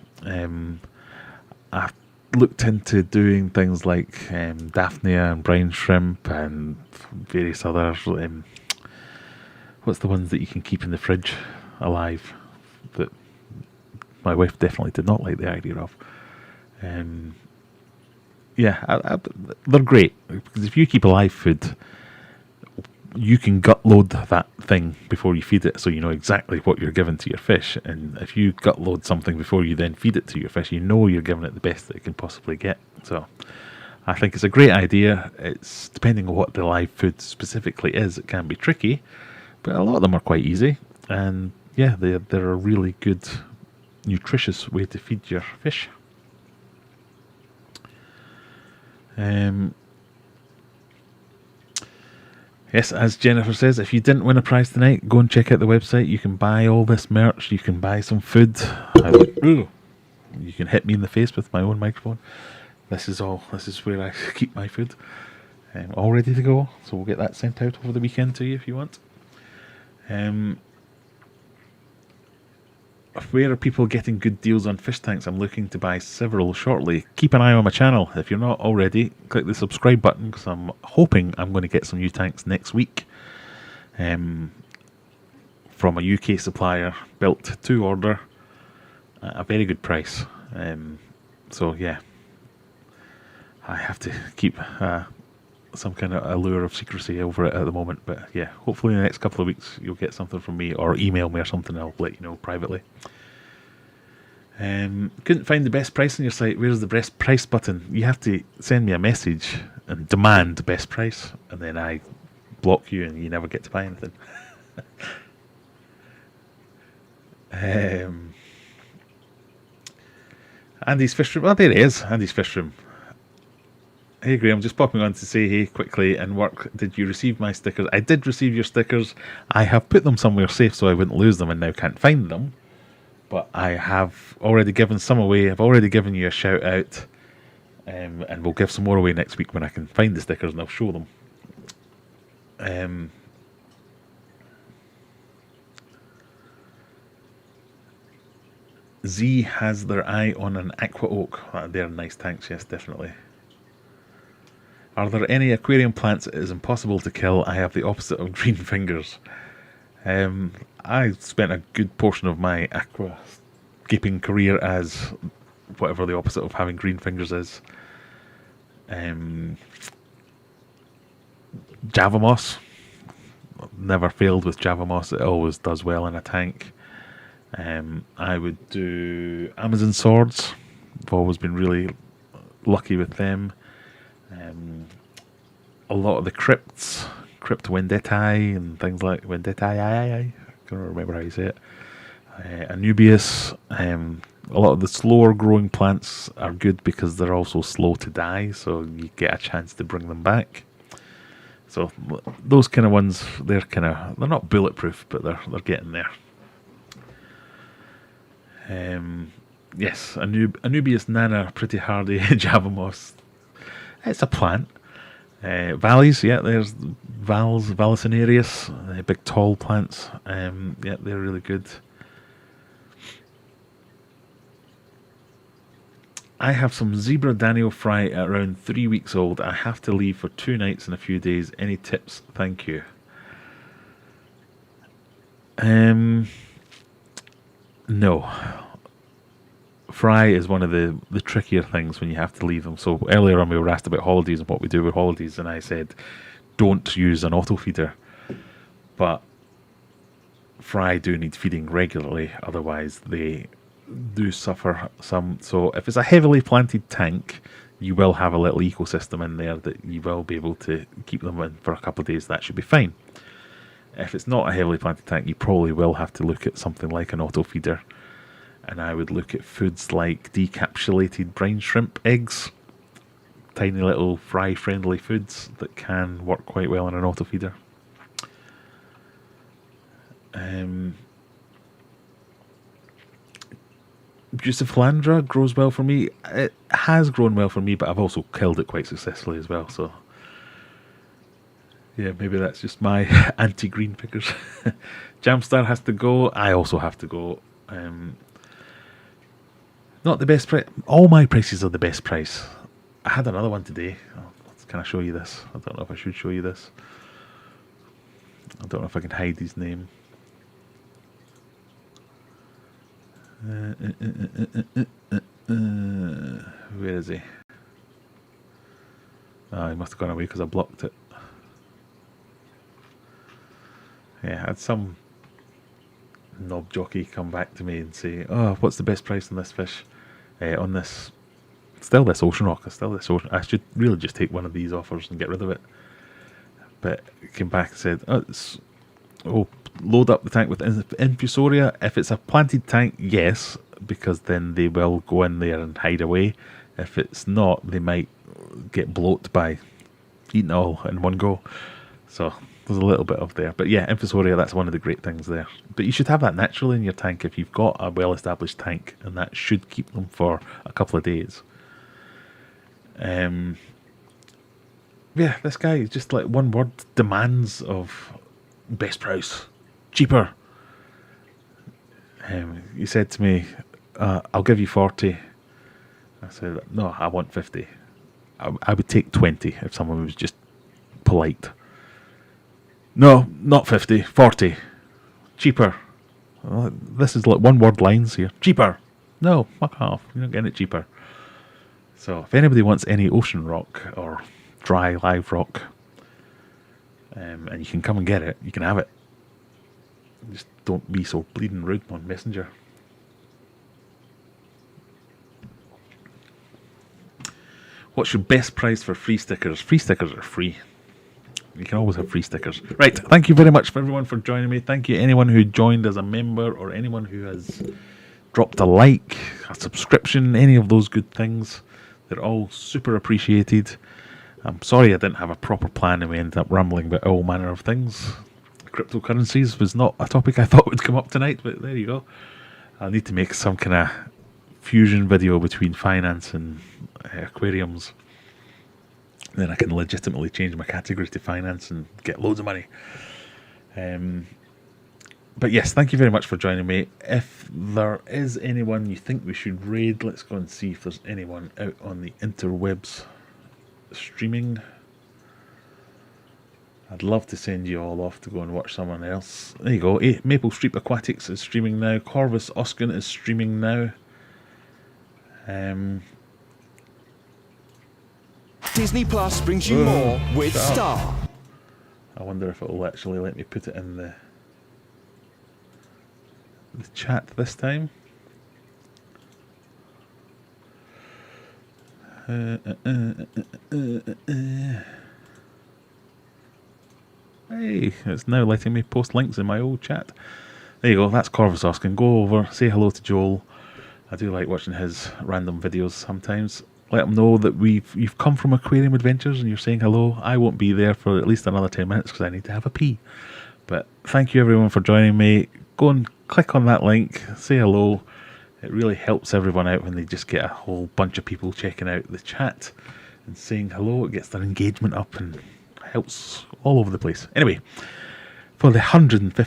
I've looked into doing things like Daphnia and brine shrimp and various other. What's the ones that you can keep in the fridge alive? That my wife definitely did not like the idea of. They're great because if you keep alive food, you can gut load that thing before you feed it, so you know exactly what you're giving to your fish. And if you gut load something before you then feed it to your fish, you know you're giving it the best that it can possibly get. So I think it's a great idea. It's depending on what the live food specifically is, it can be tricky, but a lot of them are quite easy. And yeah, they're a really good, nutritious way to feed your fish. Yes, as Jennifer says, if you didn't win a prize tonight, go and check out the website. You can buy all this merch. You can buy some food. You can hit me in the face with my own microphone. This is where I keep my food. All ready to go. So we'll get that sent out over the weekend to you if you want. Where are people getting good deals on fish tanks? I'm looking to buy several shortly. Keep an eye on my channel. If you're not already, click the subscribe button because I'm hoping I'm going to get some new tanks next week. from a UK supplier, built to order, at a very good price. So yeah, I have to keep some kind of allure of secrecy over it at the moment. But yeah, hopefully in the next couple of weeks you'll get something from me, or email me or something, and I'll let you know privately. Couldn't find the best price on your site. Where's the best price button? You have to send me a message and demand the best price, and then I block you and you never get to buy anything. Andy's Fish Room. Oh, there it is. Andy's Fish Room. Hey Graham, just popping on to say hey quickly and work. Did you receive my stickers? I did receive your stickers. I have put them somewhere safe so I wouldn't lose them, and now can't find them. But I have already given some away. I've already given you a shout out. And we'll give some more away next week when I can find the stickers, and I'll show them. Z has their eye on an aqua oak. They're nice tanks, yes, definitely. Are there any aquarium plants it is impossible to kill? I have the opposite of green fingers. I spent a good portion of my aquascaping career as whatever the opposite of having green fingers is. Java moss. Never failed with Java moss. It always does well in a tank. I would do Amazon swords. I've always been really lucky with them. A lot of the crypt Vendetti and things like Vendetti. I can't remember how you say it. Anubias. A lot of the slower growing plants are good because they're also slow to die, so you get a chance to bring them back. So those kind of ones, they're not bulletproof, but they're getting there. Yes, Anubias nana, pretty hardy. Java moss, it's a plant. Valleys, yeah, there's Vallicinarius, big tall plants. Yeah, they're really good. I have some zebra Daniel fry at around 3 weeks old. I have to leave for 2 nights and a few days. Any tips? Thank you. No. Fry is one of the trickier things when you have to leave them. So earlier on we were asked about holidays and what we do with holidays, and I said don't use an auto feeder. But fry do need feeding regularly, otherwise they do suffer some. So if it's a heavily planted tank, you will have a little ecosystem in there that you will be able to keep them in for a couple of days. That should be fine. If it's not a heavily planted tank, you probably will have to look at something like an auto feeder. And I would look at foods like decapsulated brine shrimp eggs, tiny little fry friendly foods that can work quite well in an auto feeder. Bucephalandra grows well for me. It has grown well for me, but I've also killed it quite successfully as well. So yeah, maybe that's just my anti-green fingers. Jamstar has to go. I also have to go. Not the best price. All my prices are the best price. I had another one today. Can I show you this? I don't know if I should show you this. I don't know if I can hide his name. Where is he? Oh, he must have gone away because I blocked it. Yeah, I had some knob jockey come back to me and say, "Oh, what's the best price on this fish? On this, still this ocean rock. I should really just take one of these offers and get rid of it." But he came back and said, "Oh, load up the tank with infusoria. If it's a planted tank, yes, because then they will go in there and hide away. If it's not, they might get bloated by eating it all in one go." So there's a little bit of there. But yeah, infusoria, that's one of the great things there. But you should have that naturally in your tank if you've got a well-established tank, and that should keep them for a couple of days. Yeah, this guy is just like one word demands of best price, cheaper. He said to me, "I'll give you 40. I said, "No, I want 50. I would take 20 if someone was just polite." "No, not 50, 40. Cheaper. Well, this is like one-word lines here. Cheaper. No, fuck off. You're not getting it cheaper. So if anybody wants any ocean rock or dry live rock, and you can come and get it, you can have it. Just don't be so bleeding rude on Messenger. What's your best price for free stickers? Free stickers are free. You can always have free stickers. Right, thank you very much for everyone for joining me. Thank you anyone who joined as a member or anyone who has dropped a like, a subscription, any of those good things. They're all super appreciated. I'm sorry I didn't have a proper plan and we ended up rambling about all manner of things. Cryptocurrencies was not a topic I thought would come up tonight, but there you go. I'll need to make some kind of fusion video between finance and aquariums. Then I can legitimately change my category to finance and get loads of money. But yes, thank you very much for joining me. If there is anyone you think we should raid, let's go and see if there's anyone out on the interwebs streaming. I'd love to send you all off to go and watch someone else. There you go. Maple Street Aquatics is streaming now. Corvus Oskin is streaming now. Disney Plus brings you more with Star. I wonder if it will actually let me put it in the chat this time. Hey, it's now letting me post links in my old chat. There you go, that's Corvus Oskin. Go over, say hello to Joel. I do like watching his random videos sometimes. Let him know that you've come from Aquarium Adventures and you're saying hello. I won't be there for at least another 10 minutes because I need to have a pee. But thank you everyone for joining me. Go and click on that link, say hello. It really helps everyone out when they just get a whole bunch of people checking out the chat and saying hello. It gets their engagement up and helps all over the place. Anyway, for the 150